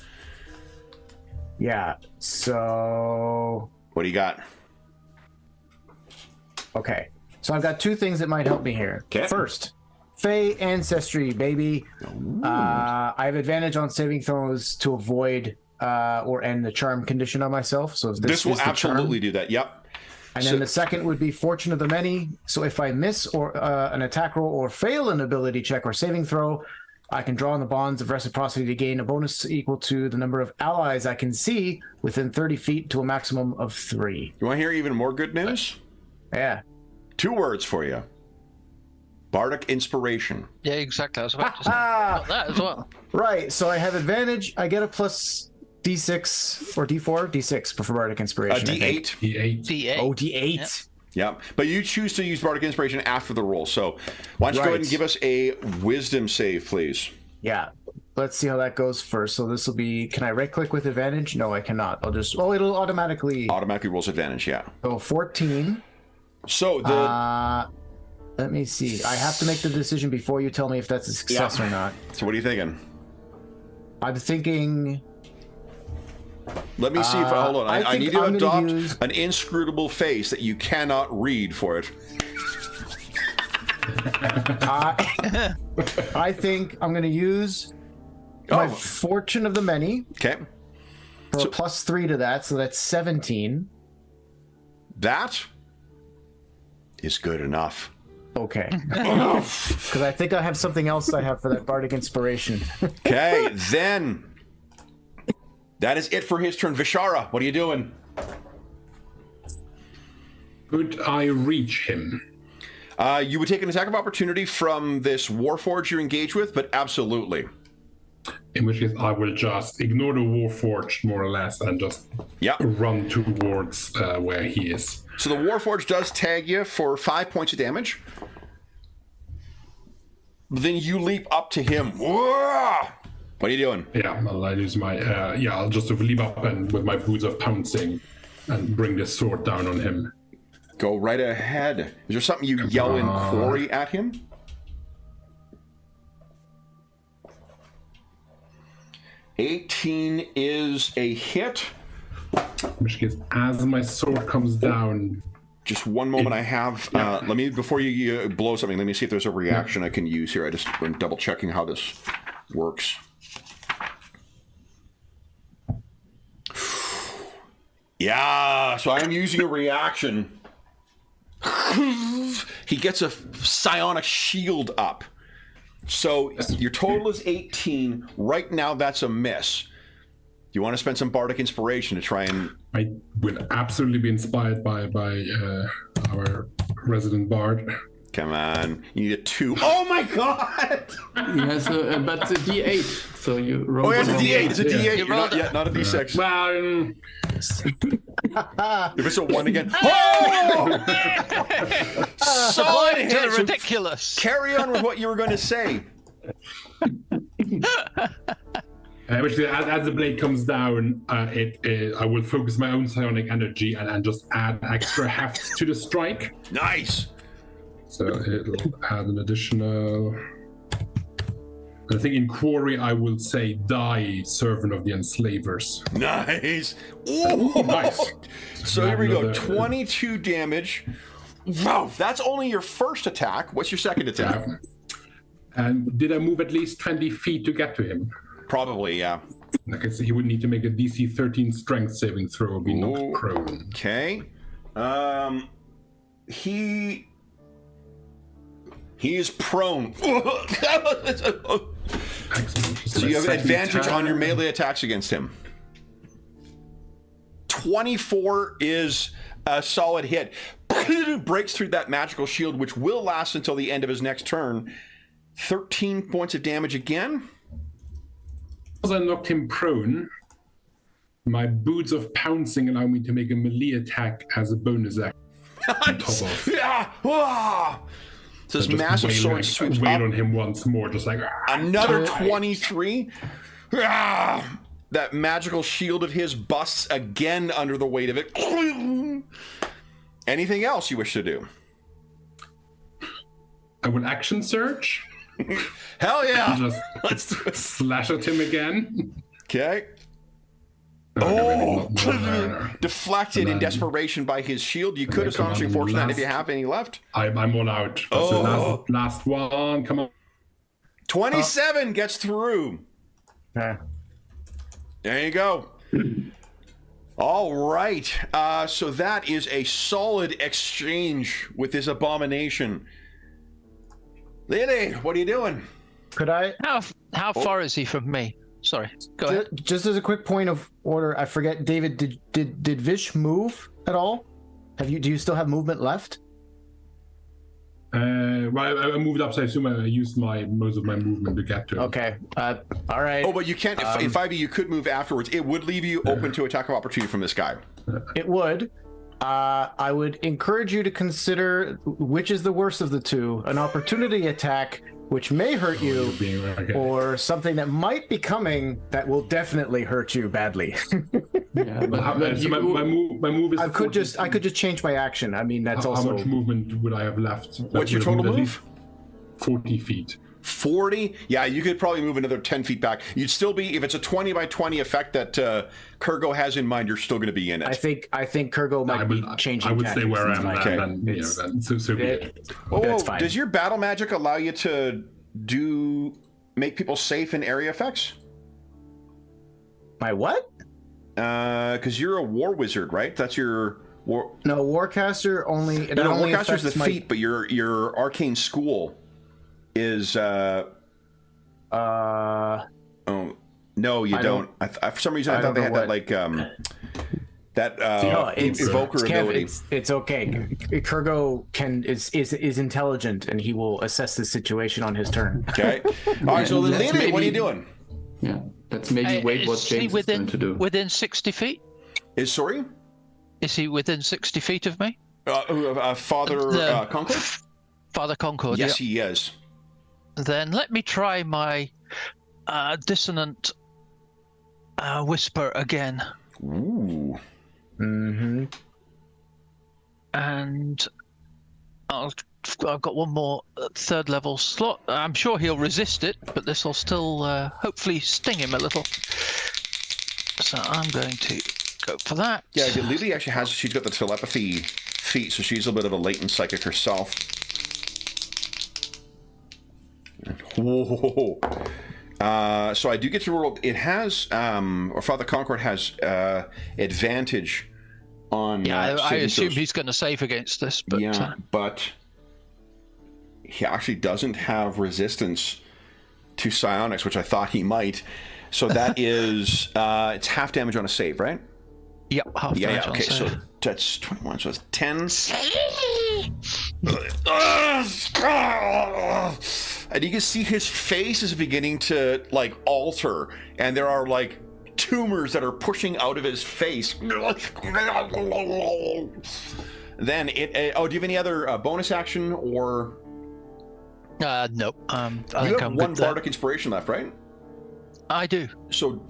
D: Yeah. So.
A: What do you got?
D: Okay. So I've got two things that might help me here.
A: Okay.
D: First, Fey ancestry, baby. I have advantage on saving throws to avoid or end the charm condition on myself. So if
A: This will
D: is the
A: absolutely
D: charm.
A: do that. Yep.
D: And then the second would be Fortune of the Many. So if I miss or an attack roll or fail an ability check or saving throw, I can draw on the bonds of reciprocity to gain a bonus equal to the number of allies I can see within 30 feet to a maximum of 3.
A: You want to hear even more good news?
D: Yeah.
A: 2 words for you. Bardic Inspiration.
C: Yeah, exactly. I was about to say about that as well.
D: Right. So I have advantage. I get a plus D6 or D4? D6 for Bardic Inspiration.
A: D8.
E: E8.
C: D8.
D: Oh, D8.
A: Yep. But you choose to use Bardic Inspiration after the roll. So why don't you go ahead and give us a Wisdom save, please?
D: Yeah. Let's see how that goes first. So this will be, can I right click with advantage? No, I cannot. I'll just, it'll automatically.
A: Automatically rolls advantage, yeah.
D: So 14.
A: So the...
D: Let me see. I have to make the decision before you tell me if that's a success or not.
A: So what are you thinking?
D: I'm thinking...
A: Let me see if... Hold on. I
D: think
A: need to
D: I'm gonna
A: adopt
D: use-
A: an inscrutable face that you cannot read for it.
D: I think I'm going to use my Fortune of the Many
A: Okay.
D: for a plus 3 to that, so that's 17.
A: That is good enough.
D: Okay. Because I think I have something else I have for that Bardic Inspiration.
A: Okay, then... That is it for his turn. Vishara, what are you doing?
E: Could I reach him?
A: You would take an attack of opportunity from this Warforged you're engaged with, but absolutely.
E: In which case, I will just ignore the Warforged more or less and just
A: Yep.
E: run towards where he is.
A: So the Warforged does tag you for 5 points of damage. Then you leap up to him. Whoa! What are you doing?
E: Yeah, I'll use my I'll just leap up and with my boots of pouncing and bring this sword down on him.
A: Go right ahead. Is there something you yell in quarry at him? $18 is a hit.
E: In which case, as my sword comes down,
A: Just one moment. I have. Let me before you blow something. Let me see if there's a reaction I can use here. I just been double checking how this works. Yeah. So I'm using a reaction. He gets a psionic shield up. So your total is 18. Right now, that's a miss. You want to spend some Bardic Inspiration to try and...
E: I will absolutely be inspired by our resident bard.
A: Come on. You need a 2. Oh my god!
B: Yeah, so, but it's a D8, so you roll.
A: Oh, yeah, it's a
B: the
A: D8. It's a D8.
C: You
A: You're
C: rolled
A: not, not a D6.
E: Well,
A: If it's a 1 again... Oh! Solid
C: To
A: hit.
C: the
A: So
C: ridiculous.
A: carry on with what you were going to say.
E: which as the blade comes down, I will focus my own psionic energy and just add extra heft to the strike.
A: Nice.
E: So it'll add an additional. I think in quarry I will say, "Die, servant of the enslavers."
A: Nice. Ooh.
E: Nice.
A: So here we go.
E: Another-
A: 22 damage. Wow, that's only your first attack. What's your second attack?
E: And did I move at least 20 feet to get to him?
A: Probably, yeah.
E: Like I said, he would need to make a DC 13 strength saving throw or be knocked
A: Ooh.
E: prone.
A: Okay. He is prone.
E: Excellent.
A: So you have
E: Second
A: advantage
E: attack.
A: on your melee attacks against him. 24 is a solid hit. Breaks through that magical shield, which will last until the end of his next turn. 13 points of damage again.
E: Because I knocked him prone, my boots of pouncing allow me to make a melee attack as a bonus action. On top of.
A: Yeah. Ah. So this
E: Just
A: massive
E: wail
A: sword sweeps
E: wail
A: up.
E: on him once more, just like
A: Another 23. Ah. that magical shield of his busts again under the weight of it. Anything else you wish to do?
E: I will action search.
A: Hell yeah!
E: Just
A: Let's do it.
E: slash at him again.
A: Okay.
E: No.
A: Deflected in desperation by his shield. You could astonishing fortune that if you have any left.
E: I'm all out. So last one. Come on.
A: 27 gets through.
D: Okay.
A: There you go. All right. So that is a solid exchange with this abomination. Lily, what are you doing?
D: Could I?
C: How far is he from me? Sorry, go ahead.
D: Just as a quick point of order, I forget, David, did Vish move at all? Do you still have movement left?
E: Well, I moved up, so I assume I used most of my movement to get to him.
D: Okay. All right.
A: Oh, but you can't. In 5e, you could move afterwards. It would leave you open to attack of opportunity from this guy.
D: It would. I would encourage you to consider which is the worst of the two: an opportunity attack, which may hurt you, or something that might be coming that will definitely hurt you badly.
B: Yeah, but
E: So my move is.
D: I could just change my action. I mean, that's
E: how
D: also.
E: much movement would I have left?
A: What's your total move?
E: 40 feet.
A: 40? Yeah, you could probably move another 10 feet back. You'd still be, if it's a 20 by 20 effect that Kurgo has in mind, you're still going to be in it.
D: I think Kurgo might be changing.
E: I would stay where I am.
A: Okay.
E: So be it.
D: That's fine.
A: Does your battle magic allow you to make people safe in area effects?
D: My what?
A: Because you're a war wizard, right? That's your war.
D: No, Warcaster only. It
A: No,
D: only
A: Warcaster's the
D: affects
A: feat, but your arcane school is. Oh no, you don't. For some reason, I thought they had that like that evoker ability.
D: It's okay. Kurgo is intelligent, and he will assess the situation on his turn.
A: Okay. All right. So Lily, what are you doing?
B: Yeah, that's maybe what
C: Is he
B: James is going to do.
C: within 60 feet?
A: Sorry?
C: Is he within 60 feet of me?
A: Father Concord?
C: Father Concord,
A: Yes,
C: yeah.
A: he is.
C: Then let me try my dissonant whisper again.
A: Ooh.
D: Mm-hmm.
C: And I've got one more third level slot. I'm sure he'll resist it, but this will still hopefully sting him a little. So I'm going to go for that.
A: Yeah, Lily actually she's got the telepathy feat, so she's a bit of a latent psychic herself. Whoa. So I do get to roll. It has, or Father Concord has advantage on.
C: Yeah, I assume
A: throws.
C: he's going to save against this, but
A: Yeah, but he actually doesn't have resistance to psionics, which I thought he might. So that is it's half damage on a save, right?
C: yep, half damage on
A: Okay, so
C: save.
A: that's 21. So it's 10. And you can see his face is beginning to like alter, and there are like tumors that are pushing out of his face. Then do you have any other bonus action or?
C: Nope. I
A: You
C: think
A: have
C: I'm
A: one
C: good there.
A: bardic inspiration left, right?
C: I do.
A: So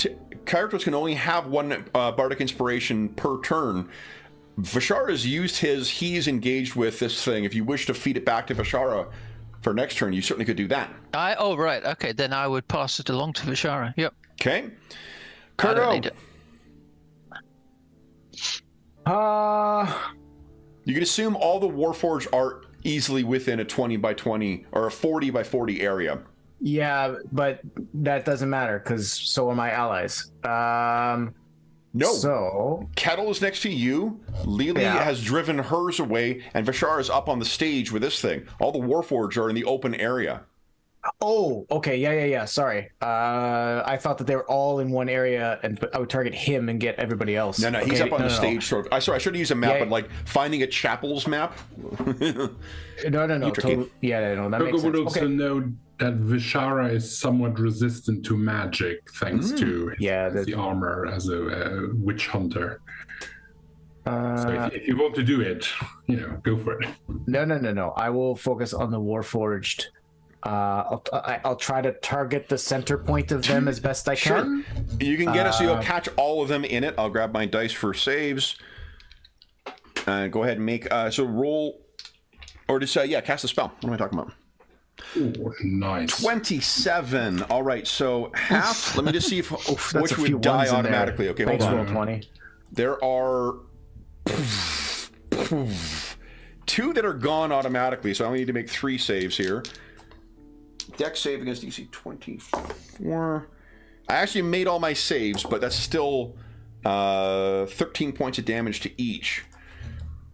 A: characters can only have one bardic inspiration per turn. Vishara has used his. He's engaged with this thing. If you wish to feed it back to Vishara for next turn, you certainly could do that.
C: Oh, right. Okay, then I would pass it along to Vishara. Yep.
A: Okay.
C: I don't need
A: Kurgo,
C: it.
A: you can assume all the Warforged are easily within a 20 by 20 or a 40 by 40 area.
D: Yeah, but that doesn't matter because so are my allies.
A: No.
D: So
A: Kettle is next to you. Lily has driven hers away, and Vishara is up on the stage with this thing. All the Warforged are in the open area.
D: Oh, okay, yeah. Sorry, I thought that they were all in one area, and I would target him and get everybody else.
A: No, he's up on the stage. Sort of. Sorry, I should have used a map,
D: Yeah.
A: but like finding a chapel's map.
D: No.
A: tricky.
D: That makes
E: Kurgo would
D: sense.
E: also
D: Okay.
E: know that Vishara is somewhat resistant to magic thanks to the armor as a witch hunter. So if you want to do it, go for it.
D: No. I will focus on the Warforged. I'll try to target the center point of them as best I can.
A: You can get it so you'll catch all of them in it. I'll grab my dice for saves. Go ahead and make so roll, or just cast a spell. What am I talking about?
E: Ooh, nice.
A: 27. All right, so half. Let me just see if
D: That's
A: which
D: a few
A: would die
D: ones in
A: automatically.
D: there.
A: Okay,
D: Thanks,
A: hold on.
D: roll 20.
A: There are 2 that are gone automatically, so I only need to make 3 saves here. Dex save against DC 24. I actually made all my saves, but that's still 13 points of damage to each.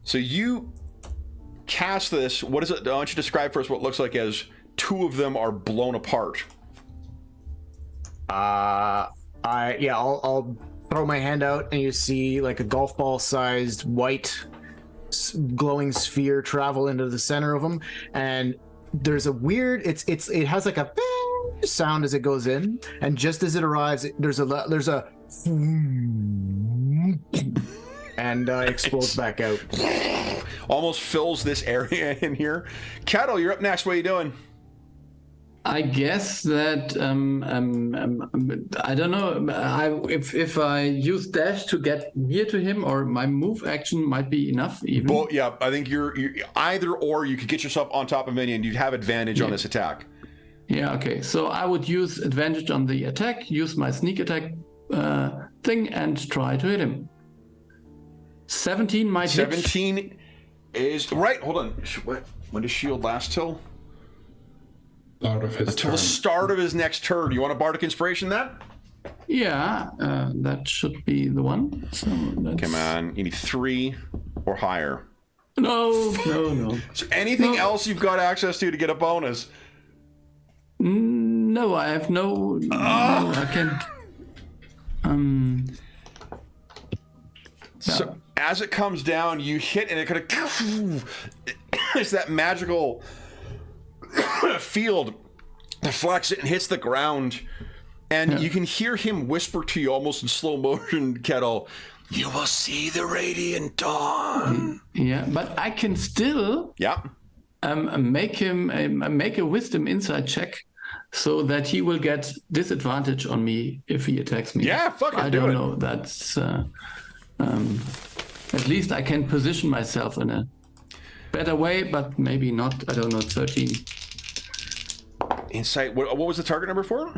A: So you cast this. What is it? I want you to describe first what it looks like as 2 of them are blown apart.
D: I'll throw my hand out and you see like a golf ball sized white glowing sphere travel into the center of them, and there's a weird it has like a sound as it goes in, and just as it arrives there's a and explodes back out.
A: Almost fills this area in here. Kettle, you're up next. What are you doing?
B: I guess that I don't know. If I use dash to get near to him, or my move action might be enough. Even.
A: Well, yeah, I think you're either or. You could get yourself on top of him and you'd have advantage on this attack.
B: Yeah. Okay. So I would use advantage on the attack. Use my sneak attack thing and try to hit him. 17 might hit.
A: 17 is right. Hold on. When does shield last till?
E: Start of his
A: Until
E: turn.
A: the start of his next turn. You want a bardic inspiration that?
B: Yeah, that should be the one. So that's...
A: Come on, you need 3 or higher.
B: No.
A: Is there anything else you've got access to get a bonus?
B: No, I have no. No, I can't.
A: So as it comes down, you hit, and it kind of it's that magical field deflects it and hits the ground, and you can hear him whisper to you almost in slow motion, Kettle, "You will see the radiant dawn."
B: Yeah, but I can still make a wisdom insight check, so that he will get disadvantage on me if he attacks me.
A: Yeah, fuck it,
B: I
A: do
B: don't
A: it.
B: know. That's at least I can position myself in a better way, but maybe not. I don't know. 13.
A: Insight. What was the target number for it?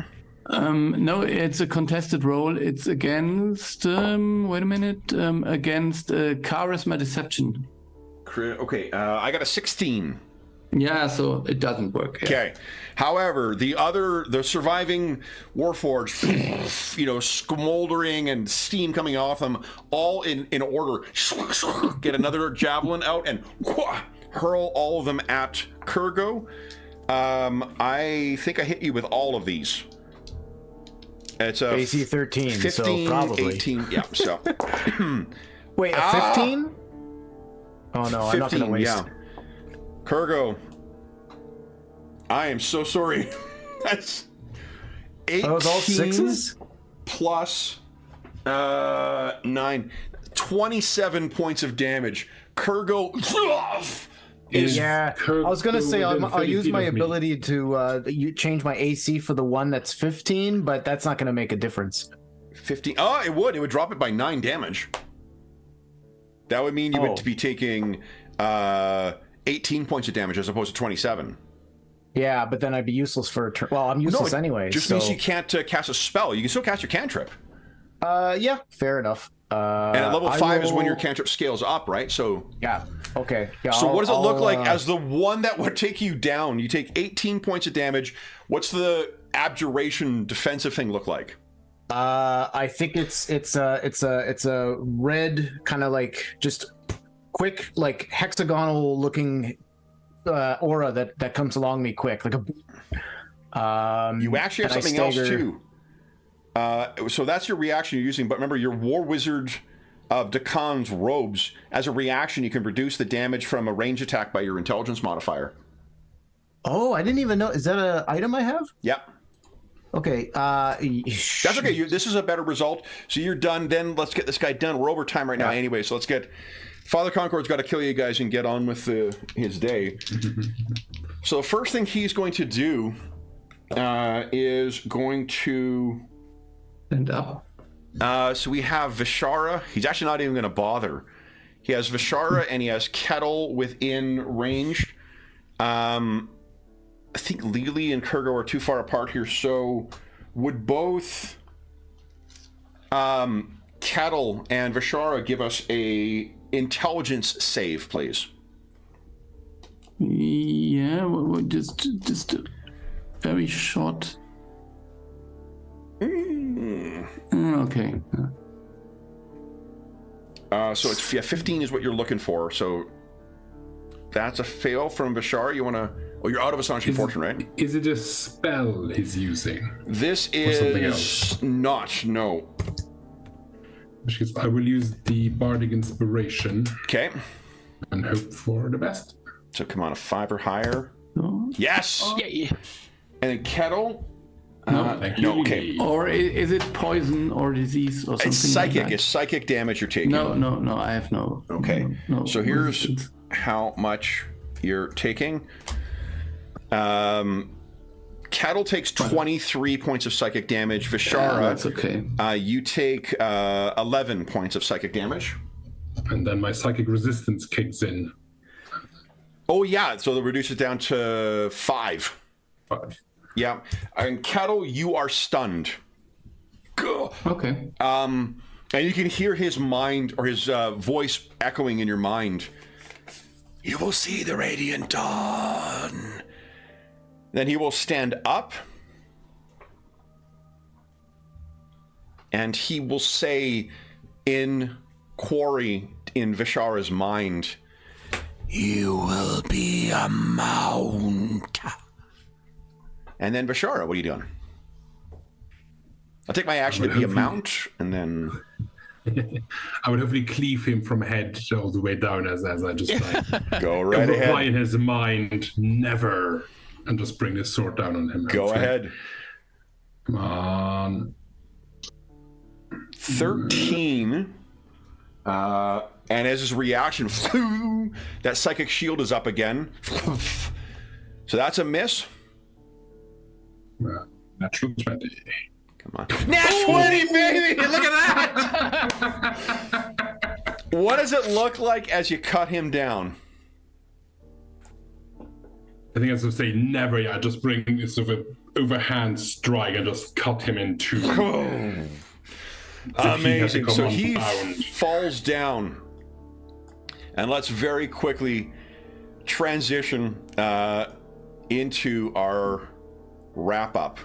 B: No, it's a contested roll. It's against. Wait a minute. Against charisma deception.
A: Okay, I got a 16.
B: Yeah, so it doesn't work. Yeah.
A: Okay. However, the surviving Warforged, smoldering and steam coming off them, all in order, get another javelin out and hurl all of them at Kurgo. I think I hit you with all of these. It's a
D: AC 13,
A: 15,
D: so probably
A: 18. Yeah. So
D: wait, a 15? Oh no,
A: 15,
D: I'm not gonna waste.
A: Yeah. Kurgo, I am so sorry. That's 18
D: Are those all 6s?
A: plus 9. 27 points of damage. Kurgo is
D: Yeah, I was gonna say
E: within
D: I'll
E: 30
D: use
E: feet
D: my
E: of me.
D: ability to change my AC for the one that's 15, but that's not gonna make a difference.
A: 15. Oh, it would drop it by 9 damage. That would mean you would be taking 18 points of damage as opposed to 27.
D: Yeah, but then I'd be useless for a turn. Well, I'm useless anyway.
A: Just
D: so...
A: means you can't cast a spell. You can still cast your cantrip.
D: Yeah, fair enough.
A: And at level 5 is when your cantrip scales up, right? So
D: yeah, okay. Yeah.
A: So what does it look like as the one that would take you down? You take 18 points of damage. What's the abjuration defensive thing look like?
D: I think it's a red kind of like just quick like hexagonal looking aura that comes along me quick like a.
A: You actually have something else too. So that's your reaction you're using, but remember your War Wizard of Dakan's robes. As a reaction, you can reduce the damage from a range attack by your intelligence modifier.
D: Oh, I didn't even know. Is that an item I have?
A: Yep.
D: Okay.
A: That's okay. This is a better result. So you're done. Then let's get this guy done. We're over time right now anyway. So let's get... Father Concord's got to kill you guys and get on with his day. So the first thing he's going to do is going to...
B: Stand up.
A: So we have Vishara. He's actually not even going to bother. He has Vishara and he has Kettle within range. I think Lily and Kurgo are too far apart here, so would both Kettle and Vishara give us a intelligence save, please?
B: Yeah, just a very short. Okay.
A: So it's 15 is what you're looking for. So that's a fail from Vishara. You want to? Oh, you're out of Astonishing Fortune, right?
E: Is it a spell he's using?
A: This
E: something
A: is
E: else?
A: not. No.
E: Which is, I will use the Bardic Inspiration
A: Okay.
E: and hope for the best.
A: So come on, a 5 or higher.
B: No.
A: Yes.
C: Yay.
A: And then Kettle.
B: No.
E: Thank
A: no,
E: you.
A: okay.
B: Or is it poison or disease or something?
A: It's psychic.
B: Like that?
A: It's psychic damage you're taking.
B: No. I have no.
A: Okay.
B: No
A: So here's
B: resistance.
A: how much you're taking. Kettle takes 23 points of psychic damage. Vishara,
B: That's okay.
A: you take 11 points of psychic damage.
E: And then my psychic resistance kicks in.
A: Oh yeah, so they'll reduce it down to 5.
E: 5.
A: Yeah, and Kettle, you are stunned. Gah.
B: Okay.
A: And you can hear his mind or his voice echoing in your mind. You will see the radiant dawn. Then he will stand up. And he will say in Quarry, in Vishara's mind, you will be a mount. And then Vishara, what are you doing? I'll take my action to be a mount, and then...
E: I would hopefully cleave him from head all the way down as I just like
A: Go right
E: reply
A: ahead.
E: in his mind, never, and just bring this sword down on him.
A: Go
E: hopefully.
A: ahead.
E: Come on.
A: 13. And as his reaction, that psychic shield is up again. So that's a miss.
E: Natural 20.
A: Come on. Nat 20, baby! Look at that! What does it look like as you cut him down?
E: I think I was going to say never. Yeah, just bring sort of an overhand strike and just cut him in two.
A: Amazing. So he
E: unbound.
A: falls down. And let's very quickly transition into our wrap-up.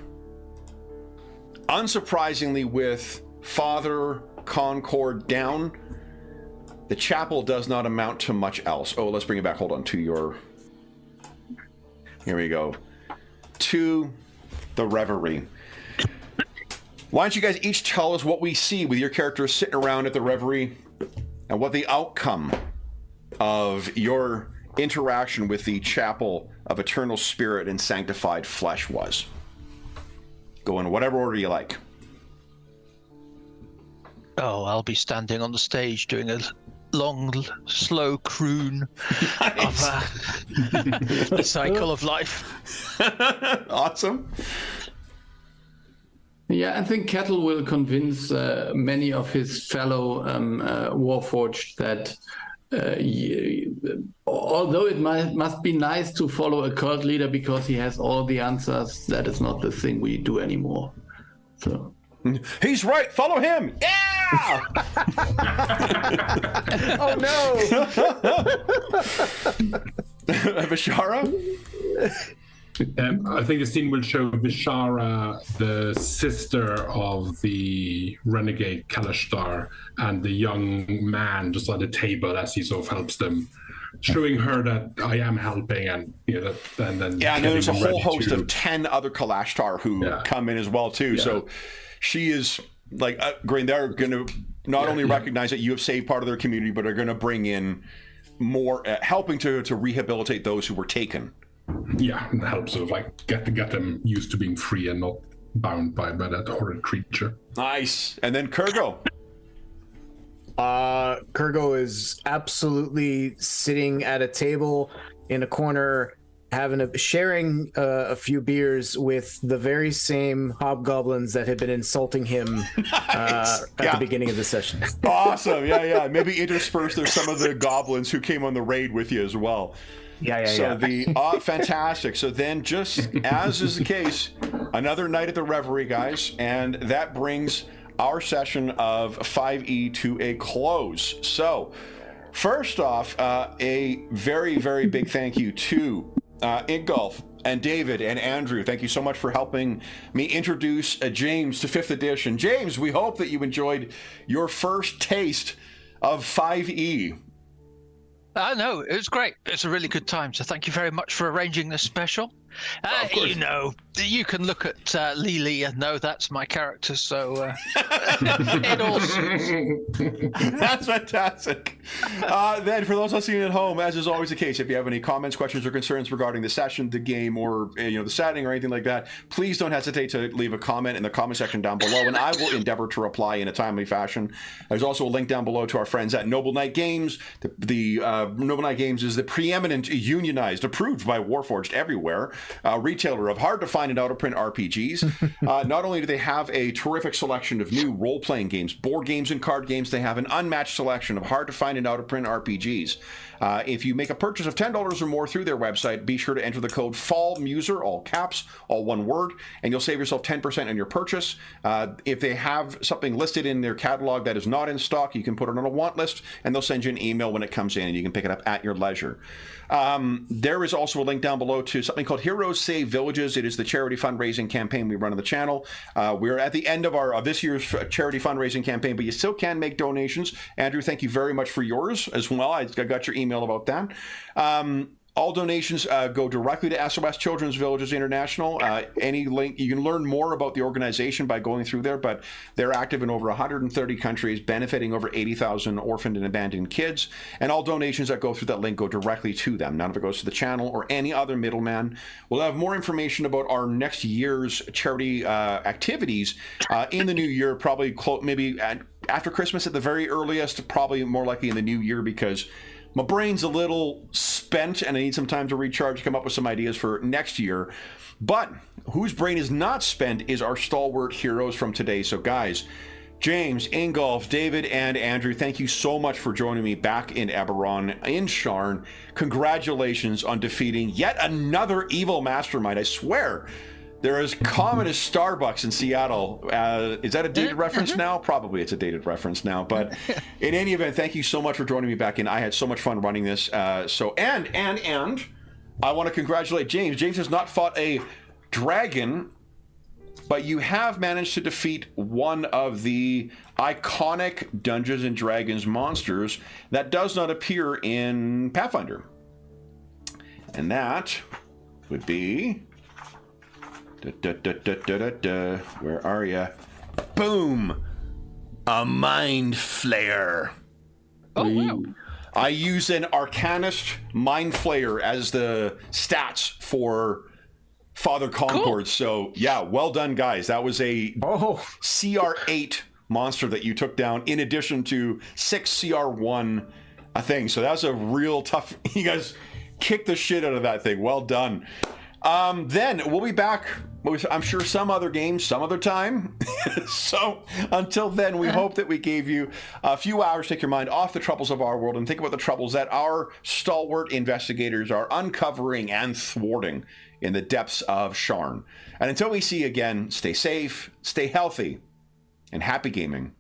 A: Unsurprisingly, with Father Concord down, the chapel does not amount to much else. Oh, let's bring it back. Hold on to your... Here we go. To the Reverie. Why don't you guys each tell us what we see with your characters sitting around at the Reverie and what the outcome of your interaction with the Chapel of Eternal Spirit and Sanctified Flesh was. Go in whatever order you like.
C: Oh, I'll be standing on the stage doing a long, slow croon of the cycle of life.
A: Awesome.
B: Yeah, I think Kettle will convince many of his fellow Warforged that although it must be nice to follow a cult leader because he has all the answers, that is not the thing we do anymore. So
A: He's right. Follow him. Yeah.
D: Oh no!
A: Vishara.
E: I think the scene will show Vishara, the sister of the renegade Kalashtar, and the young man just on the table as he sort of helps them, showing her that I am helping, and you know, and then
A: Yeah, and
E: getting
A: there's a
E: them
A: whole
E: ready
A: host
E: to-
A: of 10 other Kalashtar who come in as well too.
E: Yeah.
A: So she is like, Grain, they're going to not only recognize that you have saved part of their community, but are going to bring in more, helping to rehabilitate those who were taken.
E: Yeah, and help sort of like get them used to being free and not bound by that horrid creature.
A: Nice. And then Kurgo.
D: Kurgo is absolutely sitting at a table in a corner, sharing a few beers with the very same hobgoblins that had been insulting him at the beginning of the session.
A: Awesome. Yeah. Maybe intersperse there's some of the goblins who came on the raid with you as well.
D: Yeah.
A: Fantastic. So then, just as is the case, another night at the Reverie, guys, and that brings our session of 5e to a close. So, first off, a very, very big thank you to Ingolf and David and Andrew. Thank you so much for helping me introduce James to 5th edition. James, we hope that you enjoyed your first taste of 5e.
C: No, it was great. It's a really good time. So thank you very much for arranging this special. You know, you can look at Lily and know that's my character. So it all suits.
A: That's fantastic. Then for those listening at home, as is always the case, if you have any comments, questions, or concerns regarding the session, the game, or the setting or anything like that, please don't hesitate to leave a comment in the comment section down below, and I will endeavor to reply in a timely fashion. There's also a link down below to our friends at Noble Knight Games. The Noble Knight Games is the preeminent, unionized, approved by Warforged everywhere retailer of hard to find and out of print RPGs. Not only do they have a terrific selection of new role-playing games, board games, and card games, they have an unmatched selection of hard to find and out of print RPGs. If you make a purchase of $10 or more through their website, be sure to enter the code FALLMUSER, all caps, all one word, and you'll save yourself 10% on your purchase. If they have something listed in their catalog that is not in stock, you can put it on a want list, and they'll send you an email when it comes in, and you can pick it up at your leisure. There is also a link down below to something called Heroes Save Villages. It is the charity fundraising campaign we run on the channel. We're at the end of this year's charity fundraising campaign, but you still can make donations. Andrew, thank you very much for yours as well. I got your email about that. All donations go directly to SOS Children's Villages International. Any link, you can learn more about the organization by going through there, but they're active in over 130 countries, benefiting over 80,000 orphaned and abandoned kids. And all donations that go through that link go directly to them. None of it goes to the channel or any other middleman. We'll have more information about our next year's charity activities in the new year, probably maybe after Christmas at the very earliest, probably more likely in the new year, because my brain's a little spent and I need some time to recharge, come up with some ideas for next year. But whose brain is not spent is our stalwart heroes from today. So guys, James, Ingolf, David, and Andrew, thank you so much for joining me back in Eberron, in Sharn. Congratulations on defeating yet another evil mastermind. I swear, they're as common as Starbucks in Seattle. Is that a dated reference now? Probably it's a dated reference now. But in any event, thank you so much for joining me back in. I had so much fun running this. And I want to congratulate James. James has not fought a dragon, but you have managed to defeat one of the iconic Dungeons and Dragons monsters that does not appear in Pathfinder. And that would be... Where are you? Boom! A Mind Flayer.
C: Oh, wow.
A: I use an Arcanist Mind Flayer as the stats for Father Concord. Cool. So, yeah, well done, guys. That was a CR8 monster that you took down, in addition to 6 CR1 things. So that was a real tough... You guys kicked the shit out of that thing. Well done. Then we'll be back with, I'm sure, some other games some other time. So until then, we hope that we gave you a few hours to take your mind off the troubles of our world and think about the troubles that our stalwart investigators are uncovering and thwarting in the depths of Sharn. And until we see you again, stay safe, stay healthy, and happy gaming.